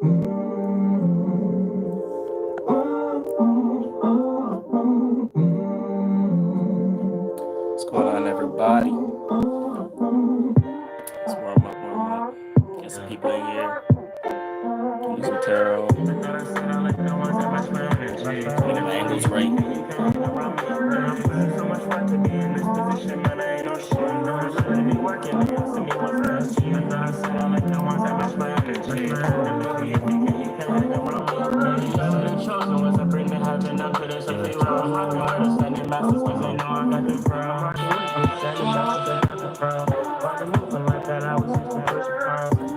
What's going on, everybody? Let's warm up. Get some people in here. Use some tarot. Get my angles right.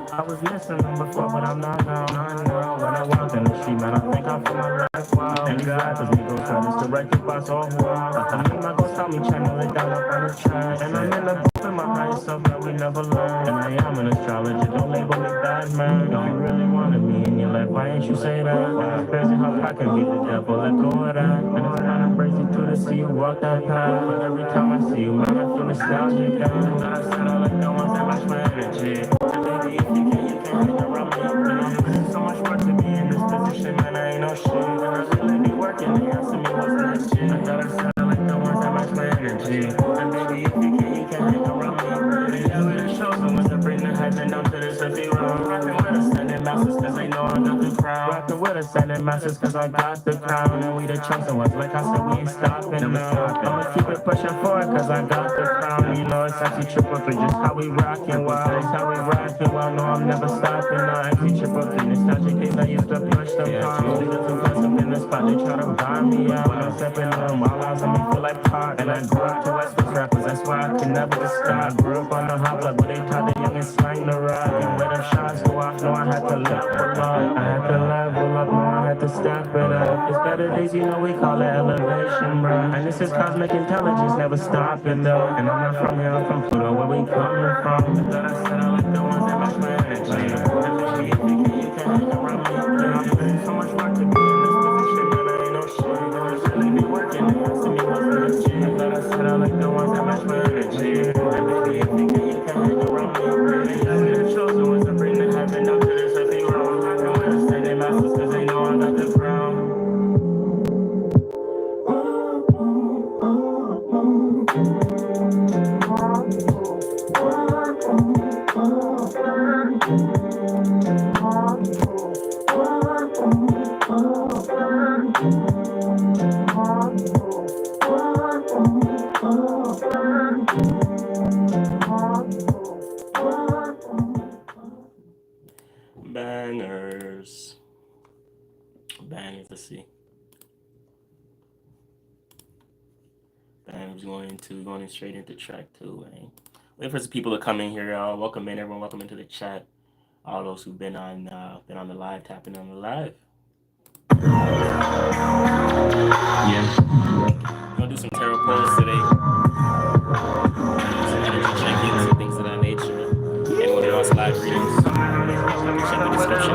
I was missing them before, but I'm not now. When I walk in the street, man, I think I feel my life wild. And God does me go try to direct the boss all wild. I mean, my ghost tell me channel it down up on the track. And I'm in the book with my higher self that we never learned. And I am an astrologer, don't label me bad, man. Don't you really wanted me in your life, why ain't you say that? It's crazy how I can be the devil, let go of that. And it's kinda crazy too to see you walk that path. But every time I see you, man, I feel nostalgic. I said I like the ones that match my energy. So much work to be in this position, man, I ain't no shit. And I really be working, they asking me what's that shit. I thought I said I like the ones that match my energy. And baby, if you can't hang around me. Yeah, we the show, so much to bring the hype and down to this if you wrong. Rockin' with us, sending masters, cause they know I got the crown. Rockin' with us, sending masters, cause I got the crown. And we the chosen ones, like I said, we ain't stopping now. I'ma keep it pushing forward, cause I got the crown. You know, it's actually triple for just how we rockin', wow. It's how we rockin', wow. No, I'm never stopping, no, actually triple for nostalgic days I used to push them pounds. Niggas who press up in the spot, they try to buy me out. When I'm stepping on my lives, I feel like pop. And I grew up to West Coast rappers, that's why I can never just stop. Grew up on the hot block, but they taught the young and slang the rock. And where them shots go off, no, I had to level up. I had to level up, no, I had to step it up. It's better days, you know, we call it elevation, bro. And this is cosmic intelligence, never stopping though. And I'm not from here, I'm from Pluto, where we coming from. I thought I said I like the ones that match my energy. So much work to be in this position, man, I ain't no shit. I really be working, they asking me what's that shit. I thought I said I like the ones that match my energy. And baby, if you can't hang around me. Yeah, we the chosen ones that bring the heaven up to this if you wrong. I can understand their masters cause they know I got the crown. Bangers, let's see. Bangers going straight into track 2, man. Wait for some people to come in here, y'all. Welcome in, everyone. Welcome into the chat. All those who've been on the live, tapping on the live. Yeah. We're gonna do some tarot pulls today. Some energy check-ins and things of that nature. Anyone who wants live readings, check the description.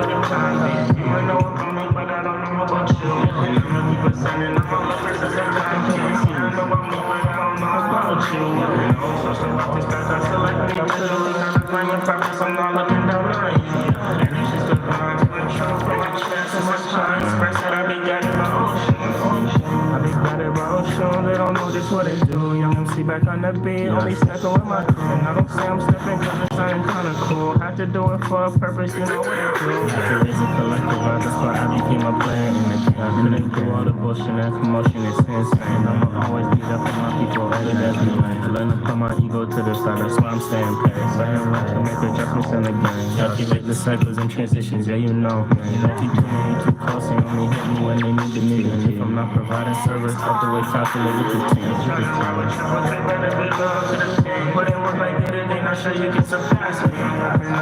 They don't know just what they do. Young MC back on the beat, only stepping with my crew. And I don't say I'm stepping cause it's something kinda cool. Had to do it for a purpose, you know what I do. After raise a collective vibe, that's why I became a player in the game. I've been through all the bullshit and commotion, it's insane. I'ma always be there for my people, every day we lane. Learn to put my ego to the side, that's why I'm staying paid. So I have to make adjustments in the game. Calculate the cycles and transitions, yeah you know. Don't keep too many too close, and only hit me when they need me. And if I'm not providing service, I have to wait calculate with the team. Put in work like it, and I'm sure you can surpass me. I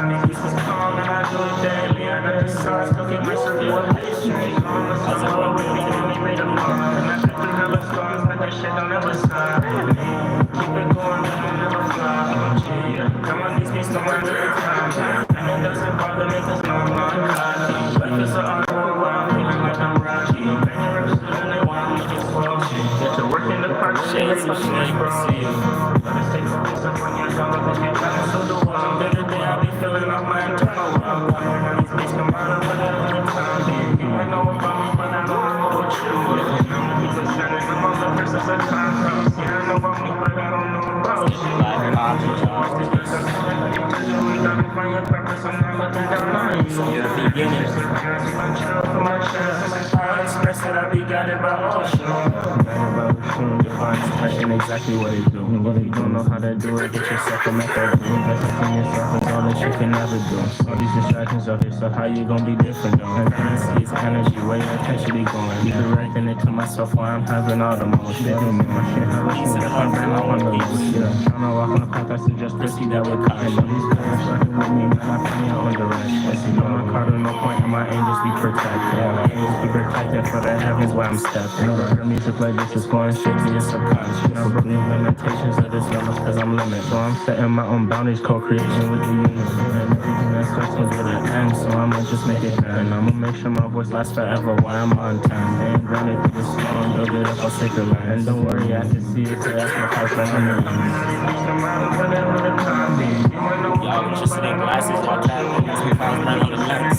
need some calm and I do it daily. I got the sauce, cooking my circle with pastry. I was all with me and we made a bond. And I took the hella stars, but that shit don't ever stop. Keep it going, we don't never flop. Come on, these beats don't run to the time. And it doesn't bother me cause no, I'm not cocky. But it's an art world where I'm feeling like I'm Rocky. Banging reps and they want me to squash. Get to work in the park, shit, it's my shit, bro. But it takes a piece of when you're done with it. So the one day to day, I be feeling like my internal world. When these beats come out of it, beginning. Express that I be guided by ocean. Divine expression, exactly what it do. If you don't know how to do it, get yourself a method. Investing in yourself is all that you can never do. All these distractions out here, so how you gonna be different though? And currency is energy, where your attention be going. Be directing it to myself while I'm having all the motion. My shit, how much you I'm on the loose. Trying to walk on the path that's just proceed that with caution. These players fucking with me, man, I put me on direction. See, no my card, no point, and my angels be protected. My angels be protected for the heavens where I'm stepping. Her music like this is going straight to your subconscious. Never believe limitations of this level cause I'm limited. So I'm setting my own boundaries, co-creation with the universe. And everything that starts with an end, so I'ma just make it happen. I'ma make sure my voice lasts forever while I'm on time. They ain't grounded through the storm, build it up, I'll take the land. And don't worry, I can see it, cause that's my house right under Y'all interested in glasses? Y'all tapping? That's the five right on the lens.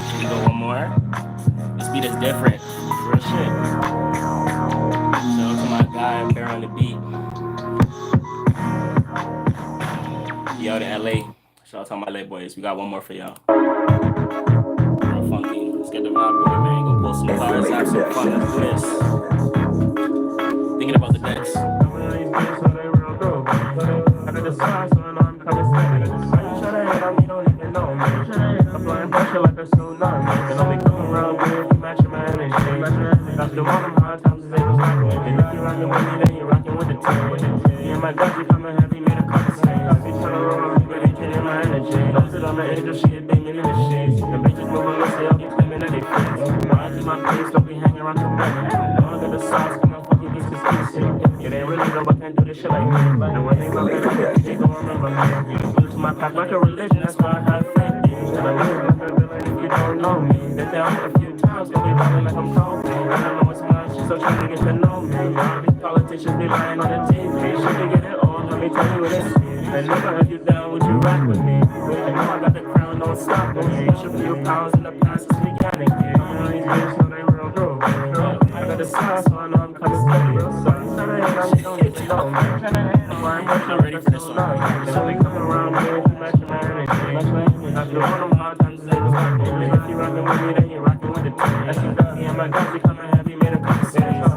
Should we go one more? This beat is different. Real shit. Shout out to my guy Bear on the beat. Yo to LA. Shout out to my LA boys. We got one more for y'all. Real funky. Let's get the vibe going, man. Go pull some cars, have some fun. Let's do this. Thinking about the decks. Applying pressure like a tsunami. Can only come around with you match my energy. After all them hard times, they was rocking with me. If you rocking with me, then you rocking with the team. Me and my guys, we coming heavy, made a couple saves. We turn around, but they kidding my energy. Don't sit on the angel, she a demon in the sheets. The bitches moving loose, they all be claiming that they fit. I keep my face, don't be hanging around too many. Now I got the sauce, come on, fucking get this easy. It ain't really no, I can't do this shit like me. The way they love it, they gon' remember me. Blue to my pack like a religion, that's why I have faith. And I live like a villain if you don't know me. Been down a few times, gonna be running like I'm cold. And I know it's mine, she's so trying to get to know me. All these politicians be lying on the TV. Should they get it on? Let me tell you what it is. And never if you down, would you rock with me? I know I got the crown, don't stop with me. Push a few pounds in the past, it's mechanic. These bitches know they real good. I got the sauce, so I know I'm coming steady. Real sauce, so they don't even know me. I'm ready for this one. So we come around here, you match my energy. After all them hard times, they was rocking with me. If you rocking with me, then you rocking with the team. That's you got me and my guys, we coming heavy, made a couple saves.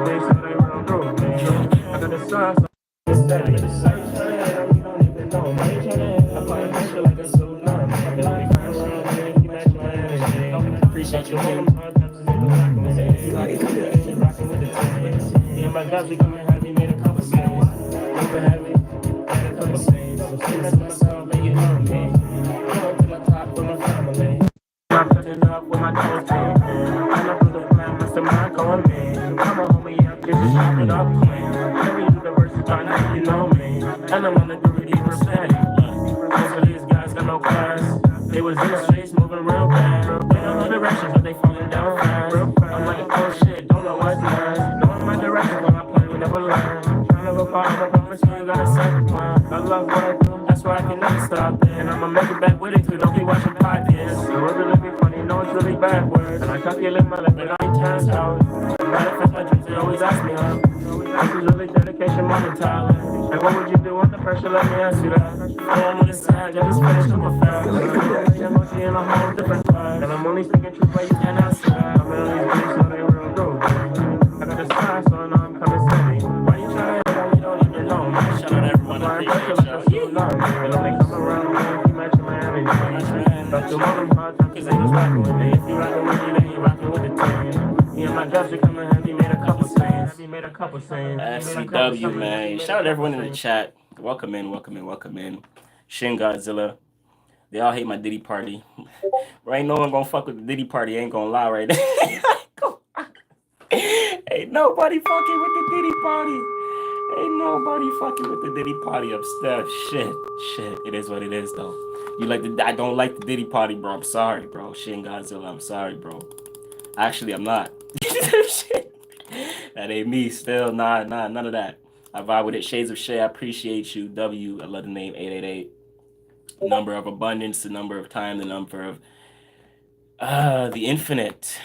They so they real good. I got the sauce, so it's steady. You don't even know me. Applying pressure like a tsunami. I feel like I'm around here, you match my energy. Appreciate you, man. Hard times, they was rocking with me. If you rocking with me, then you rocking with the team. Me and my guys, we coming heavy, made a couple saves. Heavy, made a couple saves. That's myself, and you know me. Go to my top with my family. I'm putting up with my toes, I'm up with the plan, mastermind calling me. I'm a homie up, get the shop it up, man. Every universe is trying to, you know me. And I'm on the gritty percent. Most of these guys got no class. They was in the streets moving real bad. They don't know directions, but they falling down fast. I'm like, oh shit, don't know what's next. Knowing my direction when I play, we never learn. Trying to go far, I promise you got a second plan. I love what I do, that's why I can never stop. And I'ma make it back with it too, don't be watching podcasts. It would really be funny, no, it's really backwards. And I calculate my life, but I ain't times out. Matter of fact, my dreams, they always ask me how. This is really dedication, money, talent. And what would you do under pressure? Let me ask you that. Oh, I'm on the side, I just finished super fast. Emoji in a whole different vibe. And I'm only speaking truth, but you can't answer that. I'm in these beats, so they real good. I got the sign, so I know I'm coming steady. Why you trying to hit, you don't even know me. Shout out to everyone. I appreciate y'all. And only come around me if you match my energy. But the one I'm hard, cause they was rocking with me. If you rocking with me, then you rocking with the team. Me and my guys, we coming heavy, made a couple saves. Made a couple saves. FCW, man. Shout out to everyone in the chat. Welcome in, welcome in, welcome in. Shin Godzilla. They all hate my Diddy party. There ain't no one gonna fuck with the Diddy party. Ain't gonna lie right now. Ain't nobody fucking with the Diddy party. Ain't nobody fucking with the Diddy party upstairs. Shit. It is what it is, though. I don't like the Diddy party, bro. I'm sorry, bro. Shin Godzilla, I'm sorry, bro. Actually, I'm not. Shit. That ain't me. Still, nah, none of that. I vibe with it. Shades of Shay, I appreciate you. W, I love the name 888. Number of abundance, the number of time, the number of the infinite.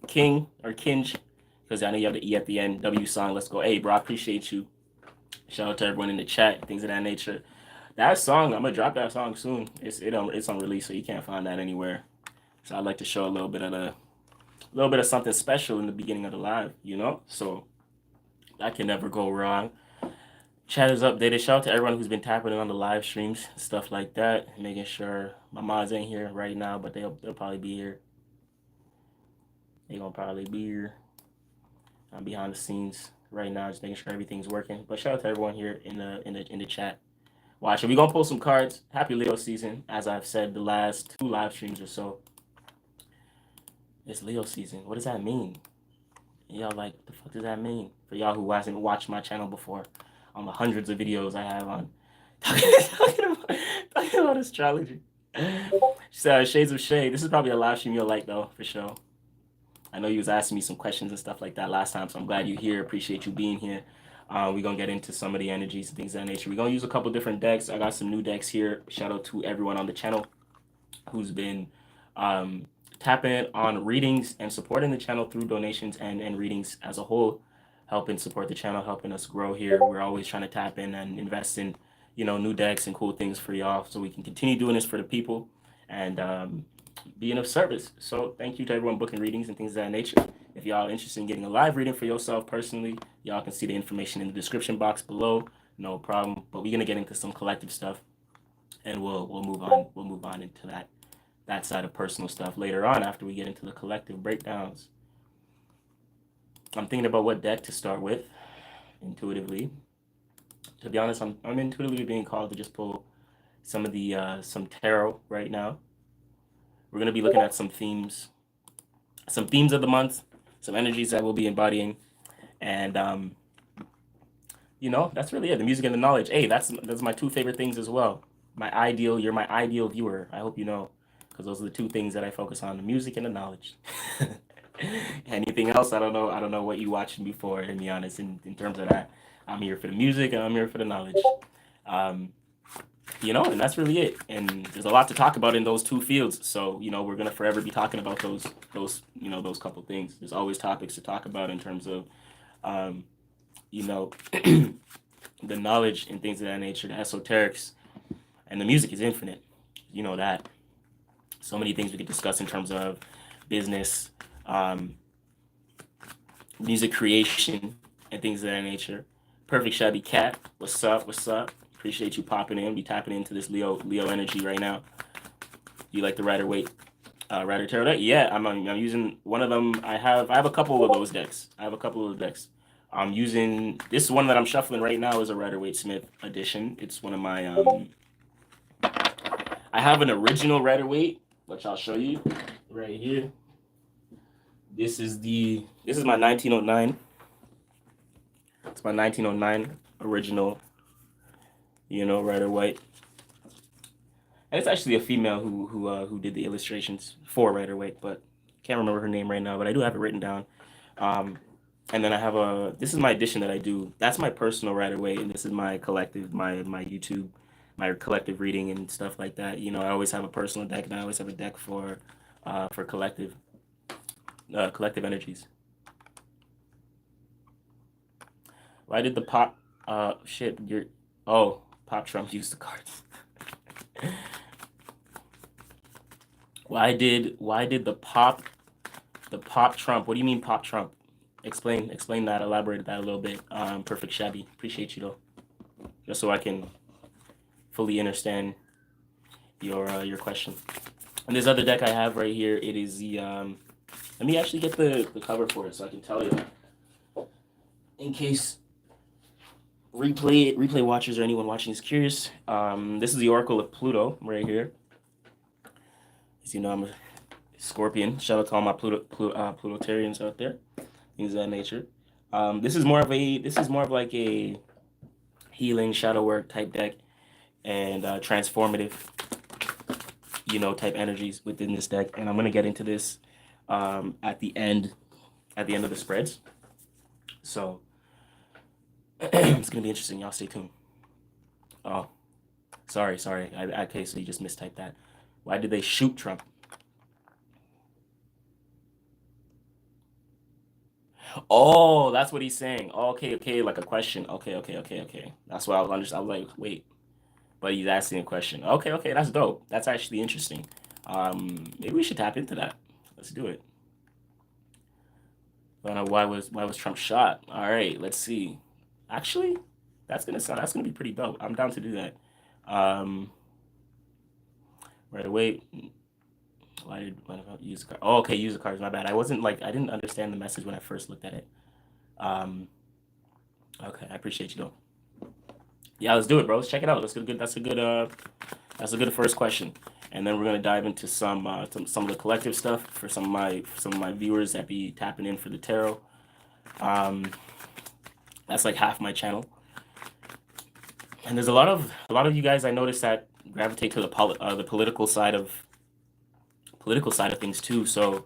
King or Kinj, because I know you have the E at the end. W song, let's go. Hey, bro, I appreciate you. Shout out to everyone in the chat, things of that nature. That song, I'm gonna drop that song soon. It's on release, so you can't find that anywhere. So I'd like to show a little bit of something special in the beginning of the live, you know. So that can never go wrong. Chat is updated. Shout out to everyone who's been tapping in on the live streams, stuff like that. Making sure my mods ain't here right now, but they'll probably be here. They're gonna probably be here. I'm behind the scenes right now, just making sure everything's working. But shout out to everyone here in the chat. Watching. We're gonna pull some cards. Happy Leo season, as I've said the last 2 live streams or so. It's Leo season. What does that mean? Y'all like, what the fuck does that mean? For y'all who hasn't watched my channel before, on the hundreds of videos I have on talking about astrology. So, Shades of Shade. This is probably a live stream you'll like though, for sure. I know you was asking me some questions and stuff like that last time, so I'm glad you're here. Appreciate you being here. We're going to get into some of the energies and things of that nature. We're going to use a couple different decks. I got some new decks here. Shout out to everyone on the channel who's been tapping on readings and supporting the channel through donations and readings as a whole, helping support the channel, helping us grow here. We're always trying to tap in and invest in, you know, new decks and cool things for y'all so we can continue doing this for the people and being of service. So thank you to everyone booking readings and things of that nature. If y'all are interested in getting a live reading for yourself personally, y'all can see the information in the description box below. No problem. But we're gonna get into some collective stuff, and we'll move on. We'll move on into that side of personal stuff later on after we get into the collective breakdowns. I'm thinking about what deck to start with intuitively. To be honest, I'm intuitively being called to just pull some of the some tarot right now. We're gonna be looking at some themes of the month, some energies that we'll be embodying, and you know, that's really it. The music and the knowledge. Hey, that's my 2 favorite things as well. You're my ideal viewer. I hope you know, because those are the 2 things that I focus on: the music and the knowledge. Anything else, I don't know. I don't know what you watching before. To be honest, in terms of that, I'm here for the music and I'm here for the knowledge. You know, and that's really it. And there's a lot to talk about in those 2 fields. So, you know, we're gonna forever be talking about those couple things. There's always topics to talk about in terms of, you know, the knowledge and things of that nature, the esoterics, and the music is infinite. You know that. So many things we could discuss in terms of business, music creation, and things of that nature. Perfect Shabby Cat. What's up? What's up? Appreciate you popping in. Be tapping into this Leo energy right now. You like the Rider-Waite Rider Tarot deck? Yeah, I'm using one of them. I have a couple of those decks. I'm using this one that I'm shuffling right now is a Rider-Waite-Smith edition. It's one of my I have an original Rider-Waite, which I'll show you right here. This is my 1909. It's my 1909 original, you know, Rider-Waite. And it's actually a female who did the illustrations for Rider-Waite, but can't remember her name right now, but I do have it written down. And then I have this is my edition that I do. That's my personal Rider-Waite, and this is my collective, my YouTube, my collective reading and stuff like that. You know, I always have a personal deck, and I always have a deck for collective energies. Why did the pop Pop Trump used the cards? Why did the pop Trump? What do you mean pop Trump? Explain that, elaborate that a little bit. Perfect Shabby. Appreciate you though. Just so I can fully understand your question. And this other deck I have right here, it is the let me actually get the cover for it so I can tell you, in case replay watchers or anyone watching is curious. This is the Oracle of Pluto right here. As you know, I'm a Scorpion. Shout out to all my Plutotarians out there. Things of that nature. This is more of like a healing shadow work type deck and transformative, you know, type energies within this deck. And I'm gonna get into this at the end of the spreads. So It's gonna be interesting. Y'all stay tuned. Oh, sorry. Okay, so you just mistyped that. Why did they shoot Trump? Oh, that's what he's saying. Okay, like a question. Okay. That's what I was understanding. I was like, wait, but he's asking a question. Okay, that's dope. That's actually interesting. Maybe we should tap into that. Let's do it. Why was Trump shot? All right, let's see. Actually, that's gonna be pretty dope. I'm down to do that. Um, right away. Why about use the card? Oh, okay, use the cards. My bad. I didn't understand the message when I first looked at it. Um, okay, I appreciate you though. Yeah, let's do it, bro. Let's check it out. That's a good first question. And then we're gonna dive into some of the collective stuff for some of my viewers that be tapping in for the tarot. Um, that's like half my channel. And there's a lot of you guys I noticed that gravitate to the political side of things too. So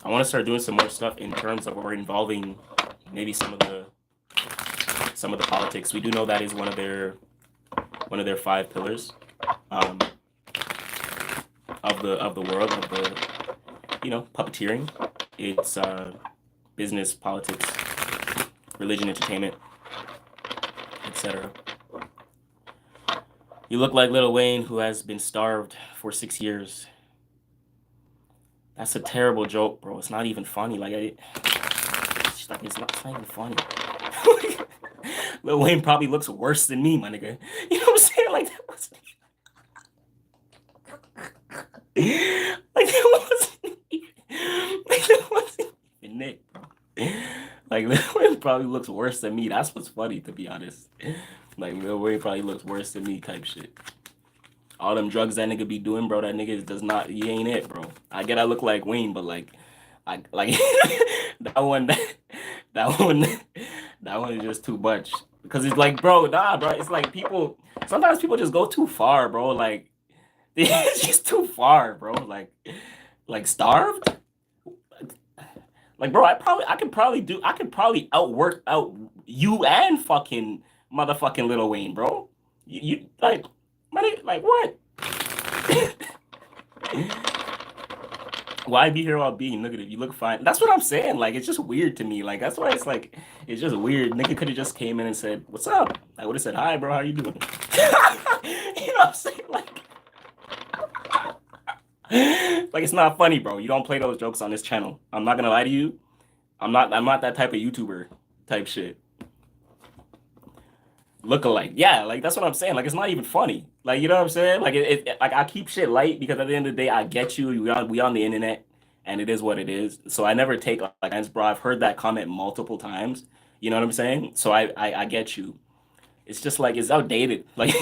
I want to start doing some more stuff in terms of we're involving maybe some of the politics. We do know that is one of their five pillars um, of the world of the puppeteering. It's business, politics, religion, entertainment, etc. You look like Lil Wayne, who has been starved for 6 years. That's a terrible joke, bro. It's not even funny. It's not even funny. Lil Wayne probably looks worse than me, my nigga. You know what I'm saying? That wasn't even Nick, bro. Like Lil Wayne probably looks worse than me. That's what's funny, to be honest. Like Lil Wayne probably looks worse than me, type shit. All them drugs that nigga be doing, bro, that nigga does not. He ain't it, bro. I get I look like Wayne, but I like that one. That one. That one is just too much. Because it's like, bro, nah, bro. It's like people. Sometimes people just go too far, bro. Like it's just too far, bro. Like starved. Like, bro, I could probably outwork out you and fucking motherfucking Lil Wayne, bro. You like, money, like what? Why be here all being negative? You look fine. That's what I'm saying. Like, it's just weird to me. Like, that's why it's like, it's just weird. Nigga could have just came in and said, "What's up?" I would have said, "Hi, bro. How you doing?" You know what I'm saying? Like it's not funny, bro. You don't play those jokes on this channel. I'm not gonna lie to you. I'm not that type of YouTuber type shit. Look-alike. Yeah, like that's what I'm saying. Like it's not even funny. Like you know what I'm saying? Like like I keep shit light because at the end of the day, I get you. We on the internet, and it is what it is. So I never take like, bro. I've heard that comment multiple times. You know what I'm saying? So I get you. It's just like it's outdated. Like you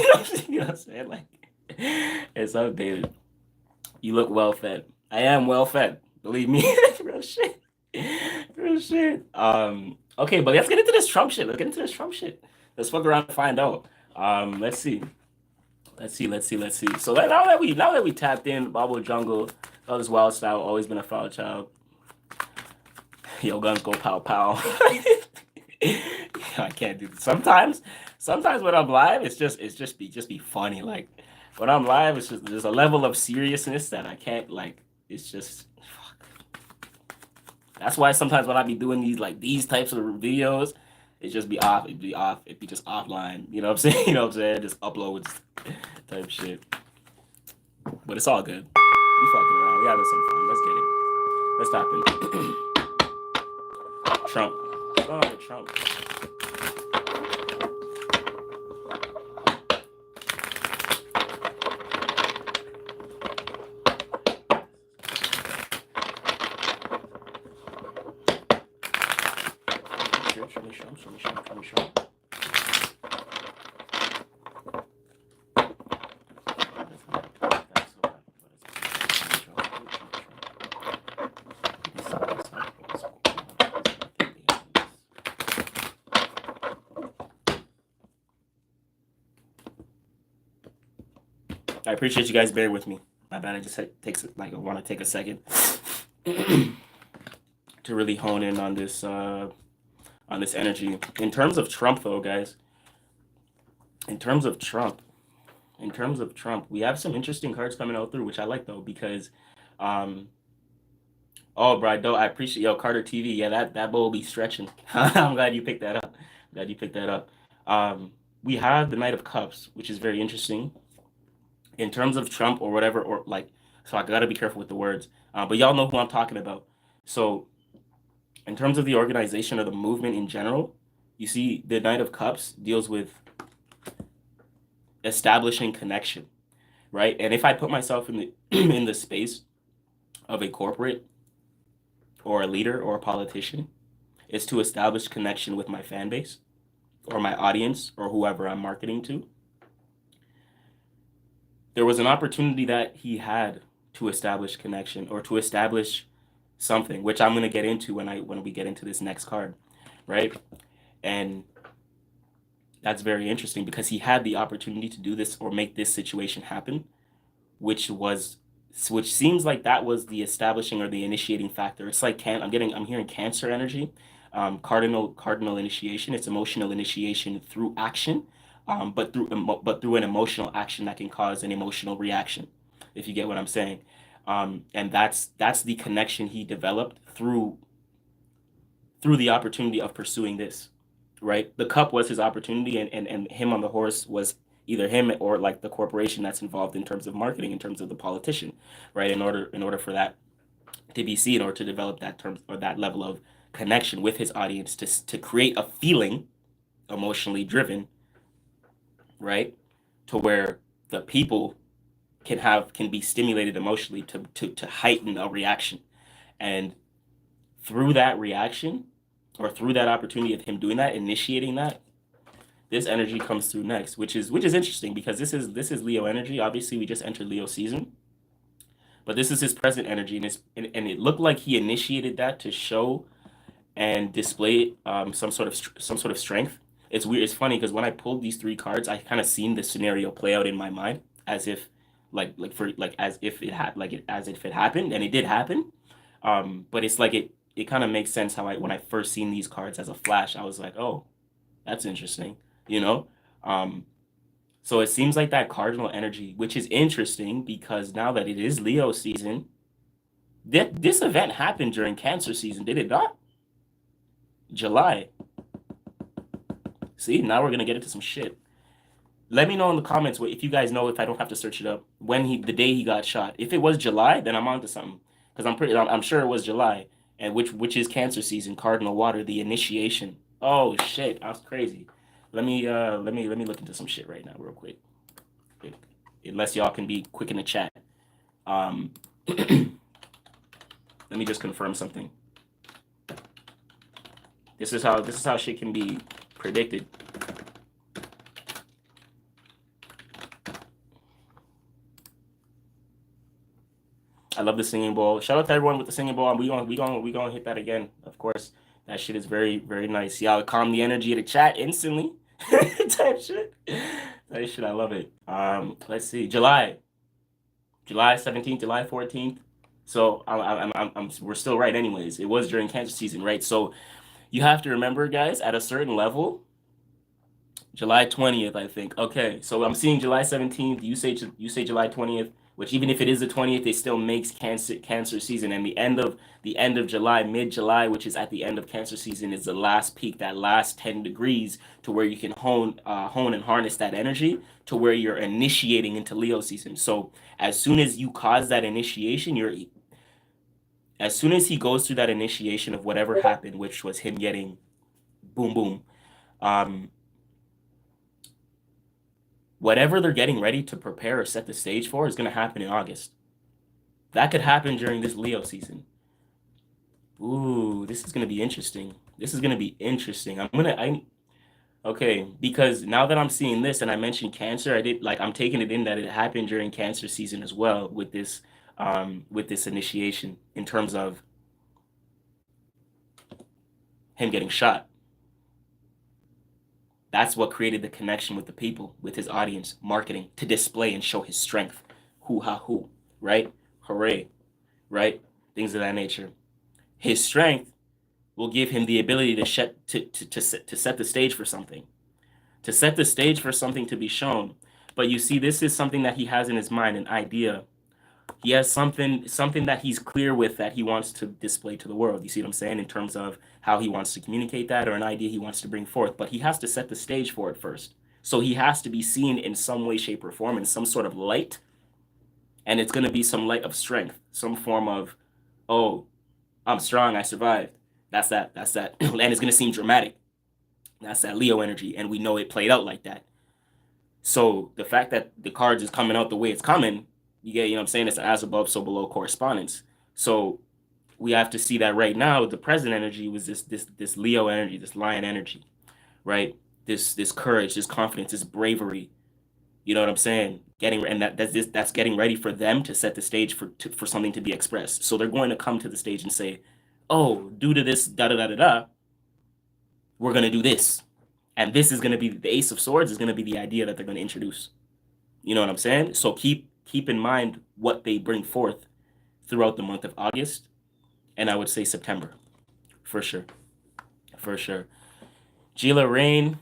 know what I'm saying? Like it's outdated. You look well fed. I am well fed. Believe me. Real shit. Real shit. Okay, but let's get into this Trump shit. Let's fuck around and find out. Let's see. So now that we tapped in Bobble Jungle, all this wild style, always been a foul child. Yo, guns go pow pow. I can't do this. Sometimes when I'm live, it's just be funny. Like when I'm live, it's just there's a level of seriousness that I can't like. It's just fuck. That's why sometimes when I be doing these types of videos, it just be off. It'd be off. It'd be just offline. You know what I'm saying? You know what I'm saying? Just uploads type shit. But it's all good. We fucking around. We having some fun. Let's get it. Let's tap in. Trump. What's going on with Trump? Show me. I appreciate you guys bear with me. My bad. I just I want to take a second to really hone in on on this energy. In terms of Trump, though, guys, in terms of Trump, we have some interesting cards coming out through, which I like though, because, um, oh, bro, I appreciate Carter TV. Yeah, that bowl will be stretching. I'm glad you picked that up. Glad you picked that up. Um, we have the Knight of Cups, which is very interesting in terms of Trump or whatever, or like. So I gotta be careful with the words. But y'all know who I'm talking about. So in terms of the organization or the movement in general, you see the Knight of Cups deals with establishing connection, right? And if I put myself in the in the space of a corporate or a leader or a politician, it's to establish connection with my fan base or my audience or whoever I'm marketing to. There was an opportunity that he had to establish connection or to establish something, which I'm going to get into when we get into this next card, right? And that's very interesting because he had the opportunity to do this or make this situation happen, which seems like that was the establishing or the initiating factor. It's like I'm hearing Cancer energy, cardinal initiation. It's emotional initiation through action, but through an emotional action that can cause an emotional reaction, if you get what I'm saying. And that's the connection he developed through the opportunity of pursuing this, right? The cup was his opportunity, and him on the horse was either him or like the corporation that's involved in terms of marketing, in terms of the politician, right? In order for that to be seen or to develop that term or that level of connection with his audience to create a feeling emotionally driven, right? To where the people can be stimulated emotionally to heighten a reaction. And through that reaction or through that opportunity of him doing that, initiating that, this energy comes through next, which is interesting because this is Leo energy. Obviously, we just entered Leo season, but this is his present energy, and it looked like he initiated that to show and display some sort of strength. It's weird. It's funny because when I pulled these three cards, I kind of seen the scenario play out in my mind as if as if it happened, and it did happen. But it's like it kind of makes sense how when I first seen these cards as a flash, I was like, oh, that's interesting, you know. Um, so it seems like that cardinal energy, which is interesting because now that it is Leo season, this event happened during Cancer season, did it not? July. See, now we're gonna get into some shit. Let me know in the comments if you guys know, if I don't have to search it up, the day he got shot. If it was July, then I'm onto something because I'm sure it was July, and which is Cancer season, cardinal water, the initiation. Oh shit, that's crazy. Let me look into some shit right now real quick. Unless y'all can be quick in the chat. Let me just confirm something. This is how shit can be predicted. I love the singing bowl. Shout out to everyone with the singing bowl. We gonna hit that again. Of course, that shit is very very nice. Y'all calm the energy of the chat instantly. Type shit. That shit, I love it. Let's see, July 17th, July 14th. So we're still right anyways. It was during Cancer season, right? So you have to remember, guys, at a certain level, July 20th, I think. Okay, so I'm seeing July 17th. You say July 20th, which even if it is the 20th, it still makes Cancer season. And the end of July, mid-July, which is at the end of Cancer season, is the last peak, that last 10 degrees to where you can hone and harness that energy to where you're initiating into Leo season. So as soon as you cause that initiation, as soon as he goes through that initiation of whatever happened, which was him getting boom boom, whatever they're getting ready to prepare or set the stage for is going to happen in August. That could happen during this Leo season. Ooh, this is going to be interesting. Okay, because now that I'm seeing this and I mentioned Cancer, I'm taking it in that it happened during Cancer season as well with this initiation in terms of him getting shot. That's what created the connection with the people, with his audience, marketing, to display and show his strength. Hoo-ha-hoo, right? Hooray, right? Things of that nature. His strength will give him the ability to set the stage for something, to set the stage for something to be shown. But you see, this is something that he has in his mind, an idea. He has something that he's clear with that he wants to display to the world. You see what I'm saying, in terms of how he wants to communicate that, or an idea he wants to bring forth. But he has to set the stage for it first. So he has to be seen in some way, shape, or form, in some sort of light. And it's going to be some light of strength, some form of, oh, I'm strong, I survived. That's that. And it's going to seem dramatic. That's that Leo energy. And we know it played out like that. So the fact that the cards is coming out the way it's coming, you get, you know what I'm saying? It's an as above, so below correspondence. So we have to see that right now, the present energy was this Leo energy, this lion energy, right? This courage, this confidence, this bravery. You know what I'm saying? That's getting ready for them to set the stage for something to be expressed. So they're going to come to the stage and say, "Oh, due to this da da da da da, we're gonna do this," and this is gonna be the Ace of Swords is gonna be the idea that they're gonna introduce. You know what I'm saying? So keep in mind what they bring forth throughout the month of August, and I would say September, for sure, for sure. Gila Rain,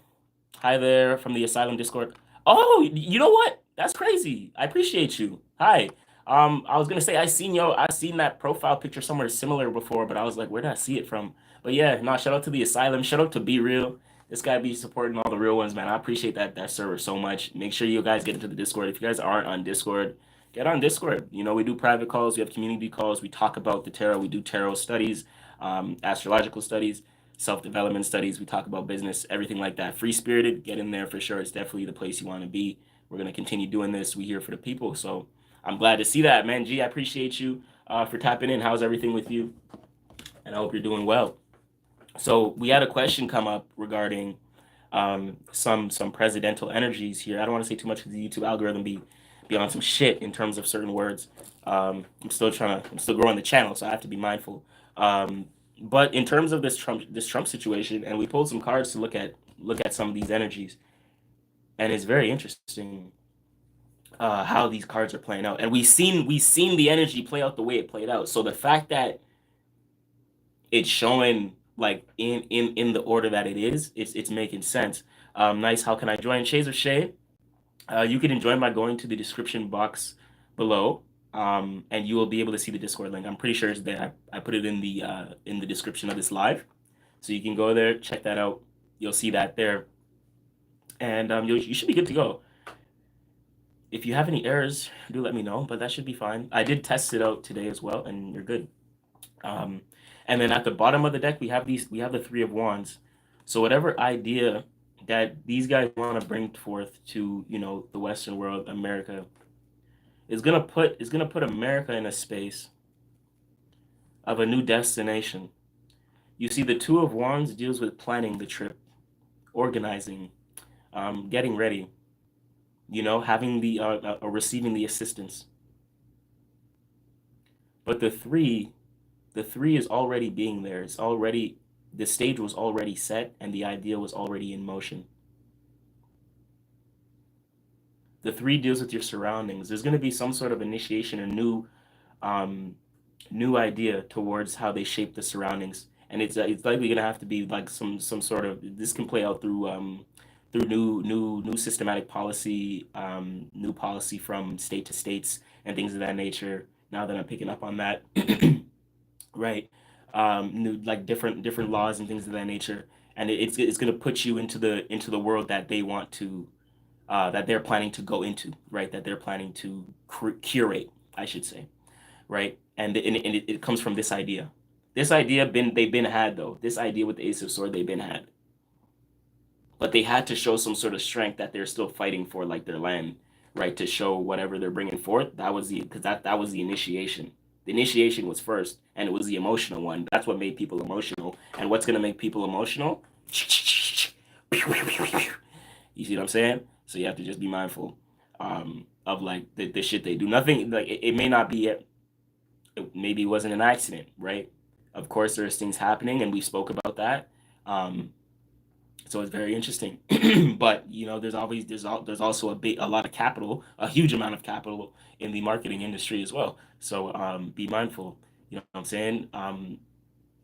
hi there from the Asylum Discord. Oh, you know what? That's crazy. I appreciate you. Hi. I was gonna say I seen that profile picture somewhere similar before, but I was like, where did I see it from? But yeah, no, shout out to the Asylum. Shout out to Be Real. This guy be supporting all the real ones, man. I appreciate that server so much. Make sure you guys get into the Discord. If you guys aren't on Discord, get on Discord. You know, we do private calls, we have community calls, we talk about the tarot, we do tarot studies, astrological studies, self-development studies, we talk about business, everything like that. Free spirited, get in there for sure. It's definitely the place you want to be. We're going to continue doing this. We here for the people. So I'm glad to see that, man. G, I appreciate you for tapping in. How's everything with you? And I hope you're doing well. So we had a question come up regarding some presidential energies here. I don't want to say too much because the YouTube algorithm be on some shit in terms of certain words. I'm still growing the channel, so I have to be mindful. But in terms of this Trump situation, and we pulled some cards to look at some of these energies, and it's very interesting how these cards are playing out, and we've seen the energy play out the way it played out. So the fact that it's showing like in the order that it is, it's making sense. Nice. How can I join? Shades of Shay. You can join by going to the description box below, and you will be able to see the Discord link. I'm pretty sure it's there. I put it in the description of this live, so you can go there, check that out. You'll see that there, and you should be good to go. If you have any errors, do let me know, but that should be fine. I did test it out today as well, and you're good. And then at the bottom of the deck, we have the Three of Wands. So whatever idea that these guys want to bring forth to, you know, the Western world, America, is gonna put America in a space of a new destination. You see, the Two of Wands deals with planning the trip, organizing, getting ready, you know, having the receiving the assistance. But the three is already being there. It's already, the stage was already set and the idea was already in motion. The three deals with your surroundings. There's going to be some sort of initiation, a new idea towards how they shape the surroundings, and it's likely going to have to be like some sort of, this can play out through new systematic policy, new policy from state to states and things of that nature. Now that I'm picking up on that, right? New, like different laws and things of that nature, and it's going to put you into the world that they want to, that they're planning to go into, right? That they're planning to curate, I should say, right? And it comes from this idea. This idea they've been had though. This idea with the Ace of Sword they've been had, but they had to show some sort of strength that they're still fighting for, like their land, right? To show whatever they're bringing forth. That was that was the initiation. The initiation was first, and it was the emotional one. That's what made people emotional. And what's gonna make people emotional? You see what I'm saying? So you have to just be mindful of like the shit they do. Nothing like it may not be maybe it wasn't an accident, right? Of course, there's things happening, and we spoke about that. So it's very interesting. But you know, there's also a lot of capital, a huge amount of capital in the marketing industry as well. So be mindful. You know what I'm saying?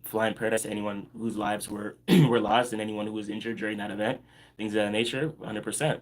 flying paradise to anyone whose lives were were lost and anyone who was injured during that event. Things of that nature, 100%.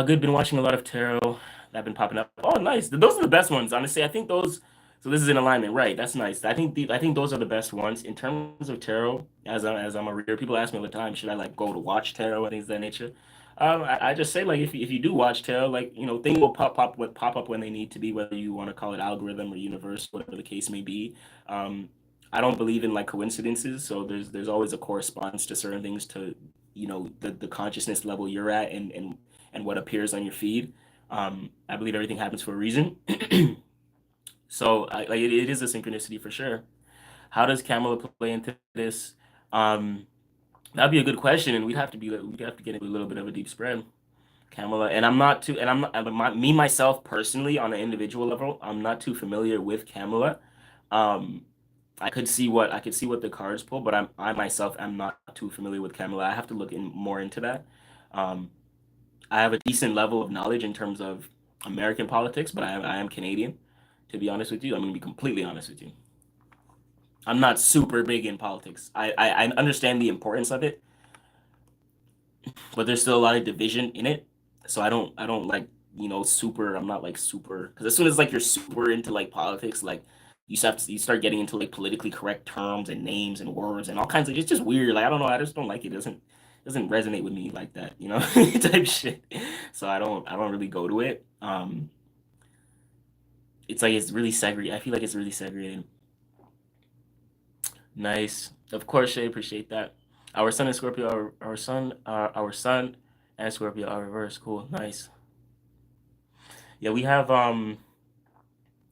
Good. Been watching a lot of tarot that have been popping up. Oh, nice. Those are the best ones, honestly. I think those. So this is in alignment, right? That's nice. I think those are the best ones in terms of tarot. As I'm a reader, people ask me all the time, should I like go to watch tarot and things of that nature? I just say like if you do watch tarot, like things will pop up when they need to be, whether you want to call it algorithm or universe, whatever the case may be. Um, I don't believe in like coincidences, so there's always a correspondence to certain things to the consciousness level you're at and what appears on your feed. I believe everything happens for a reason. So it is a synchronicity for sure. How does Kamala play into this? Um, that'd be a good question, and we'd have to get into a little bit of a deep spread. Kamala, and I'm not too, and I'm not, me myself personally on an individual level, I'm not too familiar with Kamala. Um, I could see what the cards pull, but I myself am not too familiar with Kamala. I have to look in more into that. Um, I have a decent level of knowledge in terms of American politics, but I am Canadian. To be honest with you, I'm going to be completely honest with you. I'm not super big in politics. I understand the importance of it, but there's still a lot of division in it. So I don't like super. I'm not like super because as soon as like you're super into like politics, like you start getting into like politically correct terms and names and words and all kinds of it's just weird. Like I don't know. I just don't like it. Doesn't resonate with me like that, type shit. So I don't really go to it. It's like it's really segregated. I feel like it's really segregated. Nice. Of course, Shay, appreciate that. Our sun and Scorpio, our sun and Scorpio are reversed. Cool, nice. Yeah, we have I'm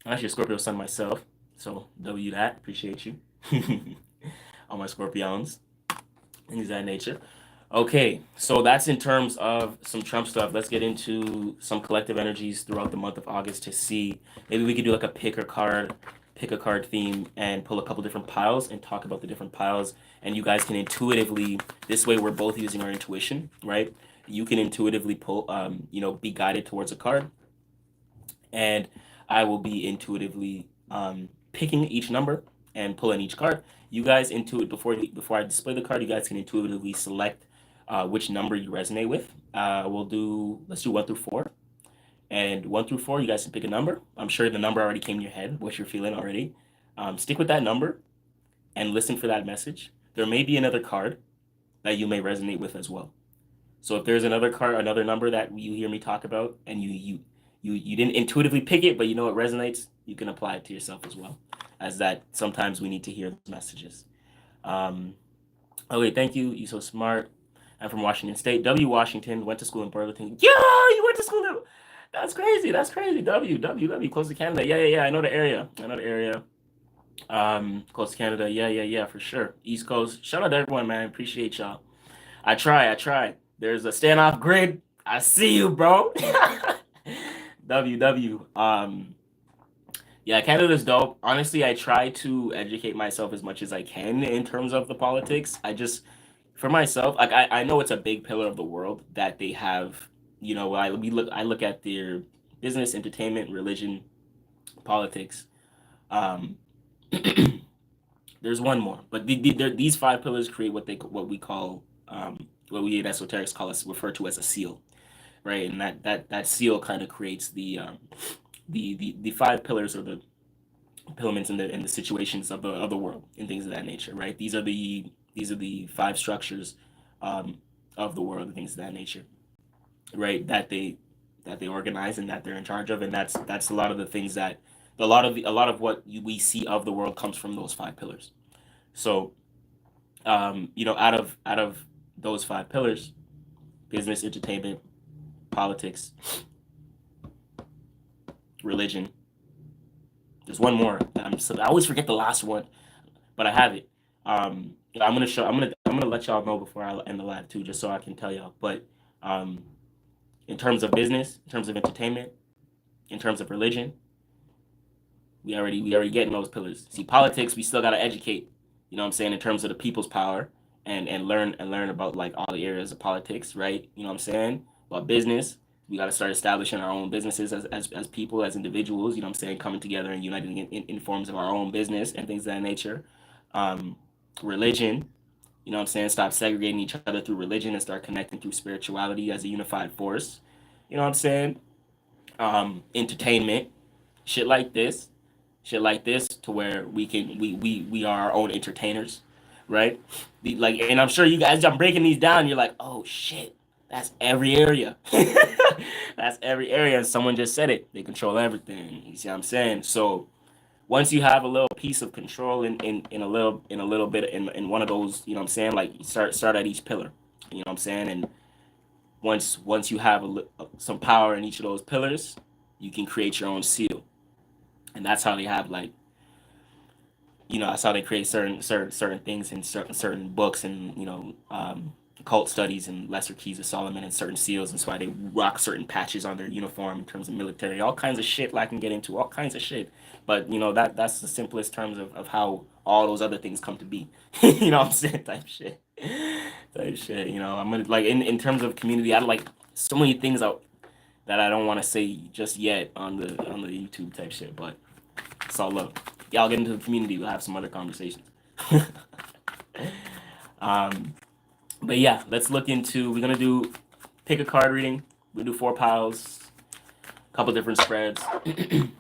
actually a Scorpio sun myself, so W that. Appreciate you. All my Scorpions, things of that nature. Okay, so that's in terms of some Trump stuff. Let's get into some collective energies throughout the month of August to see. Maybe we could do like a pick a card theme and pull a couple different piles and talk about the different piles. And you guys can intuitively, this way we're both using our intuition, right? You can intuitively pull, be guided towards a card. And I will be intuitively picking each number and pulling each card. You guys before I display the card, you guys can intuitively select which number you resonate with. Let's do 1 through 4. And 1 through 4, you guys can pick a number. I'm sure the number already came in your head, what you're feeling already. Stick with that number and listen for that message. There may be another card that you may resonate with as well. So if there's another number that you hear me talk about, and you didn't intuitively pick it, but you know it resonates, you can apply it to yourself as well. As that sometimes we need to hear those messages. Okay, thank you. You so smart. I'm from Washington State. W. Washington, went to school in Burlington. Yeah, you went to school in. That's crazy. That's crazy. W. Close to Canada. Yeah. I know the area. Close to Canada. Yeah, for sure. East Coast. Shout out to everyone, man. Appreciate y'all. I try. There's a standoff grid. I see you, bro. W. Yeah, Canada's dope. Honestly, I try to educate myself as much as I can in terms of the politics. For myself, like I know it's a big pillar of the world that they have. I look at their business, entertainment, religion, politics. Um, there's one more, but these 5 pillars create what we call what we in esoterics refer to as a seal, right? And that seal kind of creates the 5 pillars or the elements in the situations of the world and things of that nature, right? These are the 5 structures of the world and things of that nature, right? That they organize and that they're in charge of, and that's a lot of the things that a lot of what we see of the world comes from those 5 pillars. So, out of those 5 pillars, business, entertainment, politics, religion. There's one more. I always forget the last one, but I have it. I'm gonna let y'all know before I end the live too, just so I can tell y'all. But in terms of business, in terms of entertainment, in terms of religion, we already getting those pillars. See, politics, we still gotta educate. You know what I'm saying, in terms of the people's power and learn about like all the areas of politics, right? You know what I'm saying? About business, We got to start establishing our own businesses as people, as individuals, you know what I'm saying, coming together and uniting in forms of our own business and things of that nature. Um, Religion, you know what I'm saying, stop segregating each other through religion and start connecting through spirituality as a unified force. You know what I'm saying? Entertainment, shit like this, shit like this, to where we are our own entertainers, right? Like, and I'm sure you guys, I'm breaking these down, you're like, oh shit, that's every area. That's every area, and someone just said it. They control everything. You see what I'm saying? So once you have a little piece of control in a little bit in one of those, you know what I'm saying, like start at each pillar. You know what I'm saying? And once you have some power in each of those pillars, you can create your own seal. And that's how they have, like, you know, that's how they create certain things in certain books, and occult studies and lesser keys of Solomon and certain seals. And so why they rock certain patches on their uniform in terms of military, all kinds of shit. Like, I can get into all kinds of shit, but you know, that's the simplest terms of how all those other things come to be. You know what I'm saying? Type shit. You know, I'm gonna, like, in terms of community, I like so many things out that I don't want to say just yet on the YouTube type shit, but it's all love. Y'all get into the community, we'll have some other conversations. um, but yeah, let's look into. We're gonna do pick a card reading. We do 4 piles, a couple different spreads. Things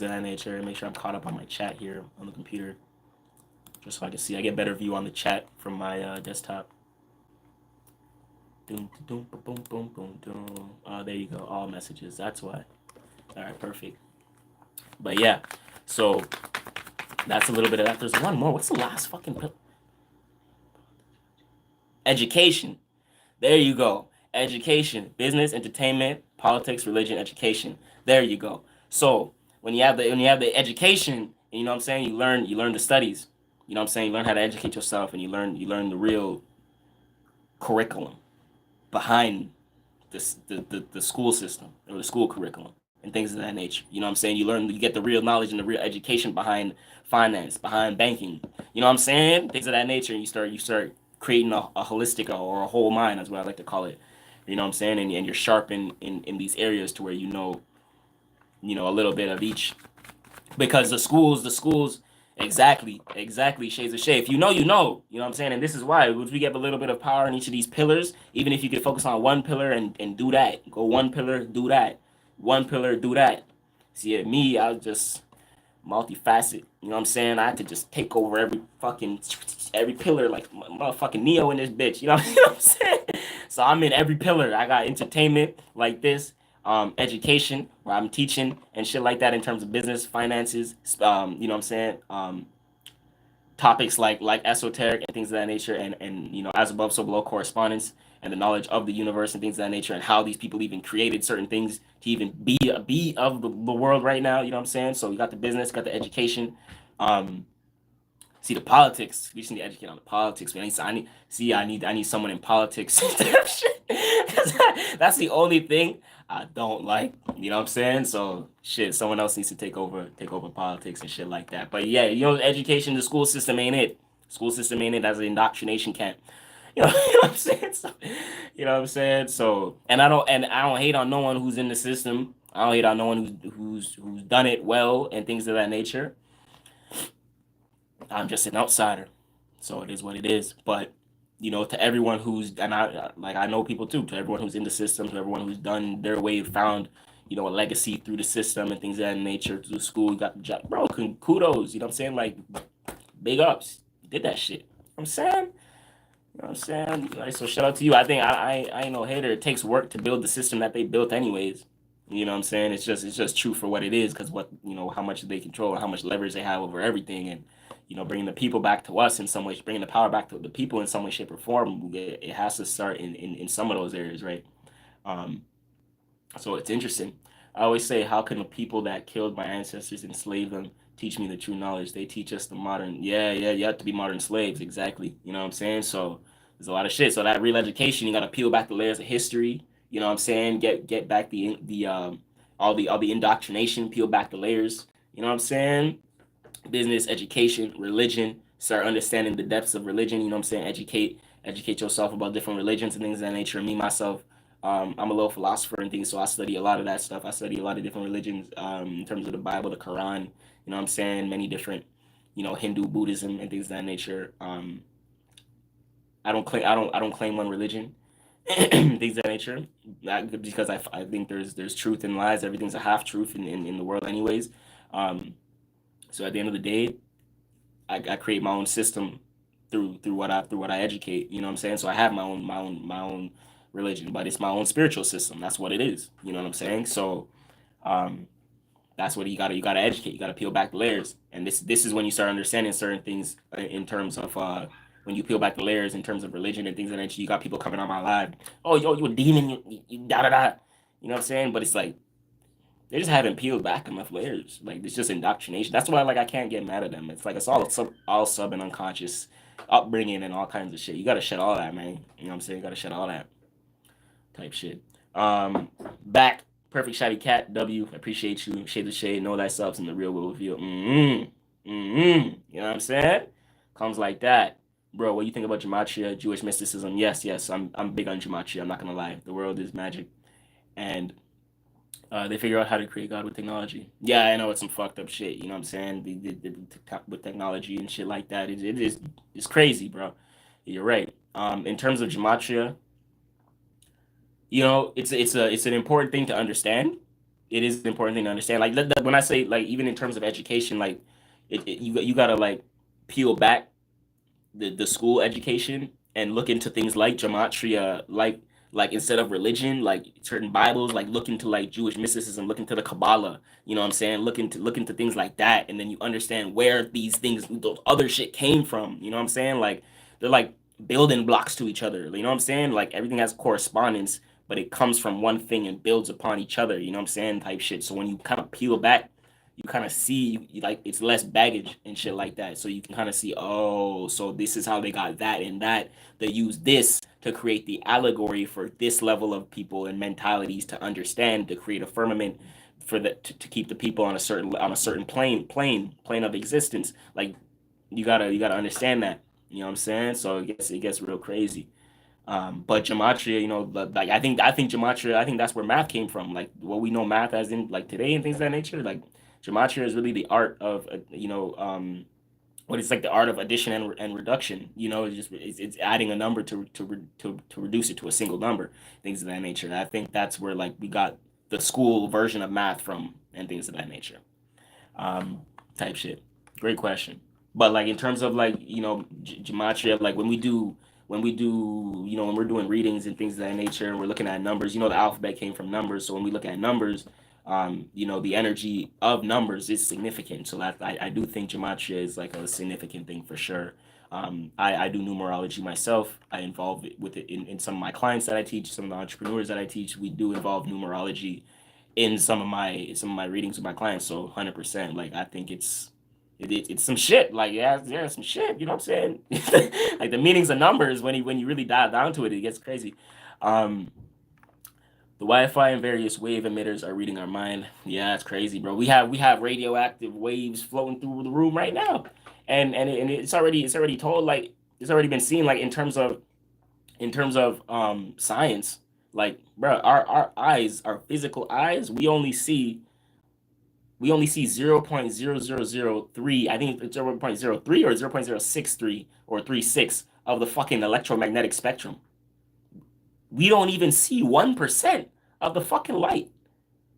of that nature. Make sure I'm caught up on my chat here on the computer, just so I can see. I get better view on the chat from my desktop. Boom, boom, boom, boom, boom, boom. There you go. All messages. That's why. All right, perfect. But yeah, so that's a little bit of that. There's one more. What's the last fucking pill? Education. There you go. Education, business, entertainment, politics, religion, education. There you go. So when you have the education, you know what I'm saying, you learn the studies. You know what I'm saying, you learn how to educate yourself, and you learn the real curriculum behind the school system, or the school curriculum, and things of that nature. You know what I'm saying? You get the real knowledge and the real education behind finance, behind banking. You know what I'm saying? Things of that nature. And you start creating a holistic, or a whole mind, is what I like to call it. You know what I'm saying? And you're sharp in these areas to where a little bit of each. Because the schools, exactly, shades of shade. If you know, you know what I'm saying. And this is why, if we get a little bit of power in each of these pillars, even if you can focus on one pillar and do that, go one pillar, do that, one pillar, do that. See, at me, I was just multifaceted. You know what I'm saying? I had to just take over every pillar, like motherfucking Neo in this bitch. You know what I'm saying? So I'm in every pillar. I got entertainment like this, education, where I'm teaching and shit like that in terms of business, finances. You know what I'm saying? Topics like esoteric and things of that nature, and as above, so below, correspondence, and the knowledge of the universe and things of that nature, and how these people even created certain things to even be of the world right now. You know what I'm saying? So you got the business, got the education. um See, the politics. We just need to educate on the politics. I need someone in politics. That's the only thing I don't like. You know what I'm saying? So shit, someone else needs to take over politics and shit like that. But yeah, education, the school system ain't it. School system ain't it as an indoctrination camp. You know what I'm saying? So, you know what I'm saying? So, and I don't hate on no one who's in the system. I don't hate on no one who's done it well and things of that nature. I'm just an outsider, so it is what it is. But to everyone and I know people too. To everyone who's in the system, to everyone who's done their way, found a legacy through the system and things of that nature, through school, you got the job, bro. Kudos, you know what I'm saying? Like, big ups, you did that shit. You know what I'm saying? You know what I'm saying? Like, so shout out to you. I think I ain't no hater. It takes work to build the system that they built, anyways. You know what I'm saying? It's just true for what it is, because how much they control, how much leverage they have over everything, and bringing the people back to us in some way, bringing the power back to the people in some way, shape, or form. It has to start in some of those areas, right? Um, so it's interesting. I always say, how can the people that killed my ancestors, enslaved them, teach me the true knowledge? They teach us the modern. Yeah, you have to be modern slaves, exactly. You know what I'm saying? So there's a lot of shit. So that real education, you got to peel back the layers of history. You know what I'm saying? Get back the all the indoctrination, peel back the layers. You know what I'm saying? Business, education, religion, start understanding the depths of religion. You know what I'm saying? Educate educate yourself about different religions and things of that nature. Me myself, I'm a little philosopher and things, so I study a lot of that stuff. I study a lot of different religions, in terms of the Bible, the Quran. You know what I'm saying? Many different, Hindu, Buddhism, and things of that nature. I don't claim one religion, things of that nature, because I think there's truth and lies. Everything's a half truth in the world, anyways. Um, so at the end of the day, I create my own system through what I educate. You know what I'm saying? So I have my own religion, but it's my own spiritual system. That's what it is. You know what I'm saying? So um, that's what you gotta educate. You gotta peel back the layers, and this is when you start understanding certain things in terms of when you peel back the layers in terms of religion and things like that. You got people coming on my live. Oh, yo, you a demon? You da da da. You know what I'm saying? But it's like they just haven't peeled back enough layers. Like it's just indoctrination. That's why like I can't get mad at them. It's like it's all sub and unconscious upbringing and all kinds of shit. You gotta shed all that, man. You know what I'm saying? You gotta shed all that type shit. Back perfect shotty cat W. Appreciate you. Shade the shade. Know thyself and the real will reveal. You know what I'm saying? Comes like that. Bro, what do you think about gematria, Jewish mysticism? Yes, yes, I'm big on gematria. I'm not gonna lie. The world is magic, and they figure out how to create God with technology. Yeah, I know it's some fucked up shit. You know what I'm saying? With technology and shit like that, it's crazy, bro. You're right. In terms of gematria, it's an important thing to understand. It is an important thing to understand. Like when I say like even in terms of education, like you gotta like peel back the school education and look into things like gematria, like instead of religion, like certain Bibles, like look into like Jewish mysticism, look into the Kabbalah, you know what I'm saying? Look into things like that, and then you understand where these things, those other shit came from. You know what I'm saying? Like they're like building blocks to each other. You know what I'm saying? Like everything has correspondence, but it comes from one thing and builds upon each other. You know what I'm saying? Type shit. So when you kind of peel back, you kind of see like it's less baggage and shit like that. So you can kind of see, oh, so this is how they got that and that. They use this to create the allegory for this level of people and mentalities to understand, to create a firmament for to keep the people on a certain plane of existence. Like you gotta understand that. You know what I'm saying? So it gets real crazy. But gematria, like I think gematria, I think that's where math came from. Like what we know math as in like today and things of that nature. Like gematria is really the art of what is like the art of addition and reduction. It's adding a number to reduce it to a single number, things of that nature. And I think that's where like we got the school version of math from and things of that nature. Um, type shit. Great question. But like in terms of like gematria, like when we do when we're doing readings and things of that nature, and we're looking at numbers. The alphabet came from numbers, so when we look at numbers, the energy of numbers is significant. So that I do think gematria is like a significant thing for sure. I do numerology myself. I involve it with it in some of my clients that I teach, some of the entrepreneurs that I teach. We do involve numerology in some of my readings with my clients. So 100%, like I think it's some shit. Like yeah, some shit. You know what I'm saying? Like the meanings of numbers when you really dive down to it, it gets crazy. Um, the Wi-Fi and various wave emitters are reading our mind. Yeah, it's crazy, bro. We have radioactive waves floating through the room right now, and it's already told, like it's already been seen, like in terms of science. Like, bro, our eyes, our physical eyes, we only see 0.0003. I think it's 0.03 or 0.063 or 36 of the fucking electromagnetic spectrum. We don't even see 1% of the fucking light.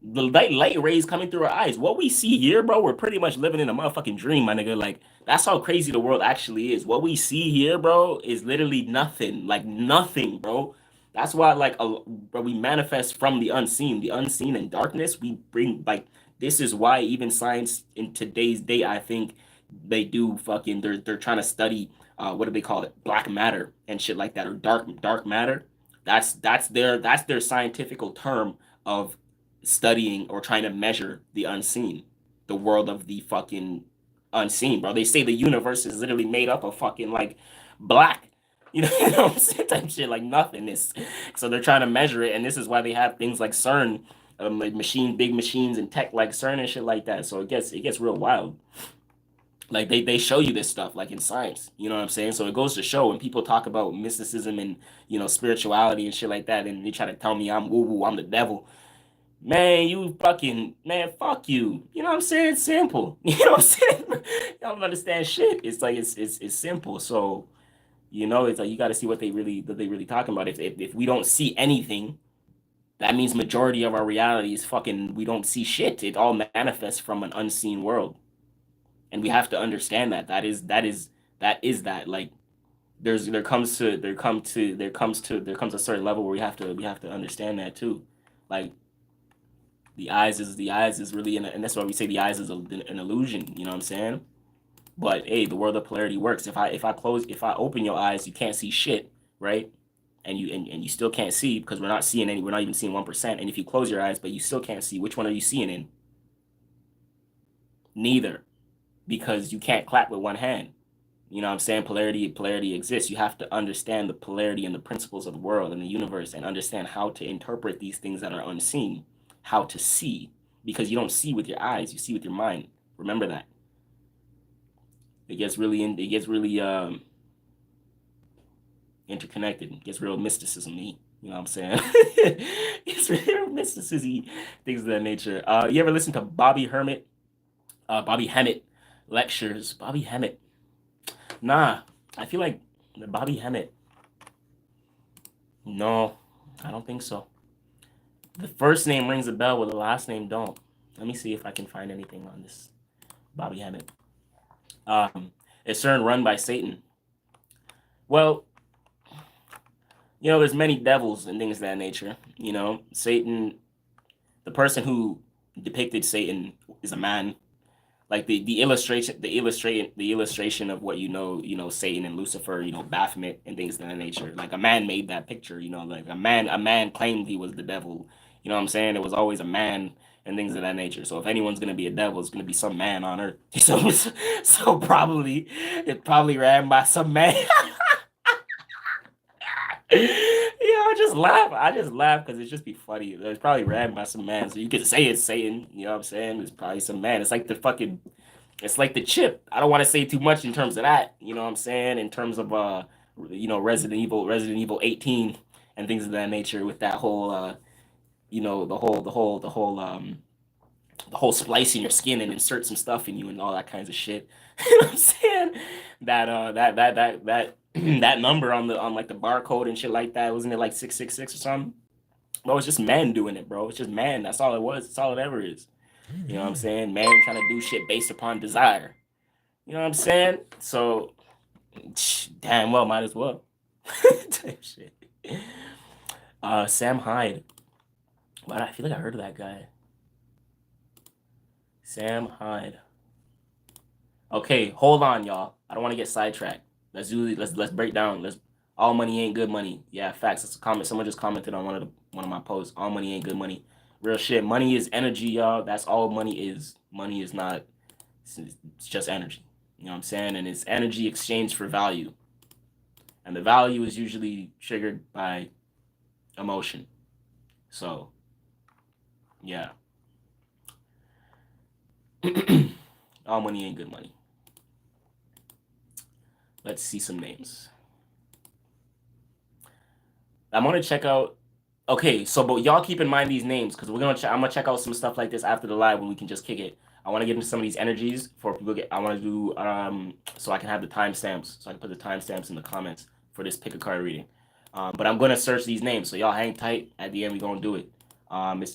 The light rays coming through our eyes. What we see here, bro, we're pretty much living in a motherfucking dream, my nigga. Like that's how crazy the world actually is. What we see here, bro, is literally nothing. Like nothing, bro. That's why, like, bro, we manifest from the unseen and darkness. We bring like this is why even science in today's day, I think they do fucking. They're trying to study what do they call it, black matter and shit like that, or dark matter. That's their scientific term of studying or trying to measure the unseen, the world of the fucking unseen, bro. They say the universe is literally made up of fucking like black, what I'm saying, type shit, like nothingness. So they're trying to measure it, and this is why they have things like CERN, like big machines and tech like CERN and shit like that. So it gets real wild. Like they show you this stuff like in science, you know what I'm saying? So it goes to show when people talk about mysticism and spirituality and shit like that, and they try to tell me I'm woo woo, I'm the devil. Man, you fucking man, fuck you. You know what I'm saying? It's simple. You know what I'm saying? Y'all don't understand shit. It's like it's simple. So it's like you got to see what they really talking about. If we don't see anything, that means majority of our reality is fucking we don't see shit. It all manifests from an unseen world, and we have to understand that. That is that. Like there comes a certain level where we have to understand that too. Like the eyes is really and that's why we say the eyes is an illusion. You know what I'm saying? But hey, the world of polarity works. If I open your eyes, you can't see shit, right? And you still can't see because we're not even seeing 1%. And if you close your eyes, but you still can't see, which one are you seeing in? Neither, because you can't clap with one hand. You know what I'm saying? Polarity exists. You have to understand the polarity and the principles of the world and the universe and understand how to interpret these things that are unseen, how to see, because you don't see with your eyes, you see with your mind. Remember that. It gets really interconnected. It gets real mysticism-y. You know what I'm saying? It's real mysticism things of that nature. You ever listen to Bobby Hemmett lectures? Bobby Hemmett. Nah, I feel like the Bobby Hemmett. No, I don't think so. The first name rings a bell, but the last name don't. Let me see if I can find anything on this Bobby Hemmett. It's certain run by Satan. Well, there's many devils and things of that nature. Satan, the person who depicted Satan is a man. Like the illustration of what Satan and Lucifer, Baphomet and things of that nature. Like a man made that picture. Like a man claimed he was the devil. You know what I'm saying? It was always a man and things of that nature. So if anyone's gonna be a devil, it's gonna be some man on earth. So probably it probably ran by some man. I just laugh because it just be funny. It's probably ran by some man, so you could say it's Satan. You know what I'm saying? It's probably some man. It's like the chip. I don't want to say too much in terms of that. You know what I'm saying? In terms of Resident Evil 18 and things of that nature with that whole the whole splicing your skin and insert some stuff in you and all that kinds of shit. You know what I'm saying? That that number on like the barcode and shit like that, wasn't it like 666 or something? Well, it's just man doing it, bro. It's just man. That's all it was. That's all it ever is. You know what I'm saying? Man trying to do shit based upon desire. You know what I'm saying? So damn well, might as well. Type shit. Sam Hyde. But I feel like I heard of that guy. Sam Hyde. Okay, hold on, y'all. I don't want to get sidetracked. Let's break down. All money ain't good money. Yeah, facts. That's a comment. Someone just commented on one of my posts. All money ain't good money. Real shit. Money is energy, y'all. That's all money is. Money is not. It's just energy. You know what I'm saying? And it's energy exchanged for value. And the value is usually triggered by emotion. So, yeah. All money ain't good money. Let's see some names. I'm gonna check out. Okay, so but y'all keep in mind these names because I'm gonna check out some stuff like this after the live when we can just kick it. I want to get into some of these energies for people. I want to do so I can have the timestamps, so I can put the timestamps in the comments for this pick a card reading. But I'm gonna search these names, so y'all hang tight. At the end, we gonna do it.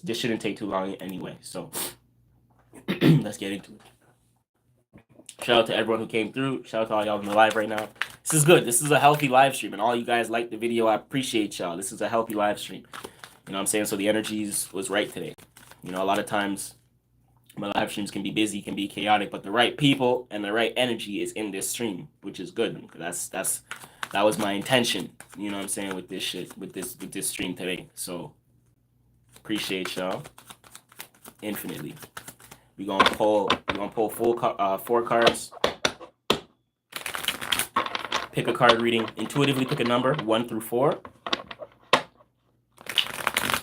This shouldn't take too long anyway. So let's get into it. Shout out to everyone who came through. Shout out to all y'all in the live right now. This is good. This is a healthy live stream, and all you guys like the video. I appreciate y'all. This is a healthy live stream. You know what I'm saying? So the energies was right today. A lot of times my live streams can be busy, can be chaotic, but the right people and the right energy is in this stream, which is good. That was my intention. You know what I'm saying with this shit, with this stream today. So appreciate y'all infinitely. We're gonna pull four cards. Pick a card reading. Intuitively pick a number 1 through 4,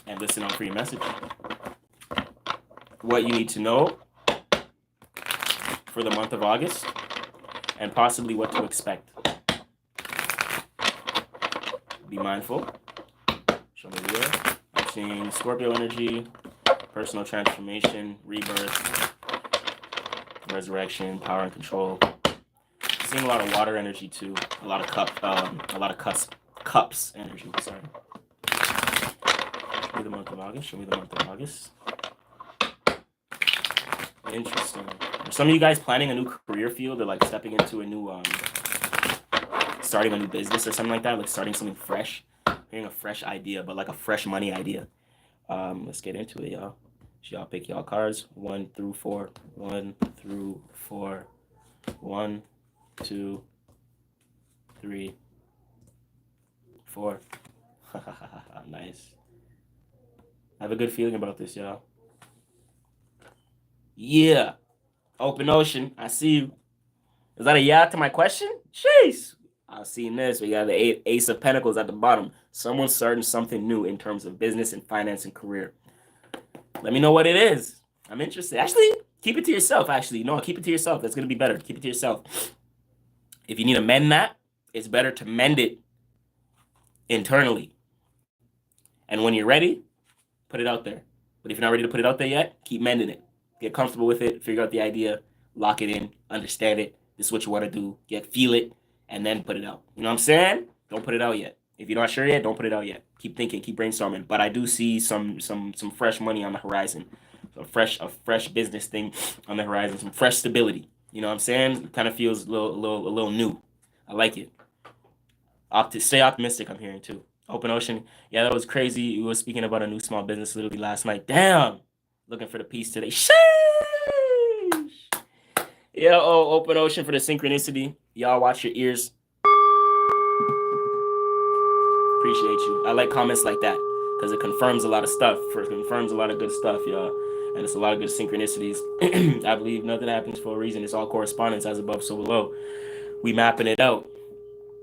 and listen on for your message. What you need to know for the month of August. and possibly what to expect. Be mindful. Show me wheel. I'm seeing Scorpio energy, personal transformation, rebirth, resurrection, power and control. Seeing a lot of water energy too. A lot of cups energy. Sorry. Show me the month of August. Show me the month of August. Interesting. Are some of you guys planning a new career field or like stepping into a new starting a new business or something like that, like starting something fresh, hearing a fresh idea, but like a fresh money idea. Let's get into it, y'all. So y'all pick y'all cards 1 through 4. 1 through 4. 1, 2, 3, 4. Nice. I have a good feeling about this, y'all. Yeah. Open ocean. I see you. Is that a yeah to my question? Jeez. I've seen this. We got the Ace of Pentacles at the bottom. Someone's starting something new in terms of business and finance and career. Let me know what it is. I'm interested. Actually, keep it to yourself. Actually, no, keep it to yourself. That's going to be better. Keep it to yourself. If you need to mend that, it's better to mend it internally. And when you're ready, put it out there. But if you're not ready to put it out there yet, keep mending it. Get comfortable with it. Figure out the idea. Lock it in. Understand it. This is what you want to do. Feel it. And then put it out. You know what I'm saying? Don't put it out yet. If you're not sure yet, don't put it out yet. Keep thinking, keep brainstorming. But I do see some fresh money on the horizon. A fresh business thing on the horizon. Some fresh stability. You know what I'm saying? It kind of feels a little new. I like it. Stay optimistic, I'm hearing too. Open ocean. Yeah, that was crazy. We were speaking about a new small business literally last night. Damn. Looking for the piece today. Sheesh. Yeah, open ocean for the synchronicity. Y'all watch your ears. Appreciate you. I like comments like that because it confirms a lot of stuff. It confirms a lot of good stuff, y'all. And it's a lot of good synchronicities. I believe nothing happens for a reason. It's all correspondence, as above, so below. We mapping it out.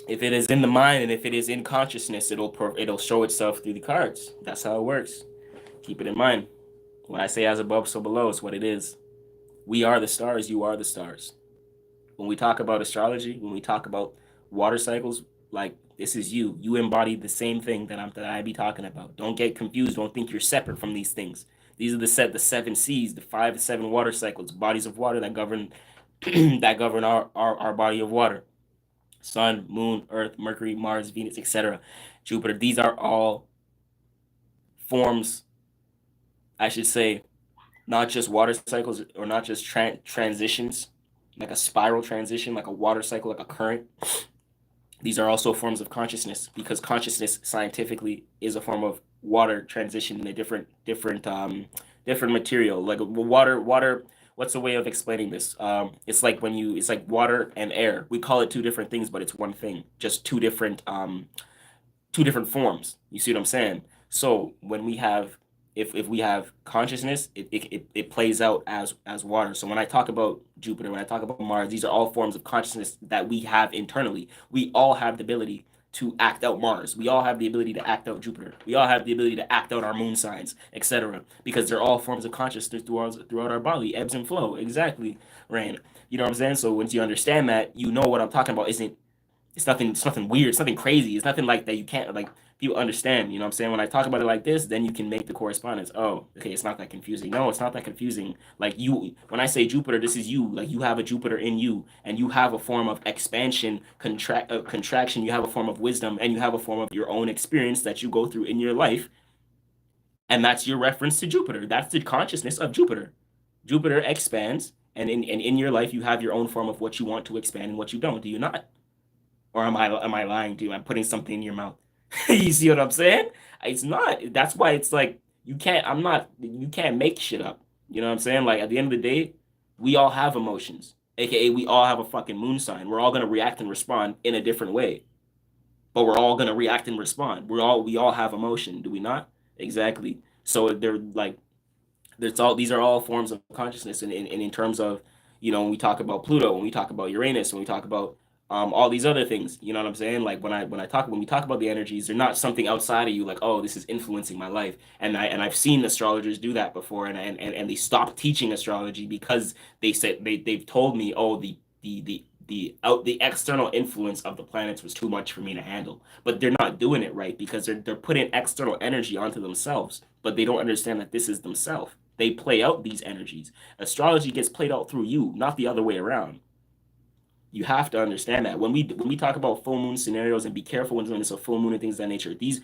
If it is in the mind and if it is in consciousness, it'll show itself through the cards. That's how it works. Keep it in mind. When I say as above, so below, it's what it is. We are the stars. You are the stars. When we talk about astrology, when we talk about water cycles, like this is you. You embody the same thing that I be talking about. Don't get confused. Don't think you're separate from these things. These are the 7 seas, the 5 to 7 water cycles, bodies of water that govern our body of water. Sun, Moon, Earth, Mercury, Mars, Venus, etc. Jupiter. These are all forms, I should say, not just water cycles or not just transitions, like a spiral transition, like a water cycle, like a current. These are also forms of consciousness because consciousness scientifically is a form of water transition in a different material. Like water. What's a way of explaining this? It's like water and air. We call it two different things, but it's one thing. Just two different forms. You see what I'm saying? So when we have if we have consciousness, it plays out as water. So when I talk about Jupiter, when I talk about Mars, these are all forms of consciousness that we have internally. We all have the ability to act out Mars. We all have the ability to act out Jupiter. We all have the ability to act out our moon signs, etc. Because they're all forms of consciousness throughout our body, ebbs and flow. Exactly, Rain. You know what I'm saying? So once you understand that, you know what I'm talking about. It's nothing weird. It's nothing crazy. It's nothing like that. You can't like people understand. You know what I'm saying? When I talk about it like this, then you can make the correspondence. Oh, okay, it's not that confusing. No, it's not that confusing. Like when I say Jupiter, this is you. Like you have a Jupiter in you, and you have a form of expansion, contraction. You have a form of wisdom, and you have a form of your own experience that you go through in your life, and that's your reference to Jupiter. That's the consciousness of Jupiter. Jupiter expands, and in your life, you have your own form of what you want to expand and what you don't. Do you not? Or am I lying to you? I'm putting something in your mouth. You see what I'm saying? It's not. That's why it's like you can't make shit up. You know what I'm saying? Like at the end of the day, we all have emotions. AKA we all have a fucking moon sign. We're all gonna react and respond in a different way. But we're all gonna react and respond. We all have emotion, do we not? Exactly. So they're like these are all forms of consciousness and in terms of, when we talk about Pluto, when we talk about Uranus, when we talk about all these other things, you know what I'm saying? Like when we talk about the energies, they're not something outside of you, like, oh, this is influencing my life. And I've seen astrologers do that before, and they stopped teaching astrology because they said they've told me, oh, the the external influence of the planets was too much for me to handle. But they're not doing it right because they're putting external energy onto themselves, but they don't understand that this is themselves. They play out these energies. Astrology gets played out through you, not the other way around. You have to understand that when we talk about full moon scenarios, and be careful when it's a full moon and things of that nature. We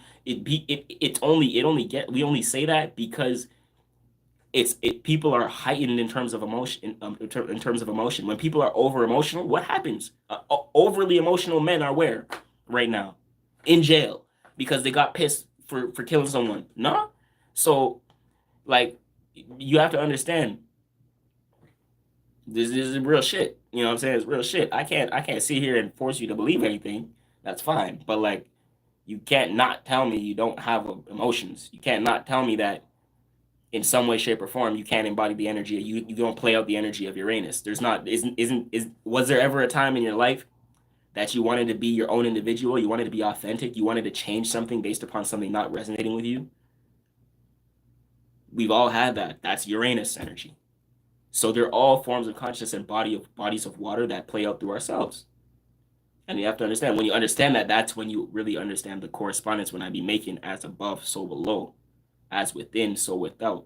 only say that because people are heightened in terms of emotion. In terms of emotion, when people are over emotional, what happens? Overly emotional men are where right now? In jail because they got pissed for killing someone. No, so like you have to understand this is real shit. You know what I'm saying? It's real shit. I can't sit here and force you to believe anything. That's fine, but like you can't not tell me you don't have emotions. You can't not tell me that in some way, shape, or form, you can't embody the energy. You don't play out the energy of Uranus. There's not isn't is Was there ever a time in your life that you wanted to be your own individual? You wanted to be authentic. You wanted to change something based upon something not resonating with you. We've all had that. That's Uranus energy. So they're all forms of consciousness and bodies of water that play out through ourselves. And you have to understand, when you understand that, that's when you really understand the correspondence when I be making as above, so below, as within, so without.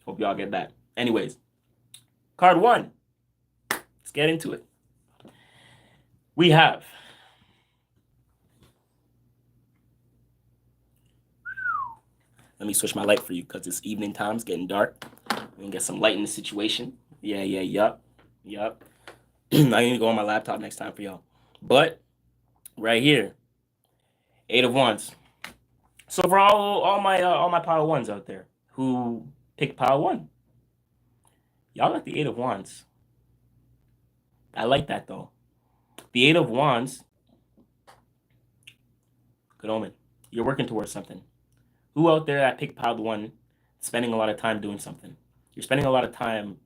Hope y'all get that. Anyways, card one. Let's get into it. We have let me switch my light for you because it's evening time. It's getting dark. We can get some light in the situation. Yup. I need to go on my laptop next time for y'all. But right here, 8 of Wands. So for all my power ones out there who pick power one, y'all got the 8 of Wands. I like that though. The 8 of Wands, good omen. You're working towards something. Who out there that picked power one, spending a lot of time doing something? You're spending a lot of time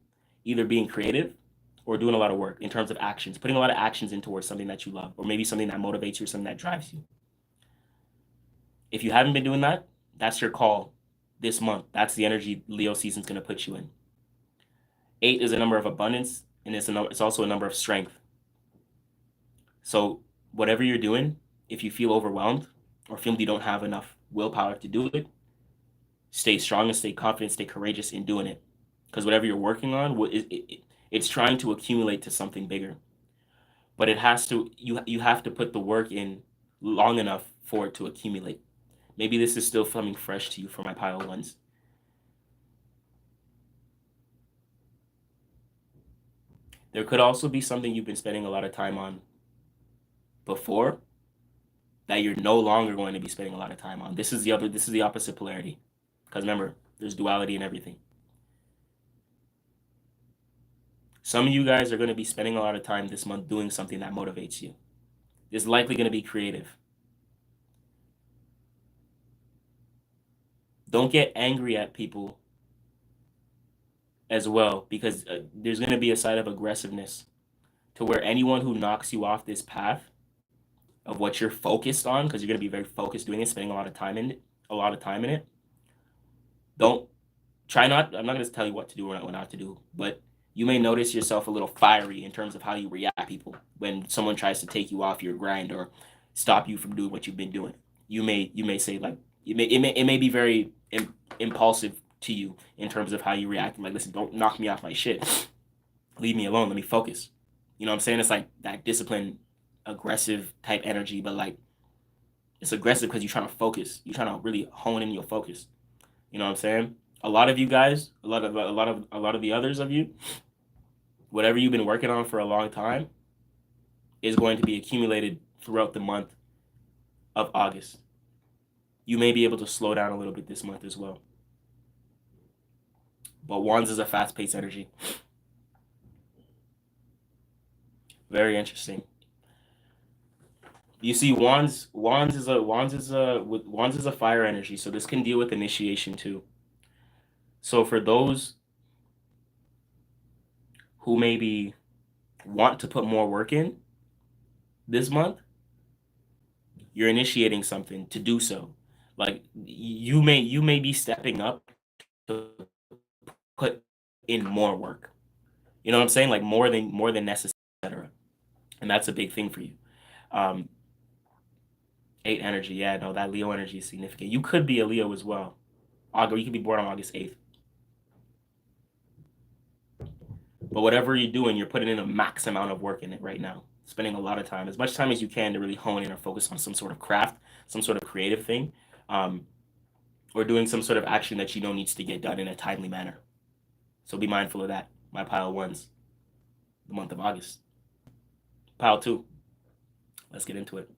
either being creative or doing a lot of work in terms of actions, putting a lot of actions in towards something that you love, or maybe something that motivates you or something that drives you. If you haven't been doing that, that's your call this month. That's the energy Leo season's going to put you in. 8 is a number of abundance, and it's also a number of strength. So whatever you're doing, if you feel overwhelmed or feel you don't have enough willpower to do it, stay strong and stay confident, stay courageous in doing it. Because whatever you're working on, it's trying to accumulate to something bigger. But it has to, you have to put the work in long enough for it to accumulate. Maybe this is still coming fresh to you for my pile ones. There could also be something you've been spending a lot of time on before that you're no longer going to be spending a lot of time on. This is the opposite polarity. Because remember, there's duality in everything. Some of you guys are going to be spending a lot of time this month doing something that motivates you. It's likely going to be creative. Don't get angry at people as well, because there's going to be a side of aggressiveness to where anyone who knocks you off this path of what you're focused on, because you're going to be very focused doing it, spending a lot of time in it. I'm not going to tell you what to do or what not to do, but you may notice yourself a little fiery in terms of how you react to people when someone tries to take you off your grind or stop you from doing what you've been doing. You may say, like, it may be very impulsive to you in terms of how you react. Like, listen, don't knock me off my shit. Leave me alone. Let me focus. You know what I'm saying? It's like that disciplined, aggressive type energy, but like it's aggressive because you're trying to focus. You're trying to really hone in your focus. You know what I'm saying? A lot of you guys, a lot of the others of you, whatever you've been working on for a long time is going to be accumulated throughout the month of August. You may be able to slow down a little bit this month as well. But Wands is a fast-paced energy. Very interesting. You see, Wands is a fire energy, so this can deal with initiation too. So for those who maybe want to put more work in this month, you're initiating something to do so. Like you may be stepping up to put in more work. You know what I'm saying? Like more than necessary, etc. And that's a big thing for you. 8 energy, yeah, no, that Leo energy is significant. You could be a Leo as well. You could be born on August 8th. But whatever you're doing, you're putting in a max amount of work in it right now. Spending a lot of time, as much time as you can, to really hone in or focus on some sort of craft, some sort of creative thing, or doing some sort of action that you know needs to get done in a timely manner. So be mindful of that. My pile ones, the month of August. Pile 2. Let's get into it.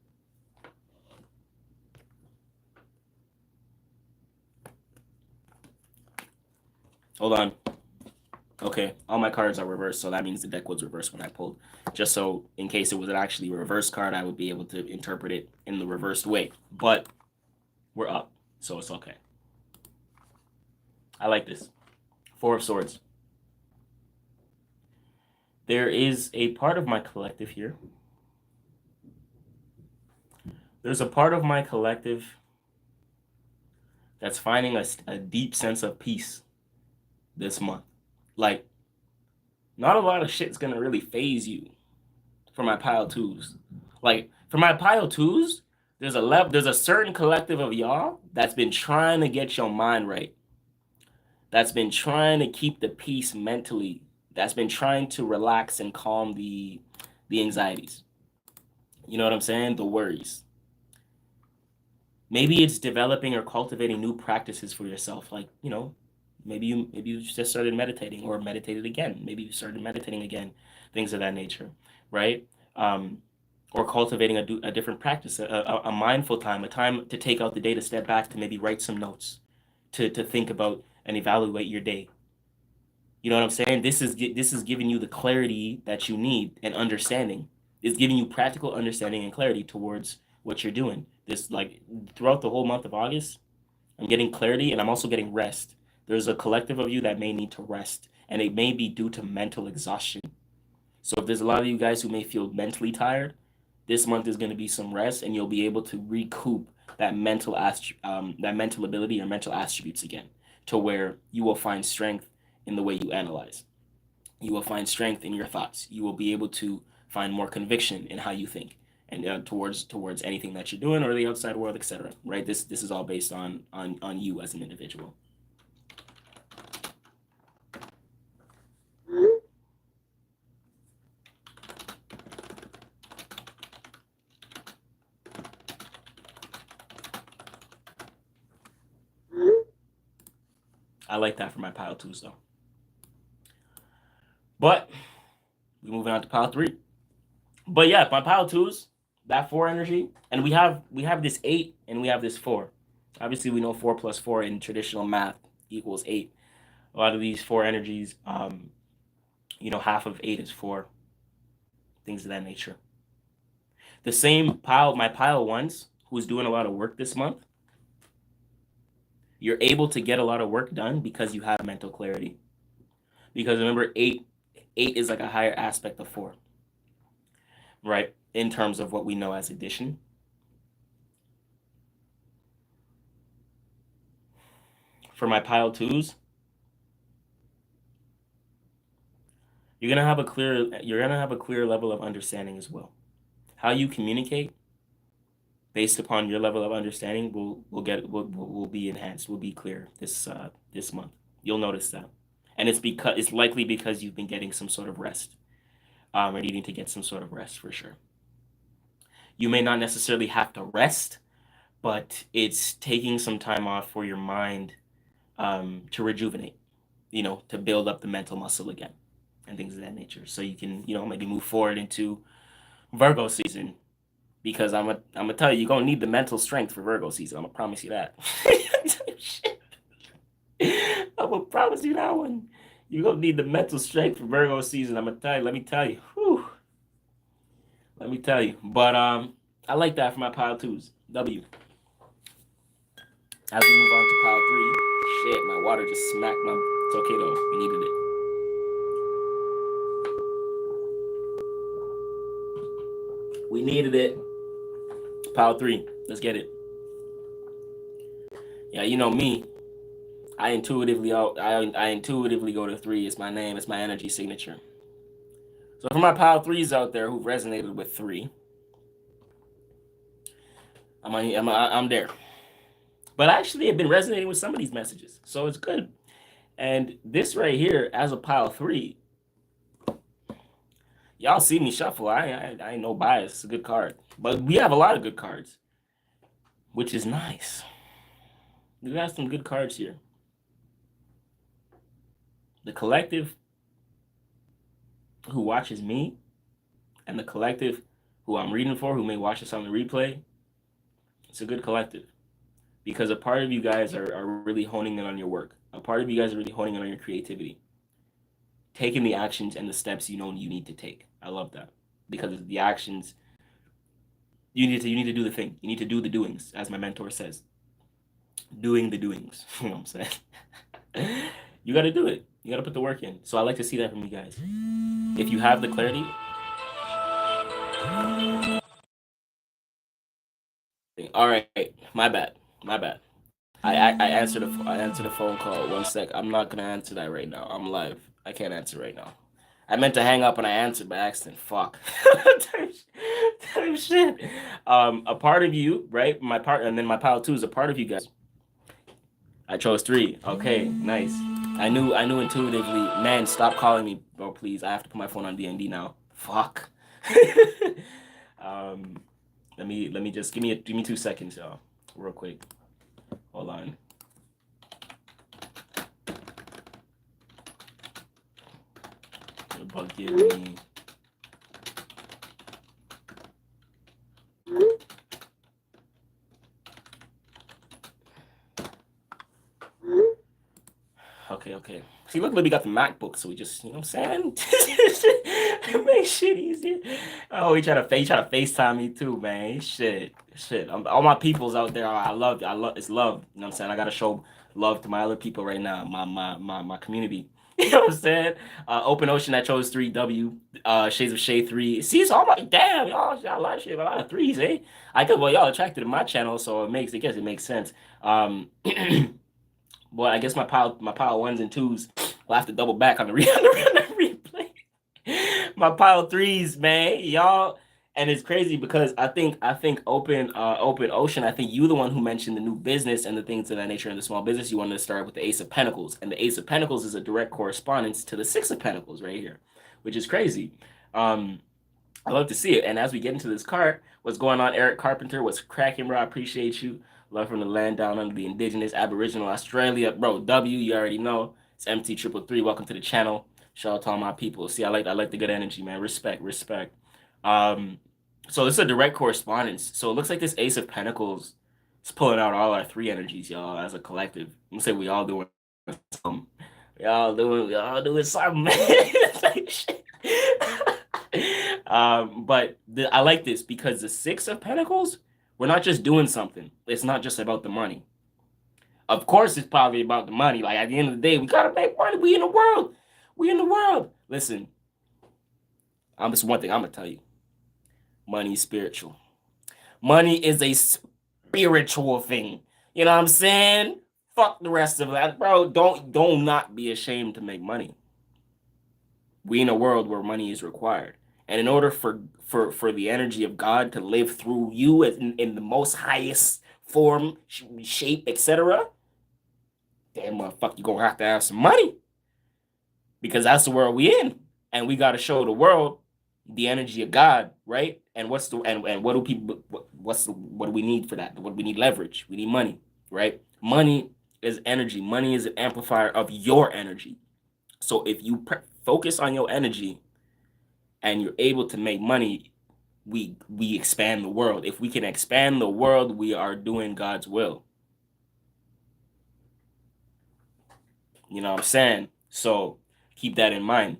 Hold on. Okay, all my cards are reversed, so that means the deck was reversed when I pulled. Just so, in case it was an actually reverse card, I would be able to interpret it in the reversed way. But we're up, so it's okay. I like this. 4 of Swords. There is a part of my collective here. There's a part of my collective that's finding a deep sense of peace this month. Like, not a lot of shit's gonna really phase you for my pile 2s. Like, for my pile 2s, there's a certain collective of y'all that's been trying to get your mind right. That's been trying to keep the peace mentally. That's been trying to relax and calm the anxieties. You know what I'm saying? The worries. Maybe it's developing or cultivating new practices for yourself. Like, you know, maybe you just started meditating or meditated again. Maybe you started meditating again, things of that nature, right? Or cultivating a different practice, a mindful time, a time to take out the day to step back, to maybe write some notes, to think about and evaluate your day. You know what I'm saying? This is giving you the clarity that you need and understanding. It's giving you practical understanding and clarity towards what you're doing. This, like, throughout the whole month of August, I'm getting clarity and I'm also getting rest. There's a collective of you that may need to rest, and it may be due to mental exhaustion. So if there's a lot of you guys who may feel mentally tired, this month is going to be some rest, and you'll be able to recoup that mental ability or mental attributes again, to where you will find strength in the way you analyze. You will find strength in your thoughts. You will be able to find more conviction in how you think, and towards anything that you're doing or the outside world, etc. Right? This is all based on you as an individual. I like that for my pile 2s though. But we're moving on to pile 3. But yeah, my pile 2s, that 4 energy, and we have this 8 and we have this 4. Obviously, we know 4 plus 4 in traditional math equals 8. A lot of these 4 energies, you know, half of 8 is 4. Things of that nature. The same pile, my pile 1s, who's doing a lot of work this month, you're able to get a lot of work done because you have mental clarity. Because remember, 8 is like a higher aspect of 4, right? In terms of what we know as addition. For my pile 2s, you're gonna have a clear level of understanding as well. How you communicate, based upon your level of understanding, will be enhanced, will be clear this month. You'll notice that, and it's likely because you've been getting some sort of rest, or needing to get some sort of rest for sure. You may not necessarily have to rest, but it's taking some time off for your mind, to rejuvenate, you know, to build up the mental muscle again, and things of that nature, so you can, you know, maybe move forward into Virgo season. Because I'm gonna tell you, you're gonna need the mental strength for Virgo season. I'm gonna promise you that. I'm gonna promise you that one. You're gonna need the mental strength for Virgo season. I'm gonna tell you. Let me tell you. Whew. Let me tell you. But I like that for my pile 2s. W. As we move on to pile 3. Shit, my water just smacked my. It's okay though. We needed it. We needed it. Pile 3. Let's get it. Yeah, you know me. I intuitively go to 3. It's my name. It's my energy signature. So for my pile threes out there who resonated with 3, I'm there. But actually, I've been resonating with some of these messages, so it's good. And this right here, as a pile 3, y'all see me shuffle. I ain't no bias. It's a good card. But we have a lot of good cards, which is nice. We got some good cards here. The collective who watches me and the collective who I'm reading for, who may watch this on the replay, it's a good collective. Because a part of you guys are really honing in on your work. A part of you guys are really honing in on your creativity. Taking the actions and the steps you know you need to take. I love that. Because the actions, you need to do the thing. You need to do the doings, as my mentor says. Doing the doings. You know what I'm saying? You got to do it. You got to put the work in. So I like to see that from you guys. If you have the clarity. All right, my bad. I answered a phone call. 1 sec. I'm not gonna answer that right now. I'm live. I can't answer right now. I meant to hang up and I answered by accident. Fuck. Type shit. A part of you, right? My part, and then my pile 2 is a part of you guys. I chose 3. Okay, nice. I knew intuitively. Man, stop calling me, bro. Please. I have to put my phone on DND now. Fuck. Let me just give me 2 seconds, y'all, real quick. Hold on. Bug give me. Okay. See, look, we got the MacBook, so we just, you know what I'm saying? It makes shit easier. Oh, he try to FaceTime me too, man. Shit. All my peoples out there, I love, it's love. You know what I'm saying? I gotta show love to my other people right now, my community. You know what I'm saying? Open Ocean, I chose 3W. Shades of Shade 3. See, it's all my, damn, y'all got a lot of shit, a lot of 3s, eh? Well, y'all attracted to my channel, so it makes sense. Well, I guess my pile 1s and 2s will have to double back on the replay. My pile 3s, man, y'all, and it's crazy because I think Open Ocean. I think you the one who mentioned the new business and the things of that nature in the small business. You wanted to start with the Ace of Pentacles, and the Ace of Pentacles is a direct correspondence to the Six of Pentacles right here, which is crazy. I love to see it. And as we get into this card, what's going on, Eric Carpenter? What's cracking, bro? I appreciate you. Love from the land down under the indigenous Aboriginal Australia. Bro, W, you already know. It's MT333. Welcome to the channel. Shout out to all my people. See, I like the good energy, man. Respect. So this is a direct correspondence. So it looks like this Ace of Pentacles is pulling out all our 3 energies, y'all, as a collective. I'm gonna say we all doing something. We all doing something, man. But I like this because the Six of Pentacles, we're not just doing something. It's not just about the money. Of course, it's probably about the money. Like, at the end of the day, we gotta make money. We in the world. Listen, just one thing I'm gonna tell you. Money is spiritual. Money is a spiritual thing. You know what I'm saying? Fuck the rest of that, bro. Don't not be ashamed to make money. We in a world where money is required. And in order for the energy of God to live through you in the most highest form, shape, etc., damn motherfucker, you're gonna have to have some money. Because that's the world we in. And we gotta show the world the energy of God, right? And what do we need for that? What do we need? Leverage. We need money, right? Money is energy. Money is an amplifier of your energy. So if you focus on your energy and you're able to make money, we expand the world. If we can expand the world, we are doing God's will. You know what I'm saying? So keep that in mind.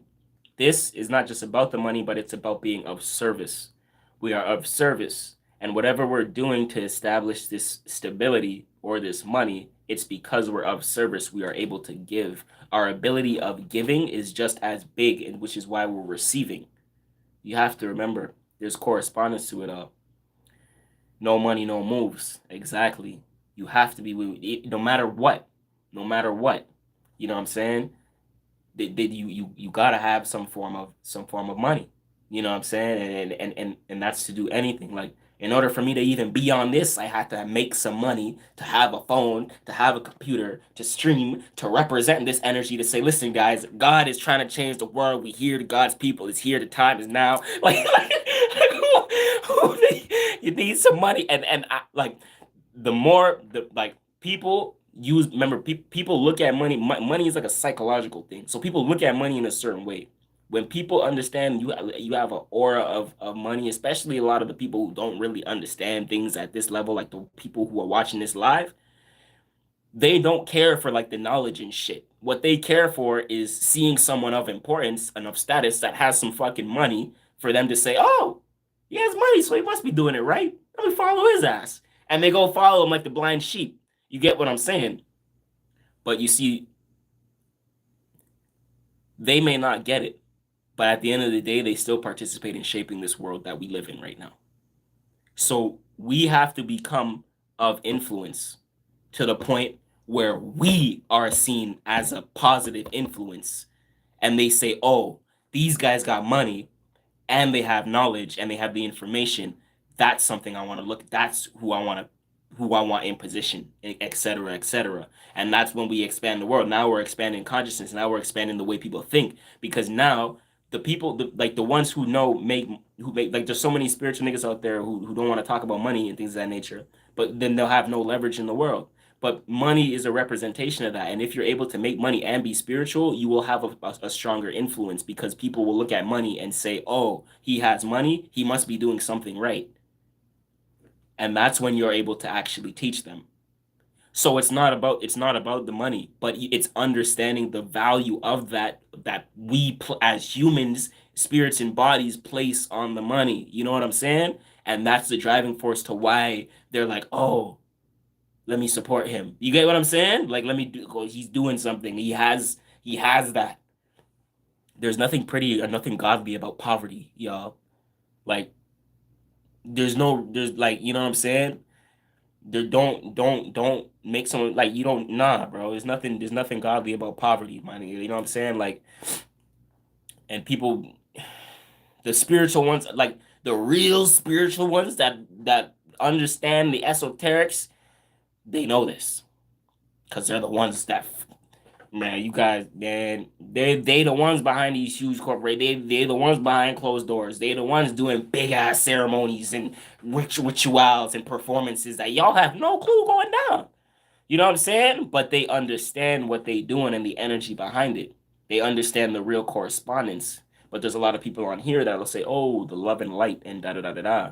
This is not just about the money, but it's about being of service. We are of service. And whatever we're doing to establish this stability or this money, it's because we're of service. We are able to give. Our ability of giving is just as big, and which is why we're receiving. You have to remember, there's correspondence to it all. No money, no moves. Exactly. You have to be, no matter what. You know what I'm saying? You gotta have some form of money. You know what I'm saying? And that's to do anything. Like, in order for me to even be on this, I had to make some money, to have a phone, to have a computer, to stream, to represent this energy, to say, listen, guys, God is trying to change the world. We here, to God's people is here. The time is now. You need some money, and like the more the like people use. Remember, people look at money. Money is like a psychological thing. So people look at money in a certain way. When people understand you have an aura of money, especially a lot of the people who don't really understand things at this level, like the people who are watching this live, they don't care for like the knowledge and shit. What they care for is seeing someone of importance and of status that has some fucking money for them to say, oh, he has money, so he must be doing it right. Let me follow his ass. And they go follow him like the blind sheep. You get what I'm saying? But you see, they may not get it. But at the end of the day, they still participate in shaping this world that we live in right now. So we have to become of influence to the point where we are seen as a positive influence. And they say, oh, these guys got money and they have knowledge and they have the information. That's something I want to look. That's who I want in position, et cetera, et cetera. And that's when we expand the world. Now we're expanding consciousness. Now we're expanding the way people think, because now the people, like the ones who know, who make, like there's so many spiritual niggas out there who don't want to talk about money and things of that nature, but then they'll have no leverage in the world. But money is a representation of that. And if you're able to make money and be spiritual, you will have a stronger influence, because people will look at money and say, oh, he has money, he must be doing something right. And that's when you're able to actually teach them. So it's not about the money, but it's understanding the value of that we as humans, spirits and bodies place on the money. You know what I'm saying? And that's the driving force to why they're like, oh, let me support him. You get what I'm saying? Like, let me do. Oh, he's doing something. He has that. There's nothing pretty or nothing godly about poverty, y'all. Like, there's like, you know what I'm saying? There don't make someone like, you don't, nah, bro. There's nothing godly about poverty, man. You know what I'm saying? Like, and people, the spiritual ones, like the real spiritual ones that understand the esoterics, they know this, because they're the ones that, man, you guys, man, they the ones behind these huge corporate. They the ones behind closed doors. They the ones doing big ass ceremonies and rituals and performances that y'all have no clue going down. You know what I'm saying? But they understand what they doing and the energy behind it. They understand the real correspondence. But there's a lot of people on here that'll say, "Oh, the love and light and da da da da da."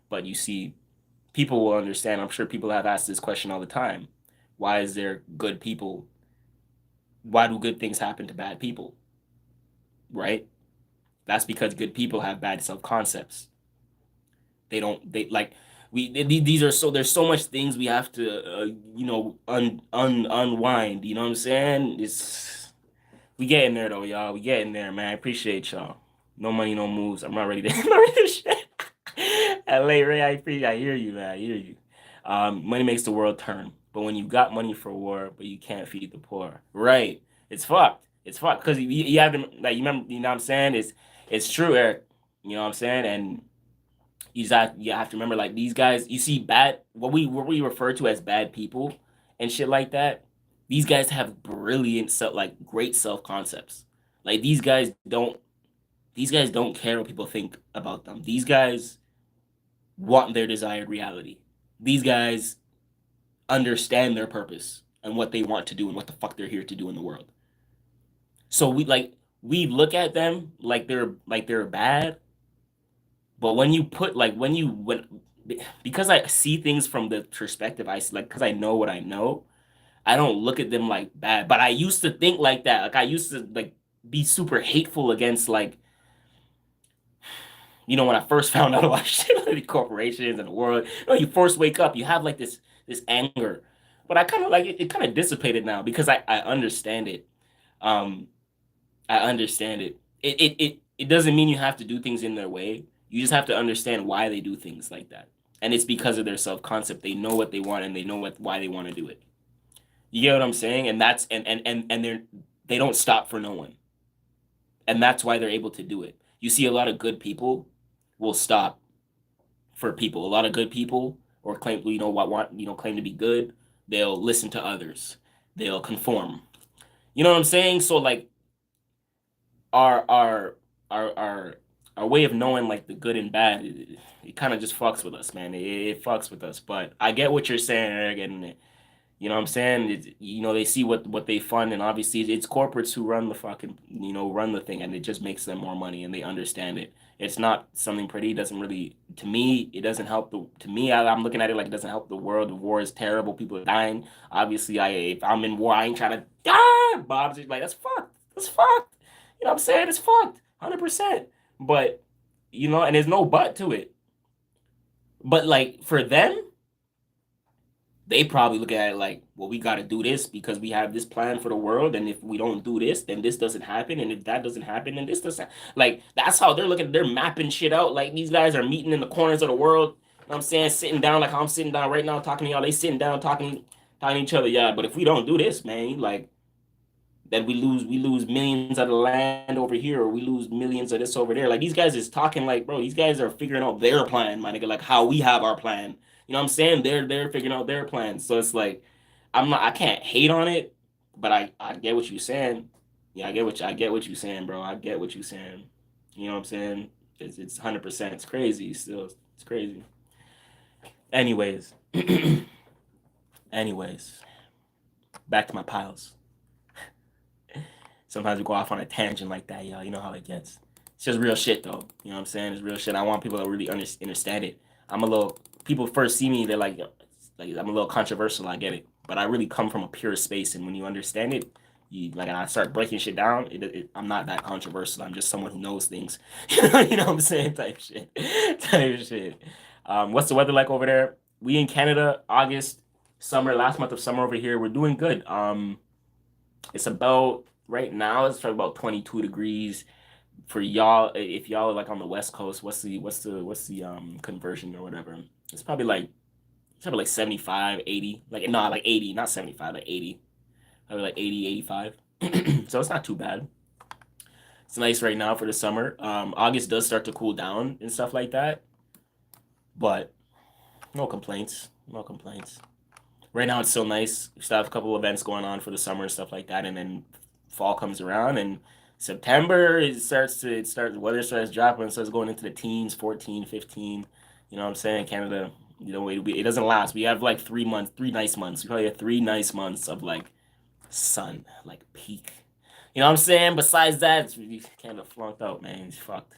But you see, people will understand. I'm sure people have asked this question all the time. Why is there good people? Why do good things happen to bad people? Right? That's because good people have bad self-concepts. They don't, they like, these are, so there's so much things we have to unwind, you know what I'm saying? It's, we getting there though, y'all. We getting there, man. I appreciate y'all. No money, no moves. I'm not ready to I'm not ready to shit. LA Ray, I hear you, man. I hear you. Money makes the world turn. But when you got money for war, but you can't feed the poor. Right. It's fucked. It's fucked. Because you have to, like, you remember, you know what I'm saying? It's true, Eric. You know what I'm saying? And you have to remember, like, these guys, you see bad, what we refer to as bad people and shit like that. These guys have brilliant like great self concepts. Like, these guys don't care what people think about them. These guys want their desired reality. These guys understand their purpose and what they want to do and what the fuck they're here to do in the world. So we look at them like they're bad, but when you put like when because I see things from the perspective I see, like, because I know what I know, I don't look at them like bad. But I used to think like that. Like, I used to like be super hateful against, like, when I first found out about shit like the corporations and the world. You first wake up, you have like this anger. But I kind of like it kind of dissipated now, because I understand it. Um I understand it. It doesn't mean you have to do things in their way. You just have to understand why they do things like that. And it's because of their self-concept. They know what they want, and they know why they want to do it. You get what I'm saying? And they don't stop for no one. And that's why they're able to do it. You see a lot of good people will stop for people. A lot of good people or claim what want claim to be good. They'll listen to others. They'll conform. You know what I'm saying? So like our our our our our way of knowing like the good and bad, it kind of just fucks with us, man. It fucks with us. But I get what you're saying, Eric, and you know what I'm saying? They see what they fund, and obviously it's corporates who run the fucking, run the thing, and it just makes them more money, and they understand it. It's not something pretty. It doesn't really, to me, it doesn't help to me, I'm looking at it like it doesn't help the world. The war is terrible. People are dying. Obviously, if I'm in war, I ain't trying to, Bob's just like, that's fucked. That's fucked. You know what I'm saying? It's fucked. 100%. But, and there's no but to it. But like, for them, they probably look at it like, well, we got to do this because we have this plan for the world. And if we don't do this, then this doesn't happen. And if that doesn't happen, then this doesn't. Like, that's how they're looking. They're mapping shit out. Like, these guys are meeting in the corners of the world. You know what I'm saying? Sitting down like how I'm sitting down right now talking to y'all. They sitting down talking to each other. Yeah, but if we don't do this, man, like, then we lose millions of the land over here, or we lose millions of this over there. Like, these guys is talking like, bro, these guys are figuring out their plan, my nigga, like how we have our plan. You know what I'm saying? They're figuring out their plan. So it's like, I can't hate on it, but I get what you're saying. Yeah, I get what you're saying, bro. I get what you're saying. You know what I'm saying? It's 100%. It's crazy still. It's crazy. Anyways. Anyways, back to my piles. Sometimes we go off on a tangent like that, y'all. You know how it gets. It's just real shit, though. You know what I'm saying? It's real shit. I want people to really understand it. People first see me, they're like I'm a little controversial. I get it, but I really come from a pure space, and when you understand it, and I start breaking shit down. I'm not that controversial. I'm just someone who knows things. You know what I'm saying? Type shit. Type shit. What's the weather like over there? We in Canada, August, summer, last month of summer over here. We're doing good. It's about right now. It's probably about 22 degrees for y'all. If y'all are like on the West Coast, what's the conversion or whatever? It's probably like 75, 80. Like, no, like 80, not 75, like 80. Probably like 80, 85. So it's not too bad. It's nice right now for the summer. August does start to cool down and stuff like that, but no complaints. No complaints. Right now it's still nice. We still have a couple events going on for the summer and stuff like that, and then fall comes around, and September weather starts dropping, it starts going into the teens, 14, 15. You know what I'm saying? Canada, it doesn't last. We have like 3 months, 3 nice months. We probably have 3 nice months of like sun, like peak. You know what I'm saying? Besides that, it's really kind of flunked out, man. It's fucked.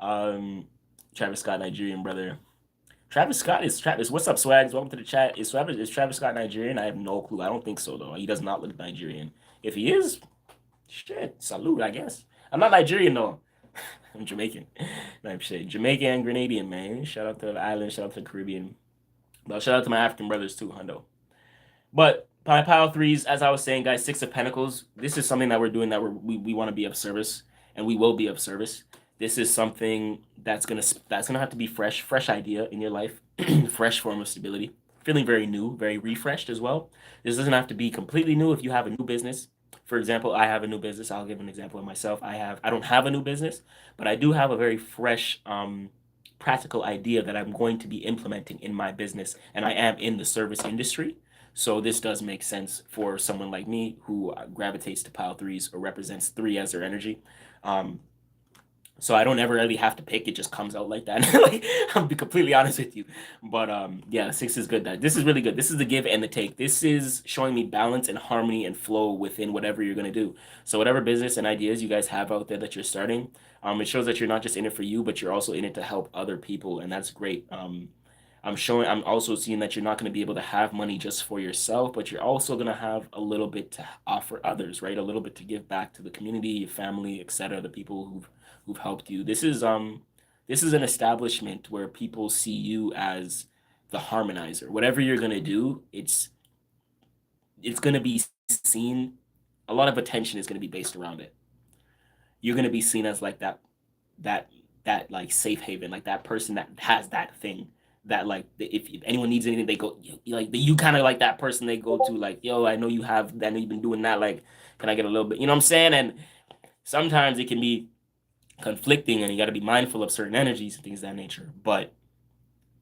um, Travis Scott, Nigerian brother. Travis Scott is Travis. What's up, Swags? Welcome to the chat. Is Travis Scott Nigerian? I have no clue. I don't think so, though. He does not look Nigerian. If he is, shit, salute, I guess. I'm not Nigerian, though. I'm Jamaican. No, shit. Jamaican and Grenadian, man. Shout out to the island. Shout out to the Caribbean. But shout out to my African brothers, too, hundo. But my pile threes, as I was saying, guys, Six of Pentacles. This is something that we're doing that we want to be of service, and we will be of service. This is something that's gonna have to be fresh idea in your life, fresh form of stability, feeling very new, very refreshed as well. This doesn't have to be completely new if you have a new business. For example, I have a new business. I'll give an example of myself. I don't have a new business, but I do have a very fresh, practical idea that I'm going to be implementing in my business, and I am in the service industry. So this does make sense for someone like me who gravitates to pile threes or represents three as their energy. So I don't ever really have to pick. It just comes out like that. Like, I'll be completely honest with you. But yeah, six is good. This is really good. This is the give and the take. This is showing me balance and harmony and flow within whatever you're going to do. So whatever business and ideas you guys have out there that you're starting, it shows that you're not just in it for you, but you're also in it to help other people. And that's great. I'm also seeing that you're not going to be able to have money just for yourself, but you're also going to have a little bit to offer others, right? A little bit to give back to the community, your family, etc., the people who've helped you. This is an establishment where people see you as the harmonizer. Whatever you're going to do, it's going to be seen. A lot of attention is going to be based around it. You're going to be seen as like that like safe haven, like that person that has that thing that, like, if anyone needs anything, they go, like, you kind of like that person they go to, like, yo, I know you've been doing that, like, can I get a little bit, you know what I'm saying? And sometimes it can be conflicting, and you got to be mindful of certain energies and things of that nature. But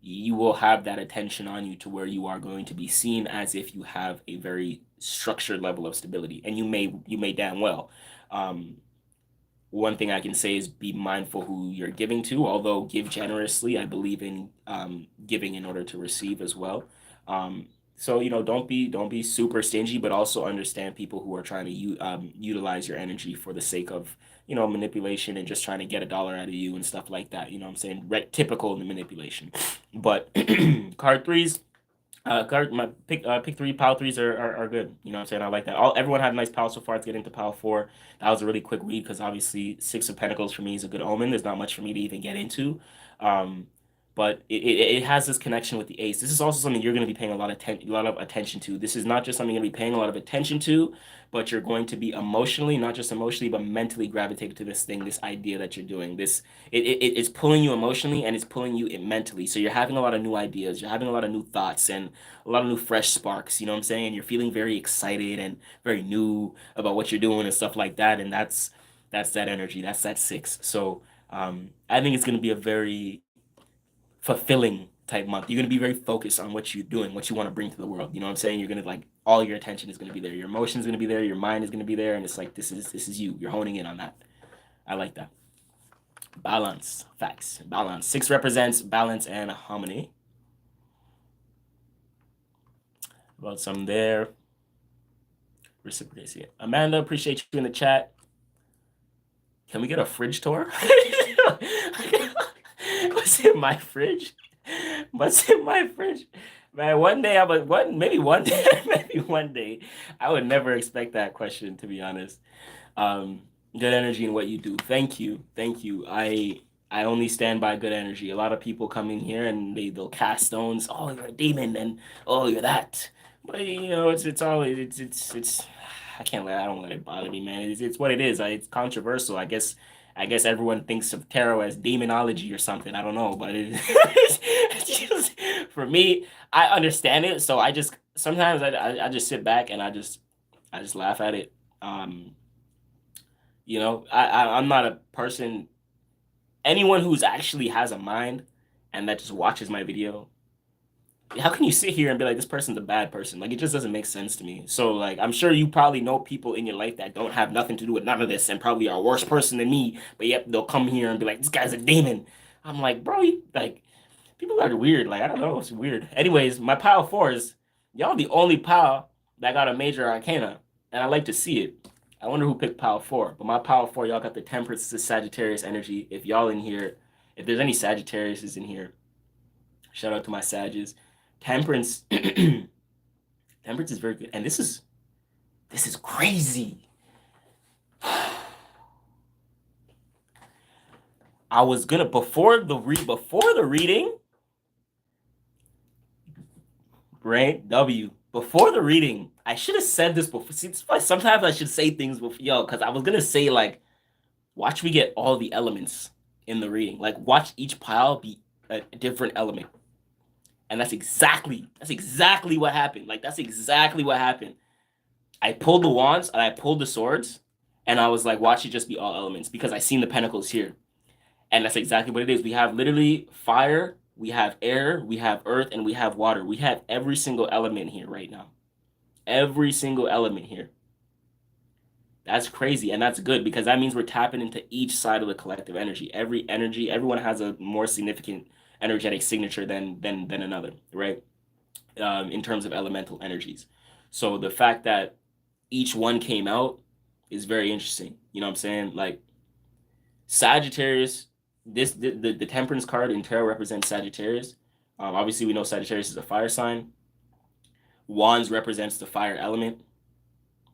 you will have that attention on you to where you are going to be seen as if you have a very structured level of stability, and you may damn well. Um, One thing I can say is be mindful who you're giving to. Although give generously, I believe in giving in order to receive as well. So don't be super stingy, but also understand people who are trying to utilize your energy for the sake of manipulation and just trying to get a dollar out of you and stuff like that. You know what I'm saying? Typical in the manipulation. But card threes. My pick three power threes are good. You know what I'm saying? I like that. Everyone had a nice power so far. Let's get into power four. That was a really quick read because obviously Six of Pentacles for me is a good omen. There's not much for me to even get into. Um, but it has this connection with the ace. This is also something you're going to be paying a lot of attention to. This is not just something you're going to be paying a lot of attention to, but you're going to be emotionally, not just emotionally, but mentally gravitated to this thing, this idea that you're doing. It's pulling you emotionally and it's pulling you mentally. So you're having a lot of new ideas, you're having a lot of new thoughts and a lot of new fresh sparks. You know what I'm saying? You're feeling very excited and very new about what you're doing and stuff like that. And that's that energy. That's that six. So I think it's going to be a very fulfilling type month. You're going to be very focused on what you're doing, what you want to bring to the world. You know what I'm saying? You're going to like all your attention is going to be there. Your emotions going to be there. Your mind is going to be there. And it's like, this is you. You're honing in on that. I like that. Balance. Facts. Balance. Six represents balance and harmony. About some there. Reciprocity. Amanda, appreciate you in the chat. Can we get a fridge tour? What's in my fridge? What's in my fridge? Man, maybe one day, maybe one day. I would never expect that question, to be honest. Good energy in what you do. Thank you. Thank you. I only stand by good energy. A lot of people come in here and they'll cast stones. Oh, you're a demon, and oh, you're that. But it's I don't let it bother me, man. It's what it is. It's controversial. I guess everyone thinks of tarot as demonology or something. I don't know, but it's just for me, I understand it. So I just sometimes I just sit back and I just laugh at it. I'm not a person. Anyone who's actually has a mind and that just watches my video, how can you sit here and be like, this person's a bad person? Like, it just doesn't make sense to me. So, like, I'm sure you probably know people in your life that don't have nothing to do with none of this and probably are a worse person than me, but yet they'll come here and be like, this guy's a demon. I'm like, bro, people are weird. Like, I don't know, it's weird. Anyways, my pile four is, y'all the only pile that got a major arcana, and I like to see it. I wonder who picked pile four, but my pile four, y'all got the Temperance to Sagittarius energy. If y'all in here, if there's any Sagittarius in here, shout out to my Sages. Temperance, Temperance is very good, and this is crazy. I was gonna before the reading, right? Before the reading, I should have said this before. See, sometimes I should say things before, because I was gonna say like, watch me get all the elements in the reading. Like, watch each pile be a different element. And that's exactly what happened. Like, that's exactly what happened. I pulled the wands and I pulled the swords, and I was like, watch it just be all elements because I seen the pentacles here. And that's exactly what it is. We have literally fire, we have air, we have earth, and we have water. We have every single element here right now. Every single element here. That's crazy, and that's good because that means we're tapping into each side of the collective energy. Everyone has a more significant energetic signature than another, right? In terms of elemental energies. So the fact that each one came out is very interesting. You know what I'm saying? Like Sagittarius, the Temperance card in tarot represents Sagittarius. Obviously, we know Sagittarius is a fire sign. Wands represents the fire element.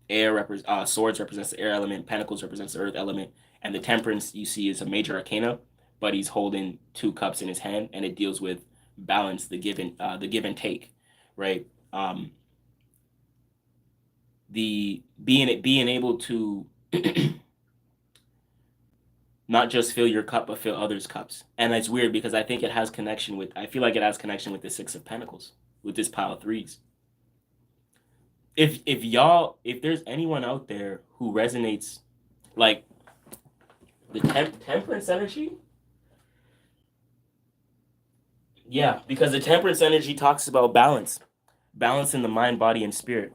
Swords represents the air element. Pentacles represents the earth element. And the Temperance you see is a major arcana, but he's holding two cups in his hand, and it deals with balance, the give and take, right? The being able to not just fill your cup, but fill others' cups. And that's weird because I feel like it has connection with the Six of Pentacles, with this pile of threes. If there's anyone out there who resonates, like, The temperance energy. Yeah, because the temperance energy talks about balance in the mind, body, and spirit,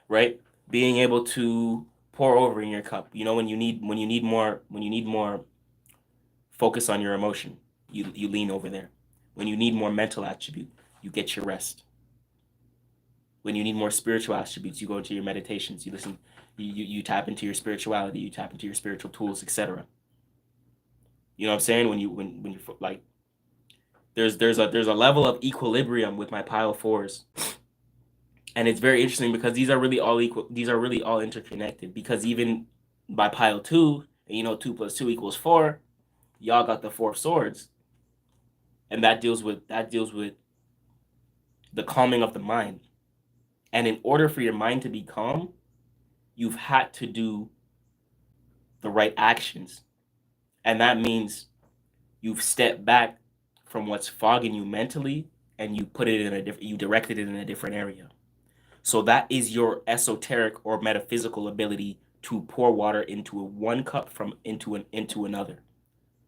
right? Being able to pour over in your cup. You know, when you need more focus on your emotion, you lean over there. When you need more mental attribute, you get your rest. When you need more spiritual attributes, you go into your meditations. You listen. You tap into your spirituality. You tap into your spiritual tools, etc. You know what I'm saying? When you like, there's a level of equilibrium with my pile fours, and it's very interesting because these are really all equal. These are really all interconnected because even by pile two, you know, 2 + 2 = 4. Y'all got the 4 swords, and that deals with the calming of the mind. And in order for your mind to be calm, you've had to do the right actions, and that means you've stepped back from what's fogging you mentally, and you directed it in a different area. So that is your esoteric or metaphysical ability to pour water into one cup from into another.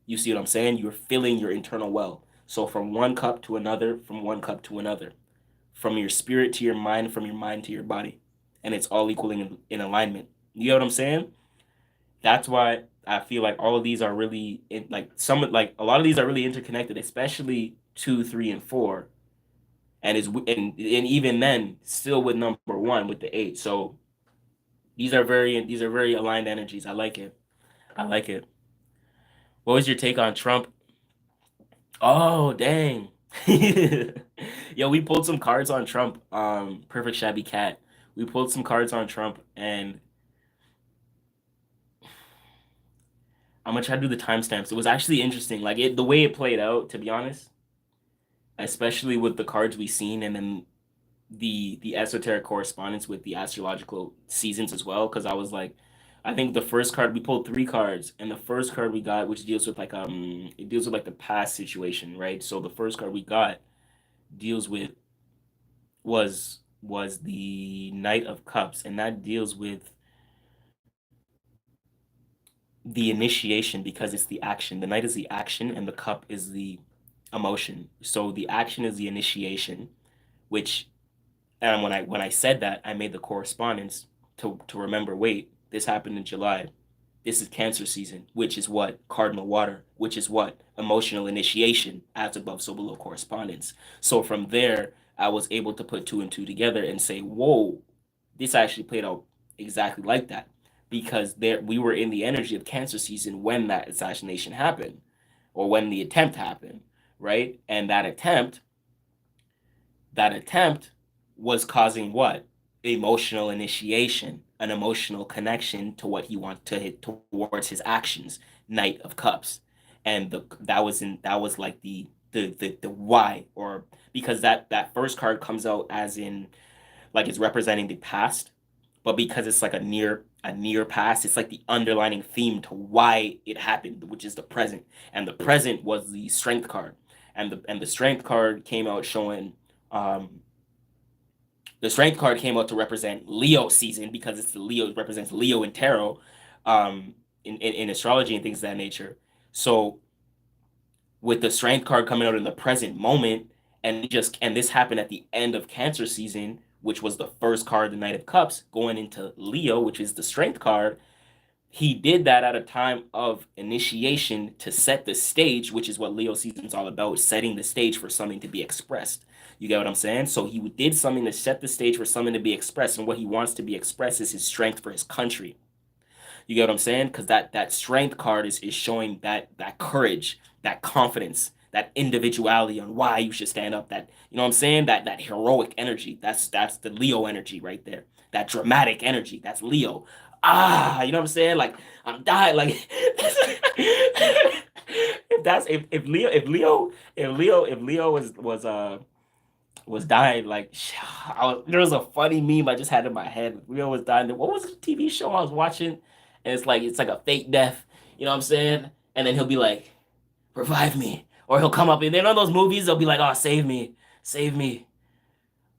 You see what I'm saying? You're filling your internal well. So from one cup to another, from one cup to another, from your spirit to your mind, from your mind to your body, and it's all equaling in alignment. You know what I'm saying? That's why I feel like all of these are really like a lot of these are really interconnected, especially 2, 3, and 4, and even then still with number one with the 8. So these are very aligned energies. I like it. I like it. What was your take on Trump? Oh, dang. Yo, we pulled some cards on Trump. Perfect Shabby Cat. We pulled some cards on Trump, and I'm gonna try to do the timestamps. It was actually interesting, like the way it played out, to be honest, especially with the cards we seen, and then the esoteric correspondence with the astrological seasons as well. Because I was like, I think the first card we pulled 3 cards, and the first card we got, which deals with it deals with like the past situation, right? So the first card we got deals with was the Knight of Cups, and that deals with the initiation because it's the action. The Knight is the action, and the Cup is the emotion. So the action is the initiation, which and when I said that, I made the correspondence to remember. Wait, this happened in July. This is Cancer season, which is what cardinal water, which is what emotional initiation, as above, so below correspondence. So from there, I was able to put two and two together and say, whoa, this actually played out exactly like that because there we were in the energy of Cancer season when that assassination happened, or when the attempt happened, right? And that attempt was causing what? Emotional initiation, an emotional connection to what he wants to hit towards his actions. Knight of Cups, and that was like the why, or because that first card comes out as in like it's representing the past, but because it's like a near past, it's like the underlining theme to why it happened, which is the present, and the present was the Strength card, and the Strength card came out showing um the Strength card came out to represent Leo season because it's the Leo, it represents Leo in tarot, in astrology and things of that nature. So with the Strength card coming out in the present moment, and this happened at the end of Cancer season, which was the first card, the Knight of Cups, going into Leo, which is the Strength card. He did that at a time of initiation to set the stage, which is what Leo season's all about, setting the stage for something to be expressed. You get what I'm saying? So he did something to set the stage for something to be expressed, and what he wants to be expressed is his strength for his country. You get what I'm saying? Because that Strength card is showing that courage, that confidence, that individuality on why you should stand up. That, you know what I'm saying? That heroic energy. That's the Leo energy right there. That dramatic energy. That's Leo. You know what I'm saying? Like I'm dying. Like if Leo was dying, like there was a funny meme I just had in my head. Leo was dying. What was the TV show I was watching? And it's like a fake death. You know what I'm saying? And then he'll be like, "Revive me," or he'll come up and then on those movies they'll be like, "Oh, save me, save me."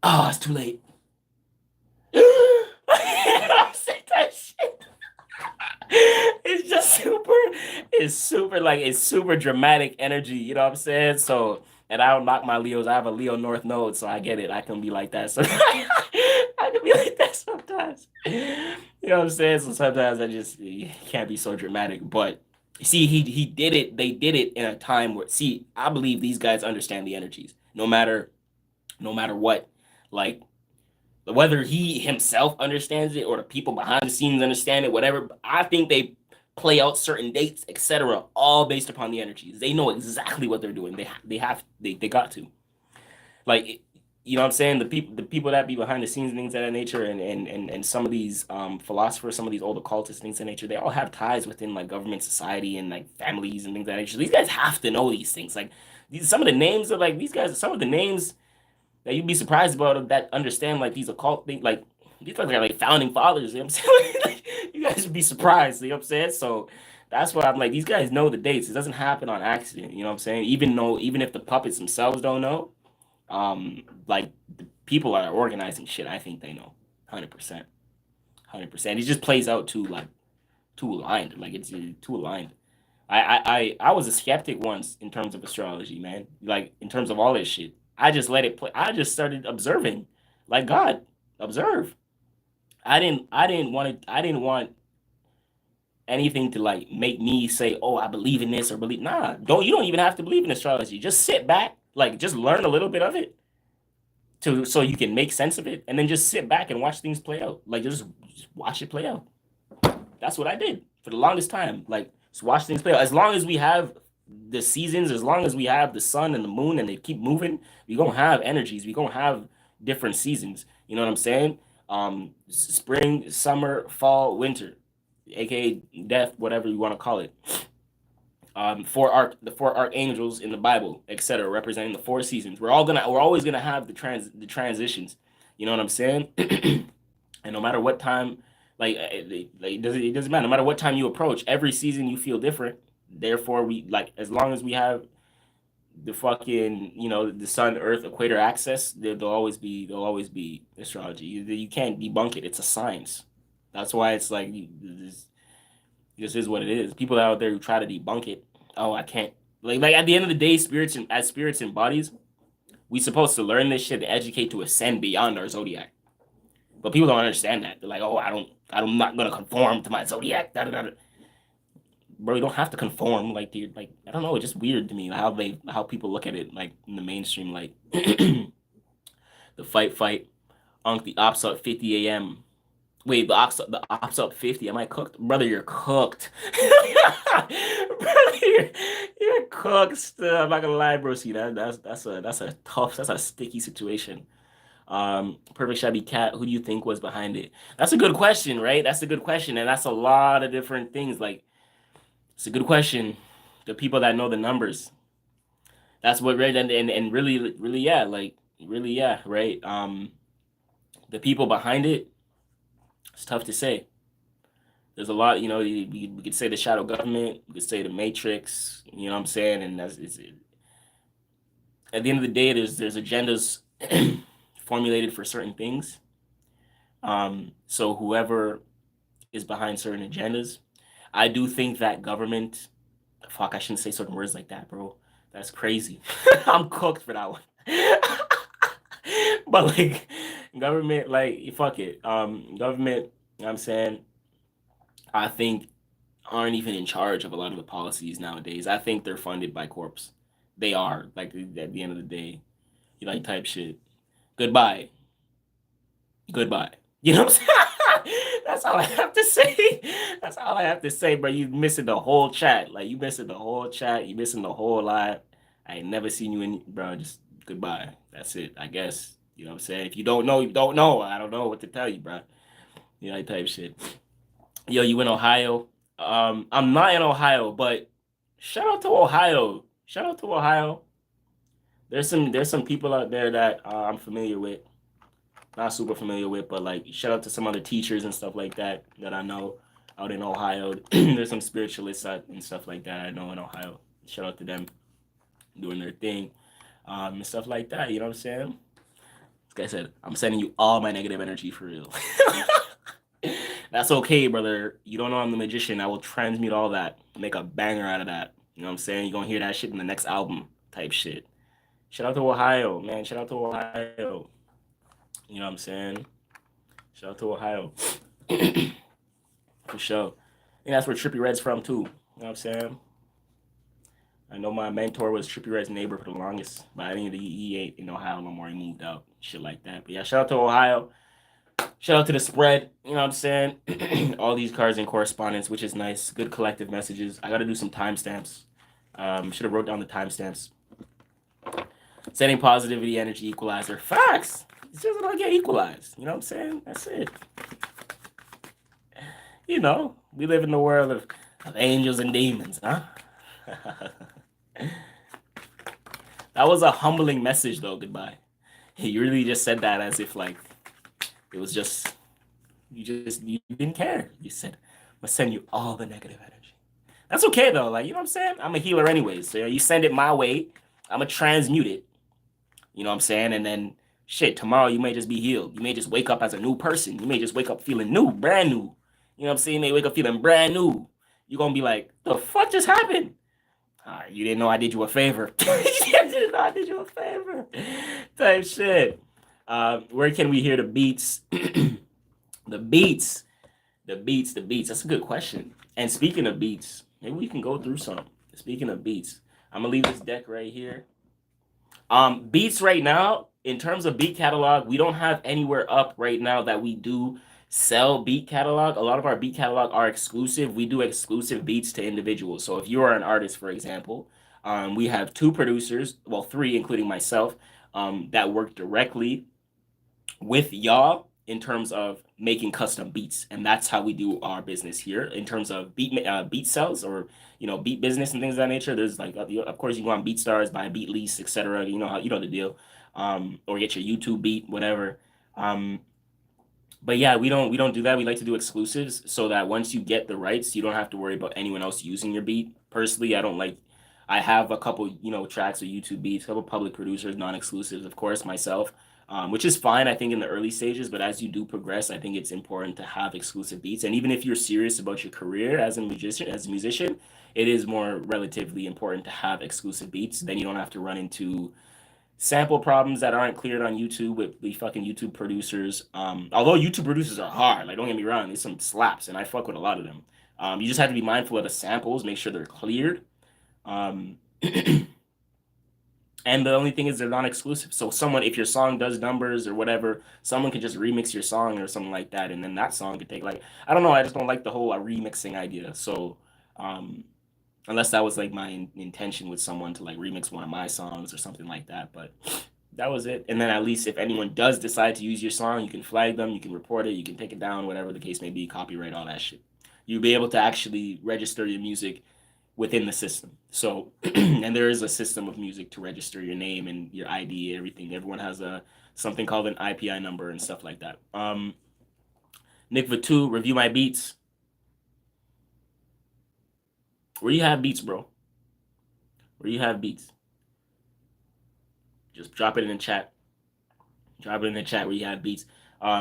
Oh, it's too late. I'm saying that shit. it's just it's super dramatic energy, you know what I'm saying? So, and I don't knock my Leos. I have a Leo North node, so I get it. I can be like that. So I can be like that sometimes. You know what I'm saying? So sometimes I just can't be so dramatic. But see, he did it. They did it in a time where, see, I believe these guys understand the energies, no matter what. Like, whether he himself understands it or the people behind the scenes understand it, whatever. I think they play out certain dates, etc., all based upon the energies. They know exactly what they're doing. They got to. Like, you know what I'm saying? The people that be behind the scenes, things of that nature, and some of these philosophers, some of these old occultists, things of that nature, they all have ties within like government, society, and like families and things of that nature. These guys have to know these things. Like, some of the names of like these guys, some of the names that you'd be surprised about that understand like these occult things, like these guys are like founding fathers, you know what I'm saying? Like, you guys would be surprised, you know what I'm saying? So that's why I'm like, these guys know the dates. It doesn't happen on accident, you know what I'm saying? Even if the puppets themselves don't know, like the people that are organizing shit, I think they know. 100%. 100%. It just plays out too aligned. Like it's too aligned. I was a skeptic once in terms of astrology, man. Like in terms of all this shit. I just let it play. I just started observing. Like God, observe. I didn't want anything to like make me say, "Oh, I believe in this," or believe. Nah, you don't even have to believe in astrology. Just sit back, like just learn a little bit of it to so you can make sense of it, and then just sit back and watch things play out. Like just watch it play out. That's what I did for the longest time. Like, just watch things play out. As long as we have the seasons, as long as we have the sun and the moon and they keep moving, we gonna have energies. We gonna have different seasons. You know what I'm saying? Spring, summer, fall, winter, aka death, whatever you want to call it. The four archangels in the Bible, etc., representing the four seasons. We're always gonna have the transitions. You know what I'm saying? And no matter what time, it doesn't matter. No matter what time you approach, every season you feel different. Therefore, we like as long as we have the fucking the sun Earth equator axis, there'll always be astrology. You can't debunk it. It's a science. That's why it's like this is what it is. People out there who try to debunk it, oh, I can't. Like at the end of the day, spirits and bodies, we supposed to learn this shit to educate to ascend beyond our zodiac. But people don't understand that. They're like, oh, I'm not gonna conform to my zodiac. Da, da, da. Bro, you don't have to conform. Like, dude, like I don't know. It's just weird to me how people look at it like in the mainstream. Like the fight, Unk the ops up 50 a.m. Wait, the ops up 50. Am I cooked? Brother, you're cooked. Brother, you're cooked still. I'm not gonna lie, bro. See, that's a tough, that's a sticky situation. Perfect Shabby Cat, who do you think was behind it? That's a good question, right? That's a good question, and that's a lot of different things. Like, it's a good question. The people that know the numbers. That's what right and really yeah, like really yeah, right? The people behind it, it's tough to say. There's a lot, we could say the shadow government, we could say the matrix, you know what I'm saying? And at the end of the day, there's agendas formulated for certain things. So whoever is behind certain agendas, I do think that government, fuck, I shouldn't say certain words like that, bro. That's crazy. I'm cooked for that one. But like government, like fuck it. Government, you know what I'm saying, I think aren't even in charge of a lot of the policies nowadays. I think they're funded by corps. They are, like at the end of the day, you like type shit. Goodbye. Goodbye. You know what I'm saying? That's all I have to say. That's all I have to say, bro. You missing the whole chat. Like you missing the whole chat. You missing the whole live. I ain't never seen you in, bro. Just goodbye. That's it. I guess. You know what I'm saying? If you don't know, you don't know. I don't know what to tell you, bro. You know, type shit. Yo, you in Ohio? I'm not in Ohio, but shout out to Ohio. Shout out to Ohio. There's some people out there that I'm familiar with. Not super familiar with, but like shout out to some other teachers and stuff like that I know out in Ohio. There's some spiritualists and stuff like that I know in Ohio. Shout out to them doing their thing and stuff like that. You know what I'm saying? Like I said, I'm sending you all my negative energy for real. That's okay, brother. You don't know I'm the magician. I will transmute all that, make a banger out of that. You know what I'm saying? You're gonna hear that shit in the next album type shit. Shout out to Ohio, man. Shout out to Ohio. You know what I'm saying? Shout out to Ohio. For sure. And that's where Trippy Red's from too. You know what I'm saying? I know my mentor was Trippy Red's neighbor for the longest, but I think he ain't in Ohio no more. He moved out, shit like that. But yeah, shout out to Ohio. Shout out to the spread. You know what I'm saying? All these cards in correspondence, which is nice. Good collective messages. I got to do some timestamps. Should have wrote down the timestamps. Setting positivity, energy equalizer. Facts. It's just gonna get equalized. You know what I'm saying? That's it. You know, we live in the world of angels and demons, huh? That was a humbling message, though. Goodbye. You really just said that as if like it was just you didn't care. You said, "I'm gonna send you all the negative energy." That's okay though. Like you know what I'm saying? I'm a healer anyways. So you send it my way, I'm gonna transmute it. You know what I'm saying? And then shit, tomorrow you may just be healed. You may just wake up as a new person. You may just wake up feeling new, brand new. You know what I'm saying? You may wake up feeling brand new. You're gonna be like, the fuck just happened? You didn't know I did you a favor. You didn't know I did you a favor. Type shit. Where can we hear the beats? The beats. That's a good question. And speaking of beats, maybe we can go through some. Speaking of beats, I'm gonna leave this deck right here. Beats right now, in terms of beat catalog, we don't have anywhere up right now that we do sell beat catalog. A lot of our beat catalog are exclusive. We do exclusive beats to individuals. So if you are an artist, for example, we have 2 producers, well, 3, including myself, that work directly with y'all in terms of making custom beats, and that's how we do our business here in terms of beat sales or beat business and things of that nature. There's like of course you go on BeatStars, buy a beat lease, etc. You know the deal, or get your YouTube beat, whatever. But yeah, we don't do that. We like to do exclusives so that once you get the rights, you don't have to worry about anyone else using your beat. Personally, I don't like. I have a couple tracks or YouTube beats, a couple public producers, non-exclusives, of course, myself. Which is fine, I think, in the early stages. But as you do progress, I think it's important to have exclusive beats. And even if you're serious about your career as a musician, it is more relatively important to have exclusive beats. Then you don't have to run into sample problems that aren't cleared on YouTube with the fucking YouTube producers. Although YouTube producers are hard, like don't get me wrong, there's some slaps, and I fuck with a lot of them. You just have to be mindful of the samples, make sure they're cleared. Um, And the only thing is they're non-exclusive. So someone, if your song does numbers or whatever, someone can just remix your song or something like that, and then that song could take like I don't know. I just don't like the whole remixing idea. So unless that was like my intention with someone to like remix one of my songs or something like that, but that was it. And then at least if anyone does decide to use your song, you can flag them, you can report it, you can take it down, whatever the case may be, copyright, all that shit. You'll be able to actually register your music within the system. So, and there is a system of music to register your name and your ID, everything. Everyone has something called an IPI number and stuff like that. Nick Vatu, review my beats. Where you have beats, bro? Where you have beats? Just drop it in the chat. Drop it in the chat where you have beats.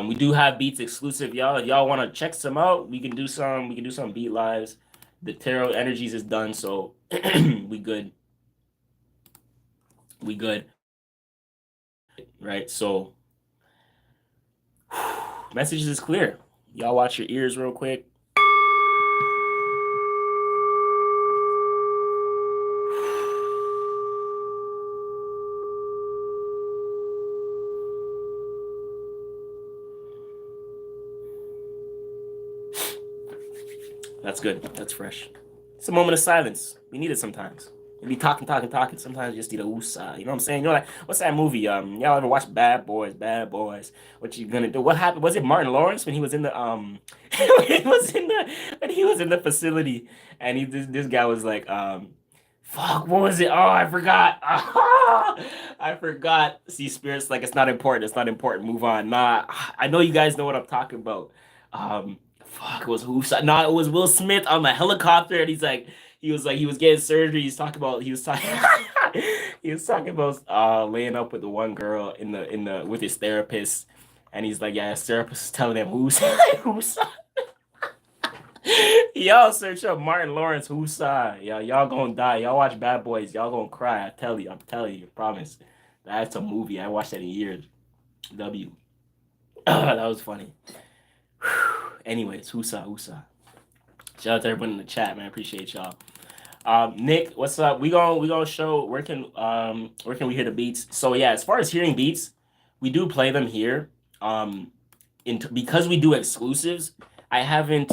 We do have beats exclusive, y'all. If y'all want to check some out, we can do some beat lives. The Tarot Energies is done, so we good. We good. Right? So messages is clear. Y'all watch your ears real quick. That's good. That's fresh. It's a moment of silence. We need it sometimes. We be talking. Sometimes you just need a woosah. You know what I'm saying? You know, like, what's that movie? Y'all ever watch Bad Boys? Bad Boys. What you gonna do? What happened? Was it Martin Lawrence when he was in the when he was in the facility and this guy was like fuck, what was it? Oh, I forgot. I forgot. See, Spirit's like, it's not important. It's not important. Move on. Nah, I know you guys know what I'm talking about. Fuck, it was who? No, it was Will Smith on the helicopter, and he was getting surgery. He was talking about laying up with the one girl in the with his therapist, and he's like, yeah, his therapist is telling him who's. Y'all search up Martin Lawrence Husa. Y'all gonna die. Y'all watch Bad Boys. Y'all gonna cry. I'm telling you, promise. That's a movie. I watched that in years. W. That was funny. Anyways, Husa. Shout out to everyone in the chat, man. Appreciate y'all. Nick, what's up? We gonna show where can we hear the beats? So yeah, as far as hearing beats, we do play them here. Because we do exclusives, I haven't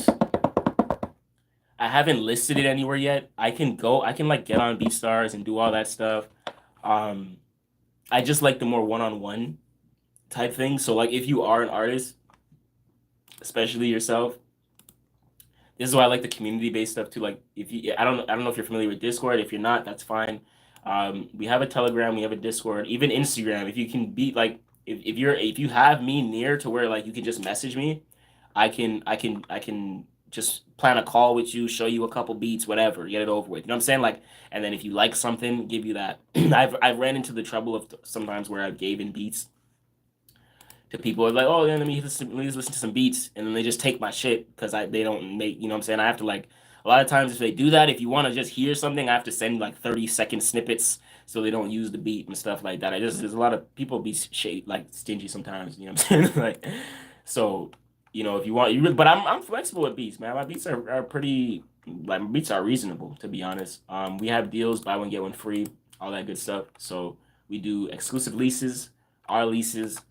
listed it anywhere yet. I can like get on BeatStars and do all that stuff. I just like the more one-on-one type thing. So like if you are an artist, especially yourself, this is why I like the community-based stuff too. Like if you, I don't know if you're familiar with Discord. If you're not, that's fine. We have a Telegram, we have a Discord, even Instagram. If you can be like, if you have me near to where like you can just message me, I can just plan a call with you, show you a couple beats, whatever, get it over with. You know what I'm saying? Like, and then if you like something, give you that. I've ran into the trouble of sometimes where I gave in beats to people like, oh, yeah, let me listen to some beats, and then they just take my shit because they don't make, you know what I'm saying? I have to like, a lot of times if they do that, if you want to just hear something, I have to send like 30-second snippets so they don't use the beat and stuff like that. There's a lot of people be like stingy sometimes, you know what I'm saying? Like, so, you know, if you want, but I'm flexible with beats, man. My beats are pretty, like, my beats are reasonable, to be honest. We have deals, buy one, get one free, all that good stuff. So we do exclusive leases. Our leases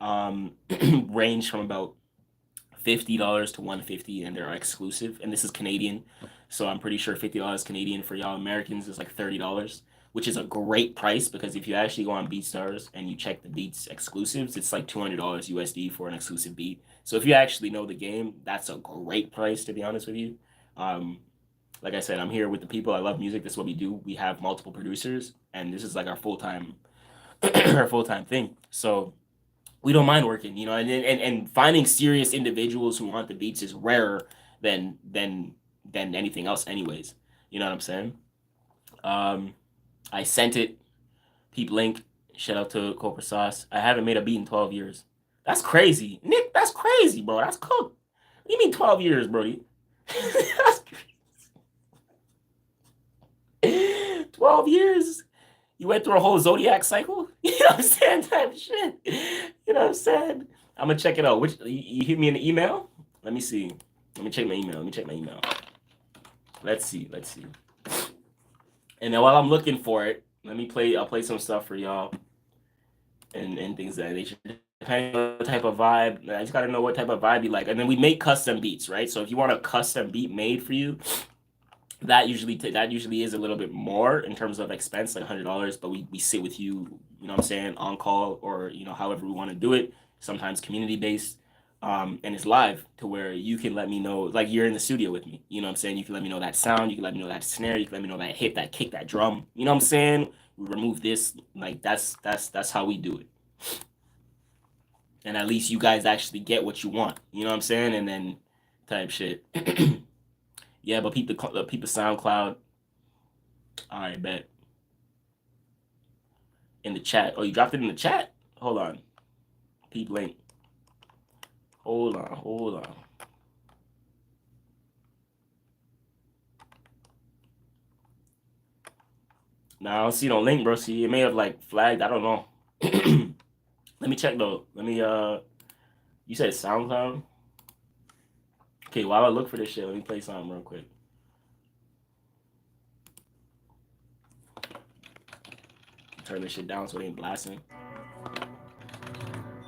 range from about $50 to $150, and they're exclusive. And this is Canadian, so I'm pretty sure $50 Canadian for y'all Americans is like $30, which is a great price because if you actually go on BeatStars and you check the beats exclusives, it's like $200 USD for an exclusive beat. So if you actually know the game, that's a great price, to be honest with you. Like I said, I'm here with the people. I love music. This is what we do. We have multiple producers, and this is like our full-time thing. So we don't mind working, you know, and finding serious individuals who want the beats is rarer than anything else anyways. You know what I'm saying? I sent it. Peep link. Shout out to Cobra Sauce. I haven't made a beat in 12 years. That's crazy. Nick, that's crazy, bro. That's cooked. What do you mean 12 years, Brody? That's crazy. 12 years? You went through a whole zodiac cycle? You know what I'm saying? Type shit. You know what I'm saying? I'm gonna check it out. Which you hit me in the email? Let me see. Let me check my email. Let's see. And then while I'm looking for it, I'll play some stuff for y'all and things of that nature. Depending on the type of vibe, I just gotta know what type of vibe you like. And then we make custom beats, right? So if you want a custom beat made for you, that usually is a little bit more in terms of expense, like $100. But we sit with you, you know what I'm saying, on call, or you know, however we want to do it. Sometimes community based, and it's live to where you can let me know, like you're in the studio with me. You know what I'm saying? You can let me know that sound. You can let me know that snare. You can let me know that hit, that kick, that drum. You know what I'm saying? We remove this. Like that's how we do it. And at least you guys actually get what you want. You know what I'm saying? And then type shit. Yeah, but people SoundCloud. All right, bet. In the chat. Oh, you dropped it in the chat? Hold on. Peep link. Hold on. Nah, I don't see no link, bro. See, it may have like flagged. I don't know. Let me check though. You said SoundCloud? Okay, while I look for this shit, let me play something real quick. Turn this shit down so it ain't blasting.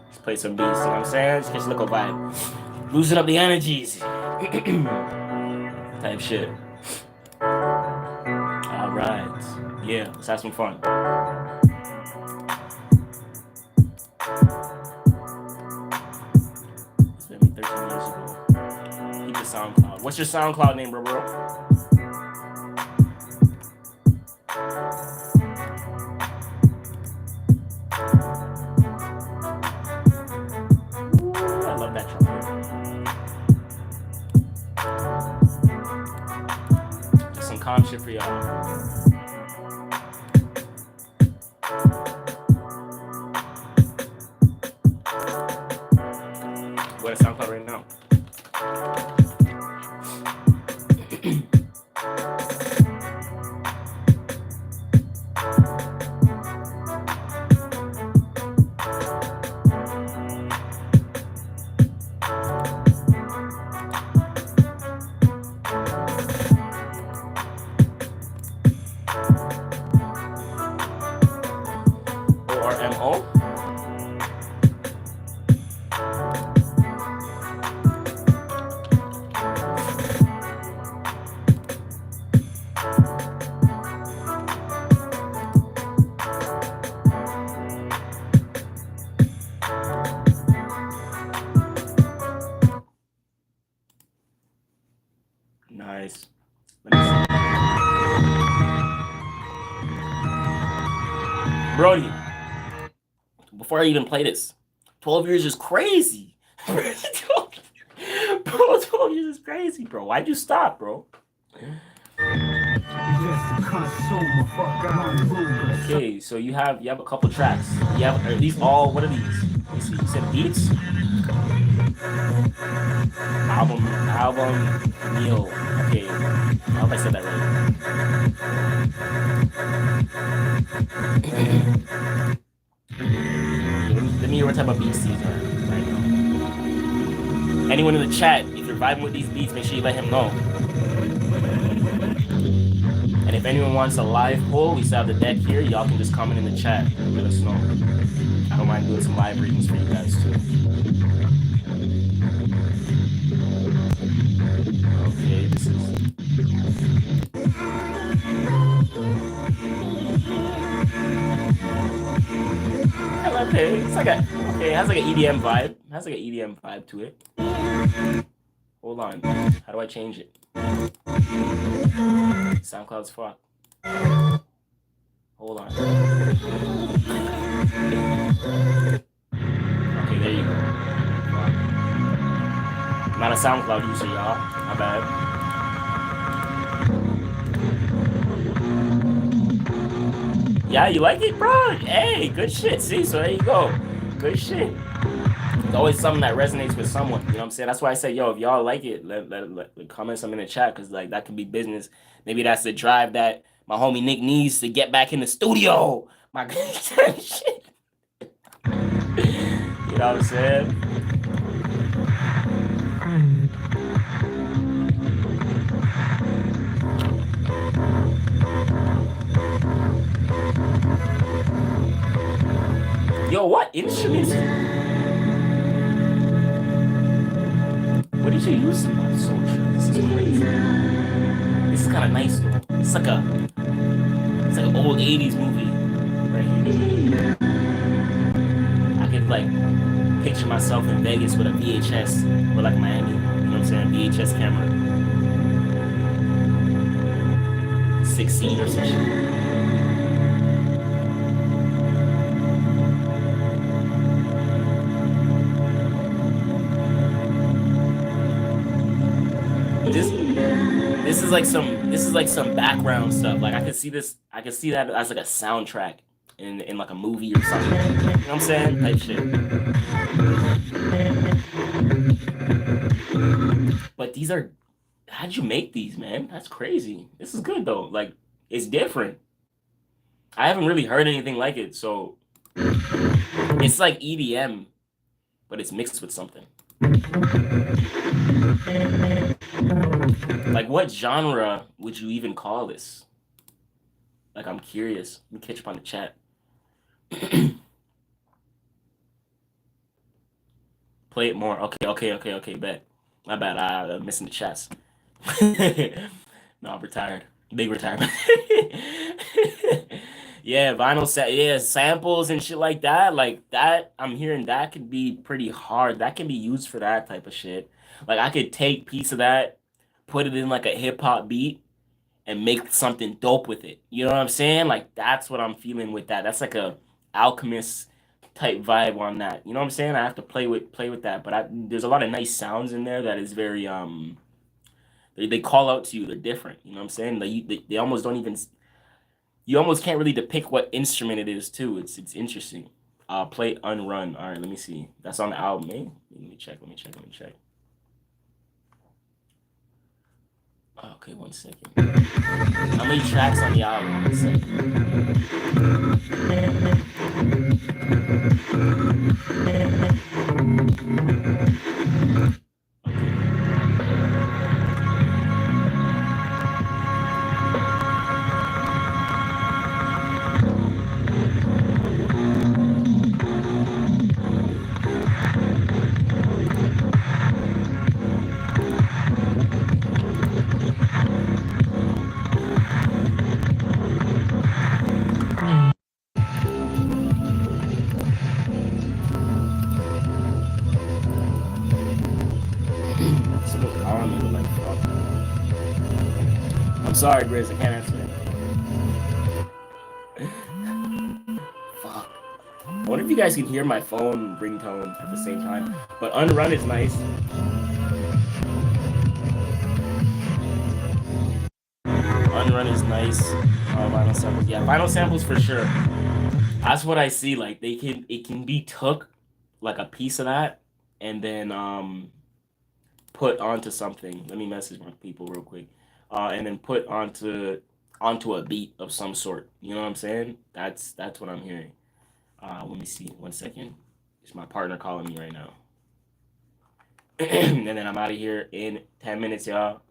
Let's play some beats, you know what I'm saying? Just look a vibe. Loosen up the energies. Type shit. Alright. Yeah, let's have some fun. It's been 13 years ago. Keep the SoundCloud. What's your SoundCloud name, bro? Ooh, I love that trumpet. Just some calm shit for y'all. Go to SoundCloud right now. Brody, before I even play this, 12 years is crazy. Bro, 12 years is crazy, bro. Why'd you stop, bro? Okay, so you have a couple tracks. You have at least all. What are these? Let's see. You said beats. Album, Neil. Okay, I hope I said that right. Let me hear what type of beats these are right now. Anyone in the chat, if you're vibing with these beats, make sure you let him know. And if anyone wants a live poll, we still have the deck here. Y'all can just comment in the chat and let us know. I don't mind doing some live readings for you guys too. Okay, this is. I love it. It's like it has like an EDM vibe. It has like an EDM vibe to it. Hold on. How do I change it? SoundCloud's fuck. Hold on. Okay, there you go. I'm not a SoundCloud user, y'all. My bad. Yeah, you like it, bro? Hey, good shit. See, so there you go. Good shit. It's always something that resonates with someone. You know what I'm saying? That's why I say, yo, if y'all like it, let comment something in the chat, because like that could be business. Maybe that's the drive that my homie Nick needs to get back in the studio. My shit. You know what I'm saying? Yo, what instruments? What did you use in my soldier? This is crazy. This is kind of nice though. It's like an old 80s movie right here. I could like picture myself in Vegas with a VHS or like Miami, you know what I'm saying? VHS camera. 16 or some shit. This is like some background stuff. Like I could see that as like a soundtrack in like a movie or something. You know what I'm saying? Type shit. But these are, how'd you make these, man? That's crazy. This is good though. Like it's different. I haven't really heard anything like it, so it's like EDM, but it's mixed with something. Like what genre would you even call this? Like I'm curious. Let me catch up on the chat. Play it more. Okay, bet. My bad. I'm missing the chats. No, I'm retired. Big retirement. Yeah, vinyl set. Yeah, samples and shit like that. Like that, I'm hearing that could be pretty hard. That can be used for that type of shit. Like I could take piece of that, put it in like a hip hop beat, and make something dope with it. You know what I'm saying? Like that's what I'm feeling with that. That's like a alchemist type vibe on that. You know what I'm saying? I have to play with that, but there's a lot of nice sounds in there that is very they call out to you. They're different. You know what I'm saying? Like they almost don't even. You almost can't really depict what instrument it is too. It's interesting. Play Unrun. All right, let me see. That's on the album, eh? Let me check. Okay, 1 second. How many tracks on the album? 1 second. I'm sorry, Grizz, I can't answer that. you guys can hear my phone ringtone at the same time. But Unrun is nice. Unrun is nice. Vinyl samples, yeah, vinyl samples for sure. That's what I see. Like it can be took like a piece of that and then put onto something. Let me message my people real quick. And then put onto a beat of some sort. You know what I'm saying? That's what I'm hearing. Let me see. 1 second. It's my partner calling me right now. And then I'm out of here in 10 minutes, y'all.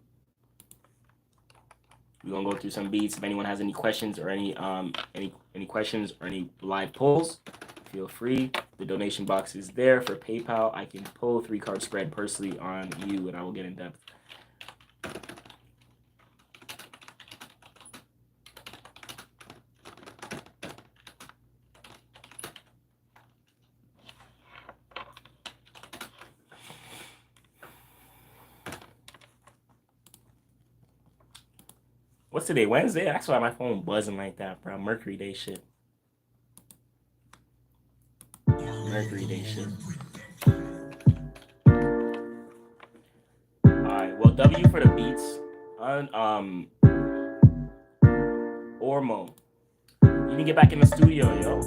We're gonna go through some beats. If anyone has any questions or any questions or any live polls, feel free. The donation box is there for PayPal. I can pull a 3-card spread personally on you, and I will get in depth. What's today? Wednesday? That's why my phone buzzing like that, bro. Mercury Day shit. Mercury Day shit. Alright, well, W for the beats. Ormo. You need to get back in the studio, yo.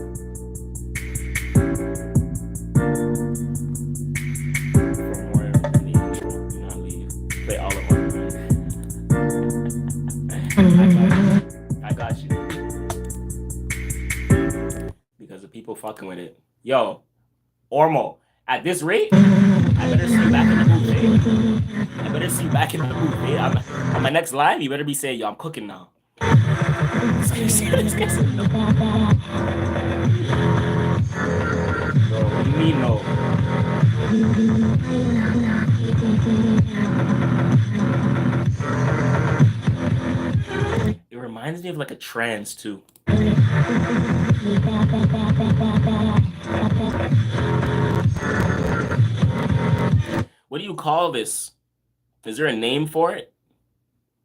For more in the intro, do not leave. Play all of them. I got you. Because the people fucking with it. Yo, Ormo, at this rate, I better see you back in the booth, eh? I better see you back in the booth, eh? On my next live, you better be saying, yo, I'm cooking now. This guy said no. Bro, what do you mean no? It reminds me of like a trance too. What do you call this? Is there a name for it?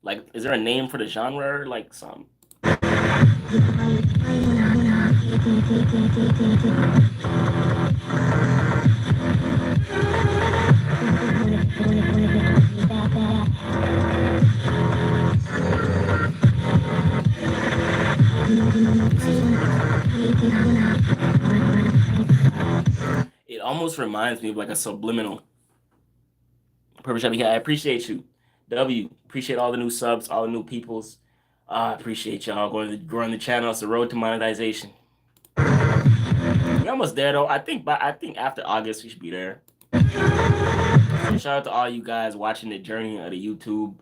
Like, is there a name for the genre? Like some. It almost reminds me of like a subliminal. Purple Chubby Cat, I appreciate you. W, appreciate all the new subs, all the new peoples. I appreciate y'all growing the channel. It's the road to monetization. We're almost there though. I think after August we should be there. And shout out to all you guys watching the journey of the YouTube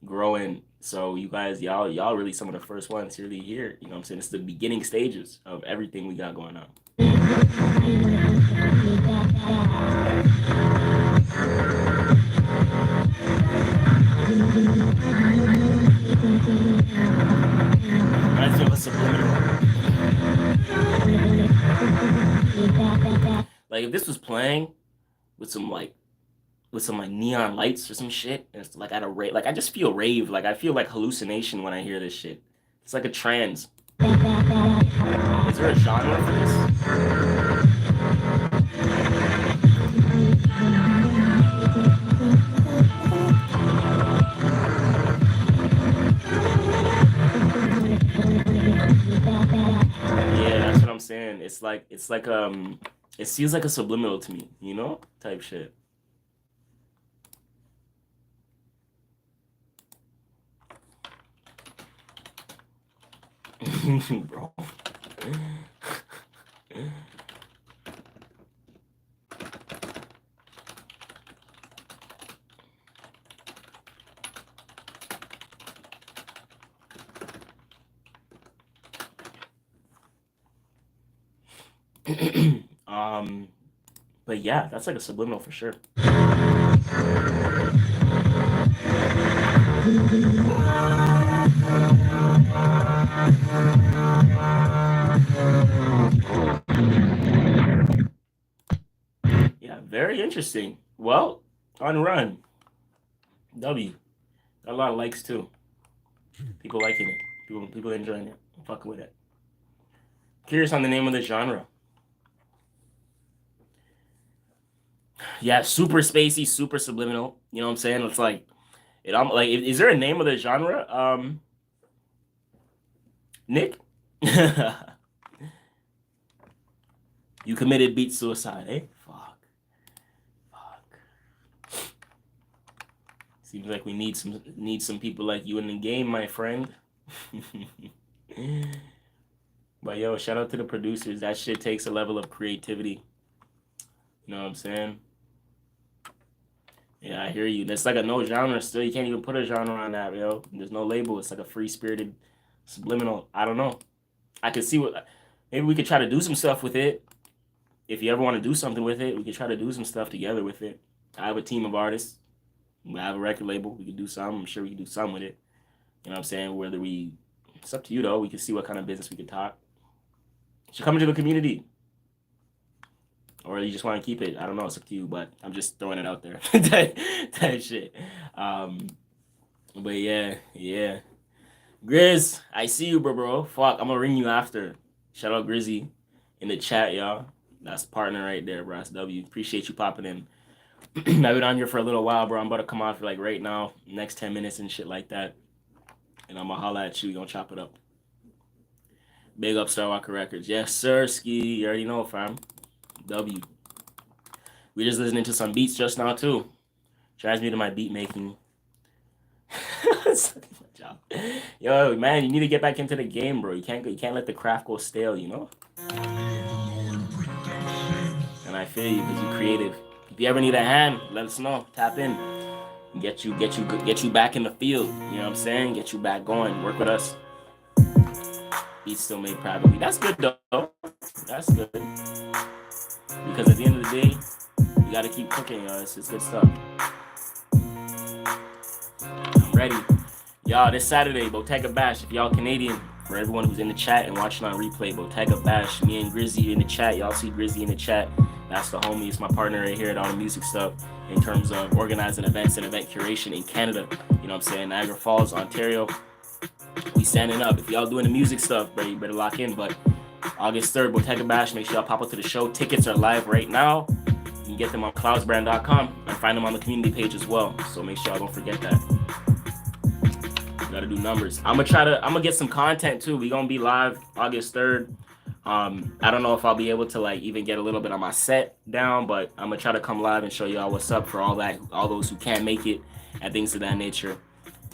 growing. So you guys, y'all really some of the first ones really here. You know what I'm saying? It's the beginning stages of everything we got going on. Reminds me of a subliminal. Like if this was playing with some neon lights or some shit, and it's like at a rave. Like I just feel rave. Like I feel like hallucination when I hear this shit. It's like a trance. Is there a genre for this? Yeah, that's what I'm saying. It's like it feels like a subliminal to me, you know, type shit. Bro. But yeah, that's like a subliminal for sure. Yeah, very interesting. Well, on Run, W, got a lot of likes too. People liking it. People enjoying it. I'm fucking with it. Curious on the name of the genre. Yeah, super spacey, super subliminal. You know what I'm saying? It's like it. I'm like, is there a name of the genre? Nick, you committed beat suicide, eh? Fuck, fuck. Seems like we need some people like you in the game, my friend. But yo, shout out to the producers. That shit takes a level of creativity. You know what I'm saying? Yeah, I hear you. That's like a no genre still. You can't even put a genre on that, yo. There's no label. It's like a free spirited subliminal. I don't know. I could see what maybe we could try to do some stuff with it. If you ever want to do something with it, we could try to do some stuff together with it. I have a team of artists. We have a record label. We could do some. I'm sure we could do some with it. You know what I'm saying? Whether we, it's up to you though. We can see what kind of business we could talk. Should come into the community, or you just want to keep it. I don't know. It's up to you. But I'm just throwing it out there. that shit. Um, but yeah, yeah. Grizz, I see you, bro. Fuck, I'm gonna ring you after. Shout out Grizzy in the chat, y'all. That's partner right there, bro. That's W. Appreciate you popping in. I've been on here for a little while, bro. I'm about to come off like right now, next 10 minutes and shit like that. And I'm gonna holla at you. We gonna chop it up. Big up Star Walker Records. Yes, sir, Ski. You already know, fam. W. We just listening to some beats just now, too. Drives me to my beat making. Yo, man, you need to get back into the game, bro. You can't let the craft go stale, you know? And I feel you because you're creative. If you ever need a hand, let us know. Tap in. Get you back in the field. You know what I'm saying? Get you back going. Work with us. Beats still made privately. That's good though. That's good. Because at the end of the day, you gotta keep cooking, yo. It's good stuff. I'm ready. Y'all, this Saturday, Bottega Bash. If y'all Canadian, for everyone who's in the chat and watching on replay, Bottega Bash. Me and Grizzy in the chat. Y'all see Grizzy in the chat. That's the homie. It's my partner right here at all the music stuff in terms of organizing events and event curation in Canada. You know what I'm saying? Niagara Falls, Ontario. We standing up. If y'all doing the music stuff, bro, you better lock in. But August 3rd, Bottega Bash. Make sure y'all pop up to the show. Tickets are live right now. You can get them on cloudsbrand.com and find them on the community page as well. So make sure y'all don't forget that. Gotta do numbers. I'm gonna get some content too. We gonna be live August 3rd. I don't know if I'll be able to like even get a little bit of my set down, but I'm gonna try to come live and show y'all what's up for all those who can't make it and things of that nature.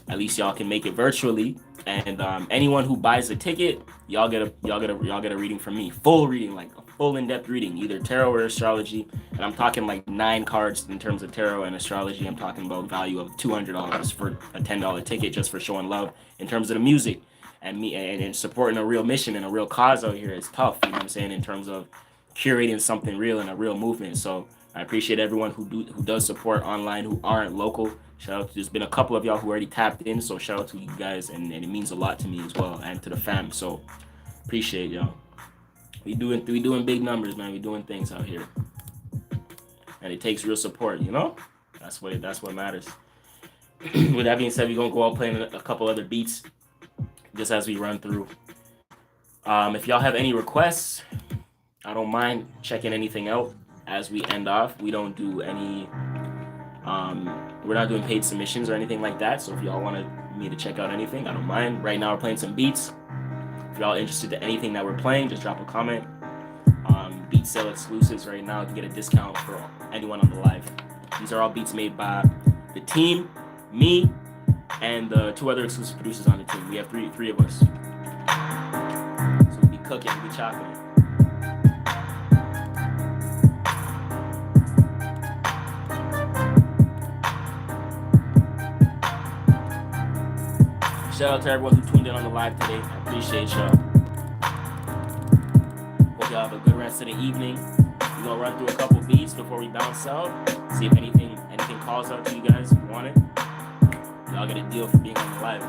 At least y'all can make it virtually. And anyone who buys a ticket, y'all get a reading from me. Full reading, like a full in-depth reading, either tarot or astrology. And I'm talking like 9 cards in terms of tarot and astrology. I'm talking about value of $200 for a $10 ticket just for showing love. In terms of the music and me and supporting a real mission and a real cause out here is tough. You know what I'm saying? In terms of curating something real and a real movement. So I appreciate everyone who does support online who aren't local. Shout out to, there's been a couple of y'all who already tapped in, so shout out to you guys, and it means a lot to me as well, and to the fam. So appreciate y'all. We doing big numbers, man. We doing things out here, and it takes real support. You know, that's what matters. With that being said, we're gonna go out playing a couple other beats, just as we run through. If y'all have any requests, I don't mind checking anything out as we end off. We don't do any. We're not doing paid submissions or anything like that. So if y'all wanted me to check out anything, I don't mind. Right now we're playing some beats. If y'all interested in anything that we're playing, just drop a comment. Beat sale exclusives right now. You can get a discount for anyone on the live. These are all beats made by the team, me, and the 2 other exclusive producers on the team. We have three of us. So we be cooking, we be chopping it. Shout out to everyone who tuned in on the live today. I appreciate y'all. Hope y'all have a good rest of the evening. We're gonna run through a couple beats before we bounce out. See if anything calls out to you guys if you want it. Y'all get a deal for being on the live.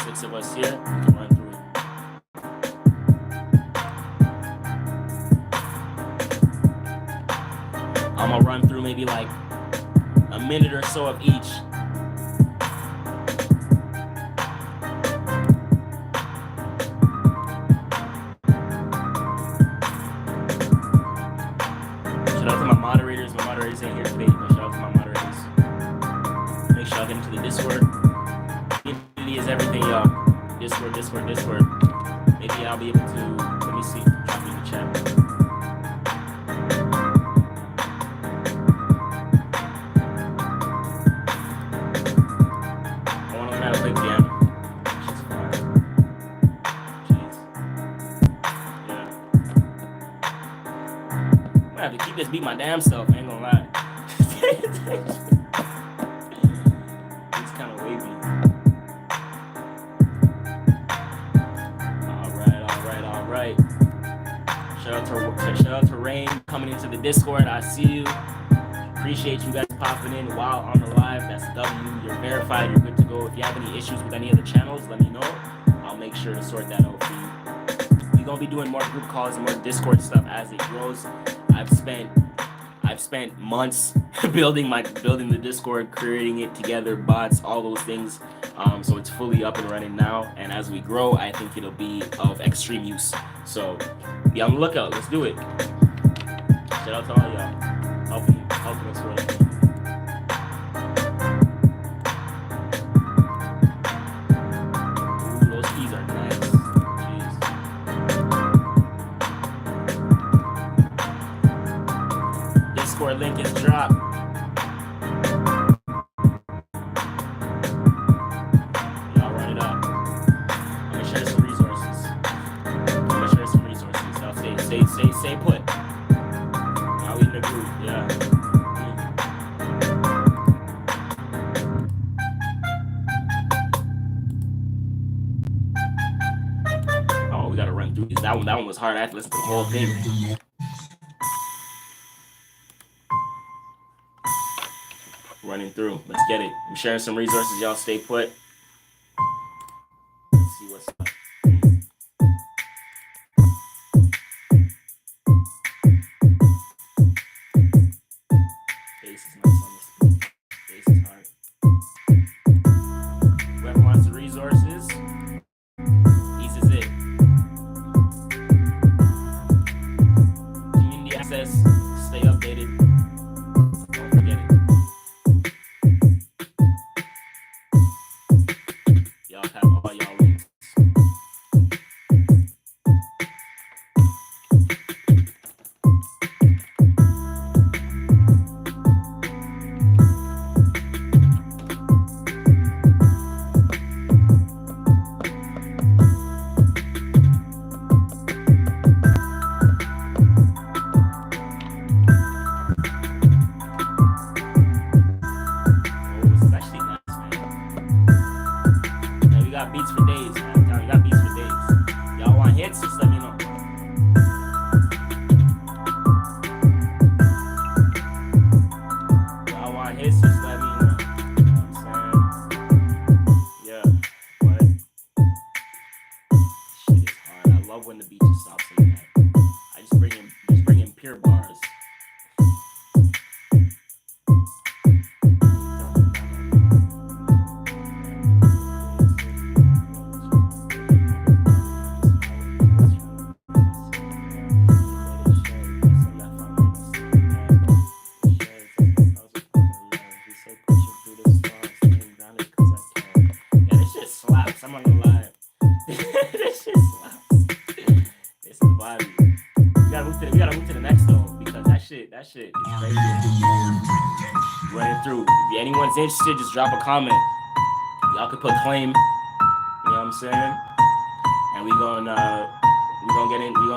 6 of us here, we can run through it. I'm gonna run through maybe like a minute or so of each. Shout out to my moderators. My moderators ain't here today, but shout out to my moderators. Make sure y'all get into the Discord. Community is everything, y'all. Discord. Maybe I'll be able to, let me see, drop me in the chat. I want to learn how to play piano. She's fine. Jeez. Yeah. I'm gonna have to keep this beat my damn self, I ain't gonna lie. It's kind of wavy. All right. Shout out to Rain coming into the Discord. I see you. Appreciate you guys popping in while on the live. That's W. You're verified. You're good to go. If you have any issues with any of the channels, let me know. I'll make sure to sort that out for you. We're gonna be doing more group calls and more Discord stuff as it grows. I've spent months building the Discord, creating it together, bots, all those things. So it's fully up and running now. And as we grow, I think it'll be of extreme use. So be on the lookout. Let's do it. Shout out to all y'all helping us grow. Ooh, those keys are nice. Jeez. Discord link is dropped. Stay put. Now we in the group, yeah. Oh, we gotta run through this. That one was hard. I had to listen to the whole thing. Running through. Let's get it. I'm sharing some resources. Y'all stay put. Let's see what's up. That shit is crazy. Running through. If anyone's interested, just drop a comment. Y'all could put claim. You know what I'm saying? And we gonna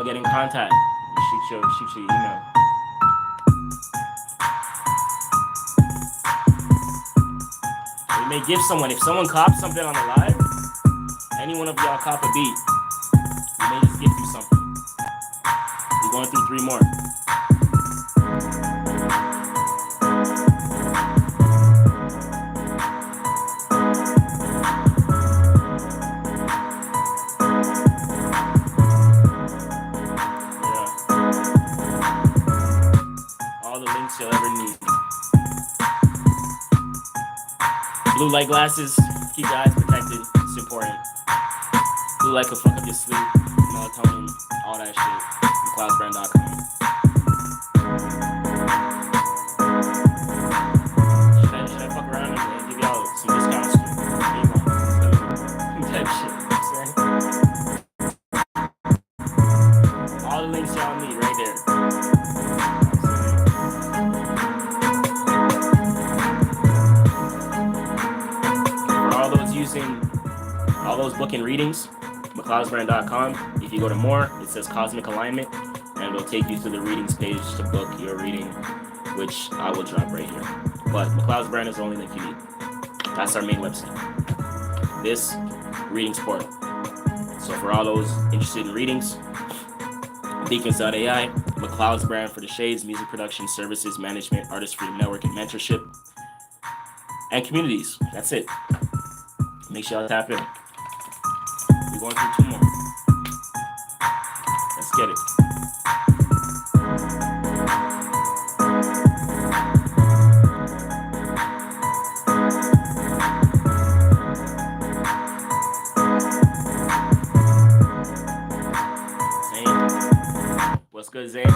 get in contact. Shoot your email. We may give someone, if someone cops something on the live, any one of y'all cop a beat, we may just give you something. We're going through 3 more. You'll ever need. Blue light glasses, keep your eyes protected. It's important. Blue light could fuck up your sleep, melatonin, all that shit. Cloudsbrand.com. those booking readings, McLeodbrand.com. If you go to more, it says Cosmic Alignment, and it'll take you to the readings page to book your reading, which I will drop right here. But McLeod's Brand is the only link you need. That's our main website. This readings portal. So for all those interested in readings, Beacons.ai, McLeod's Brand for the shades, music production, services, management, artistry, network, and mentorship, and communities. That's it. Make sure y'all tap in. We're going through 2 more. Let's get it. Zane. What's good, Zane?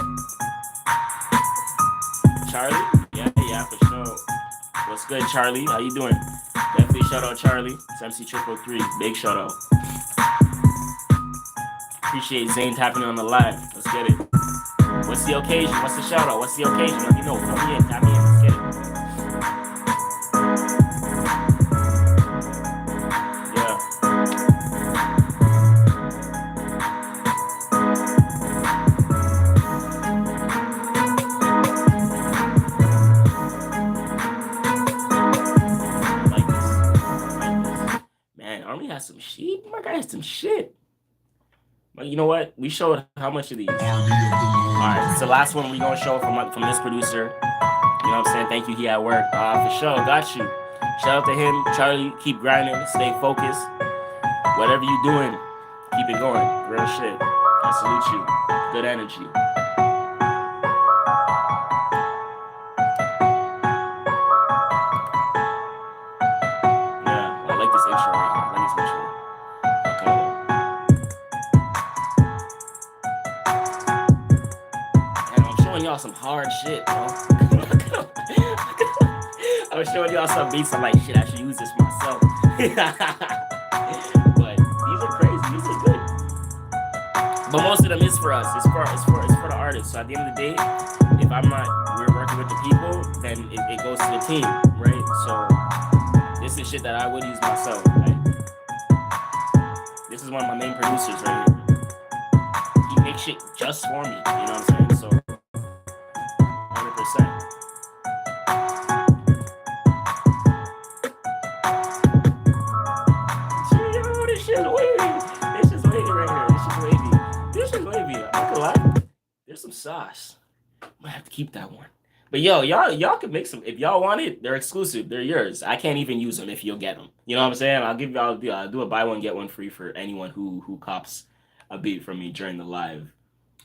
Charlie? Yeah, for sure. What's good, Charlie? How you doing? Definitely shout out Charlie. It's MC333. Big shout out. Appreciate Zane tapping on the live. Let's get it. What's the occasion? What's the shout out? What's the occasion? Let me know. Come in, tap me in. Let's get it. Yeah. Like this. Man, Army has some shit. My guy has some shit. But you know what? We showed how much of these. All right, so the last one we're going to show from this producer. You know what I'm saying? Thank you, he at work. For sure, got you. Shout out to him. Charlie, keep grinding. Stay focused. Whatever you doing, keep it going. Real shit. I salute you. Good energy. Yeah, I like this intro right here. I like this intro. Y'all some hard shit, bro. I was showing y'all some beats. I'm like, shit, I should use this myself. But these are crazy. These are good. But most of them is for us. It's for the artists. So at the end of the day, if we're working with the people, then it goes to the team, right? So this is shit that I would use myself, right? This is one of my main producers right here. He makes shit just for me. You know what I'm saying? So 100%. This shit's wavy. This is wavy right here. This is wavy. This is wavy. I'm not gonna lie. There's some sauce. I'm gonna have to keep that one. But y'all can make some if y'all want it. They're exclusive. They're yours. I can't even use them if you'll get them. You know what I'm saying? I'll do a buy one get one free for anyone who cops a beat from me during the live.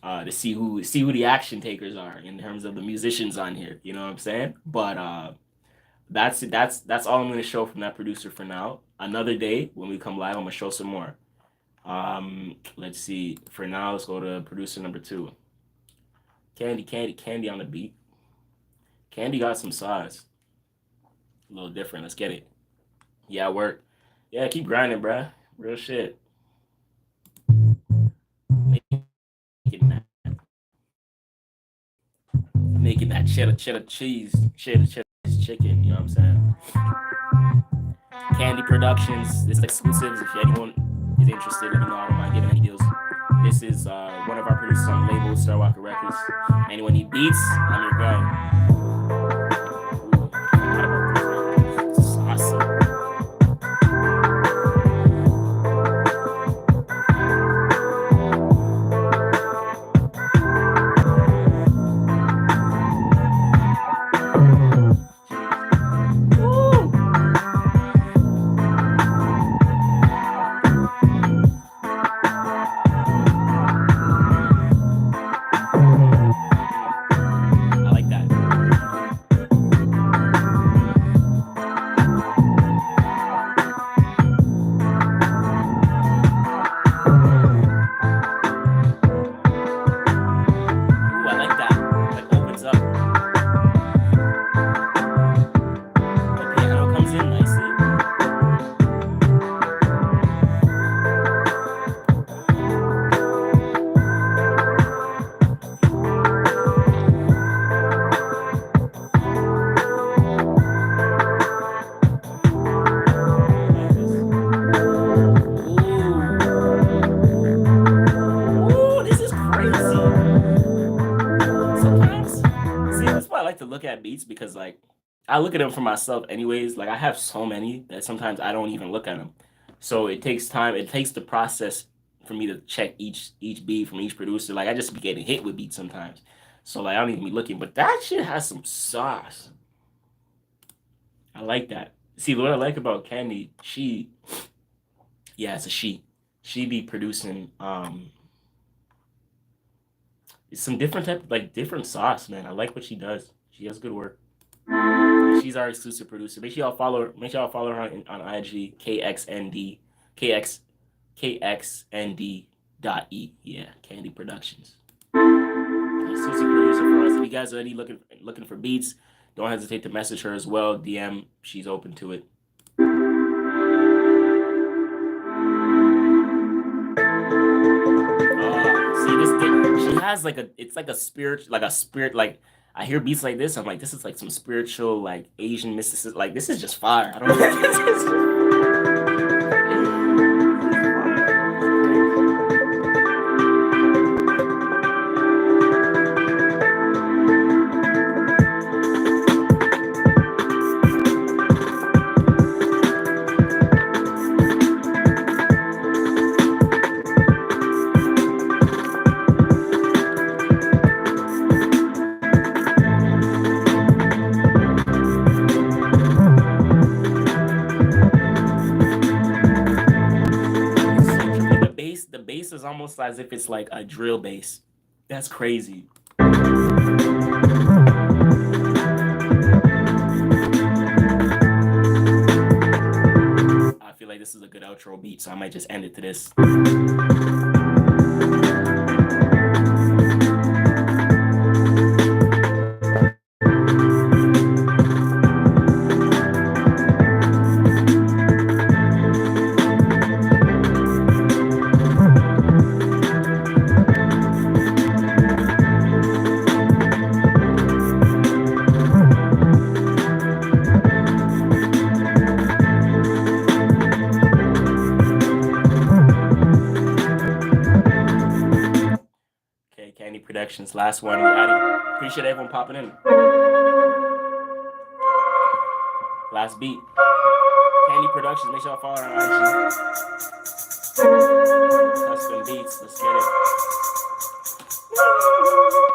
To see who the action takers are in terms of the musicians on here, you know what I'm saying? But that's all I'm gonna show from that producer for now. Another day when we come live, I'm gonna show some more. Let's see. For now, let's go to producer number 2. Candy on the beat. Candy got some sauce. A little different. Let's get it. Yeah, work. Yeah, keep grinding, bruh. Real shit. Making that cheddar cheese chicken, you know what I'm saying? Candy Productions, this is exclusives. If anyone is interested, let me know. I don't mind giving any deals. This is one of our producers on the label, Starwalker Records. Anyone need beats? I'm your guy. This is awesome. I like that. like to look at beats because like I look at them for myself anyways. Like I have so many that sometimes I don't even look at them. So it takes time. It takes the process for me to check each beat from each producer. Like I just be getting hit with beats sometimes. So like I don't even be looking. But that shit has some sauce. I like that. See what I like about Candy, it's a she. She be producing some different type, like different sauce, man. I like what she does. She does good work. She's our exclusive producer. Make sure y'all follow her. Make sure y'all follow her on IG KXND KXND.E. Yeah, Candy Productions. Exclusive producer for us. If you guys are already looking for beats, don't hesitate to message her as well. DM. She's open to it. She has like it's like a spirit, like I hear beats like this, I'm like, this is like some spiritual, like Asian mysticism. Like this is just fire. I don't know. The bass is almost as if it's like a drill bass. That's crazy. I feel like this is a good outro beat, so I might just end it to this. Productions, last one. Appreciate everyone popping in. Last beat. Candy Productions. Make sure y'all follow her on IG. Custom beats. Let's get it.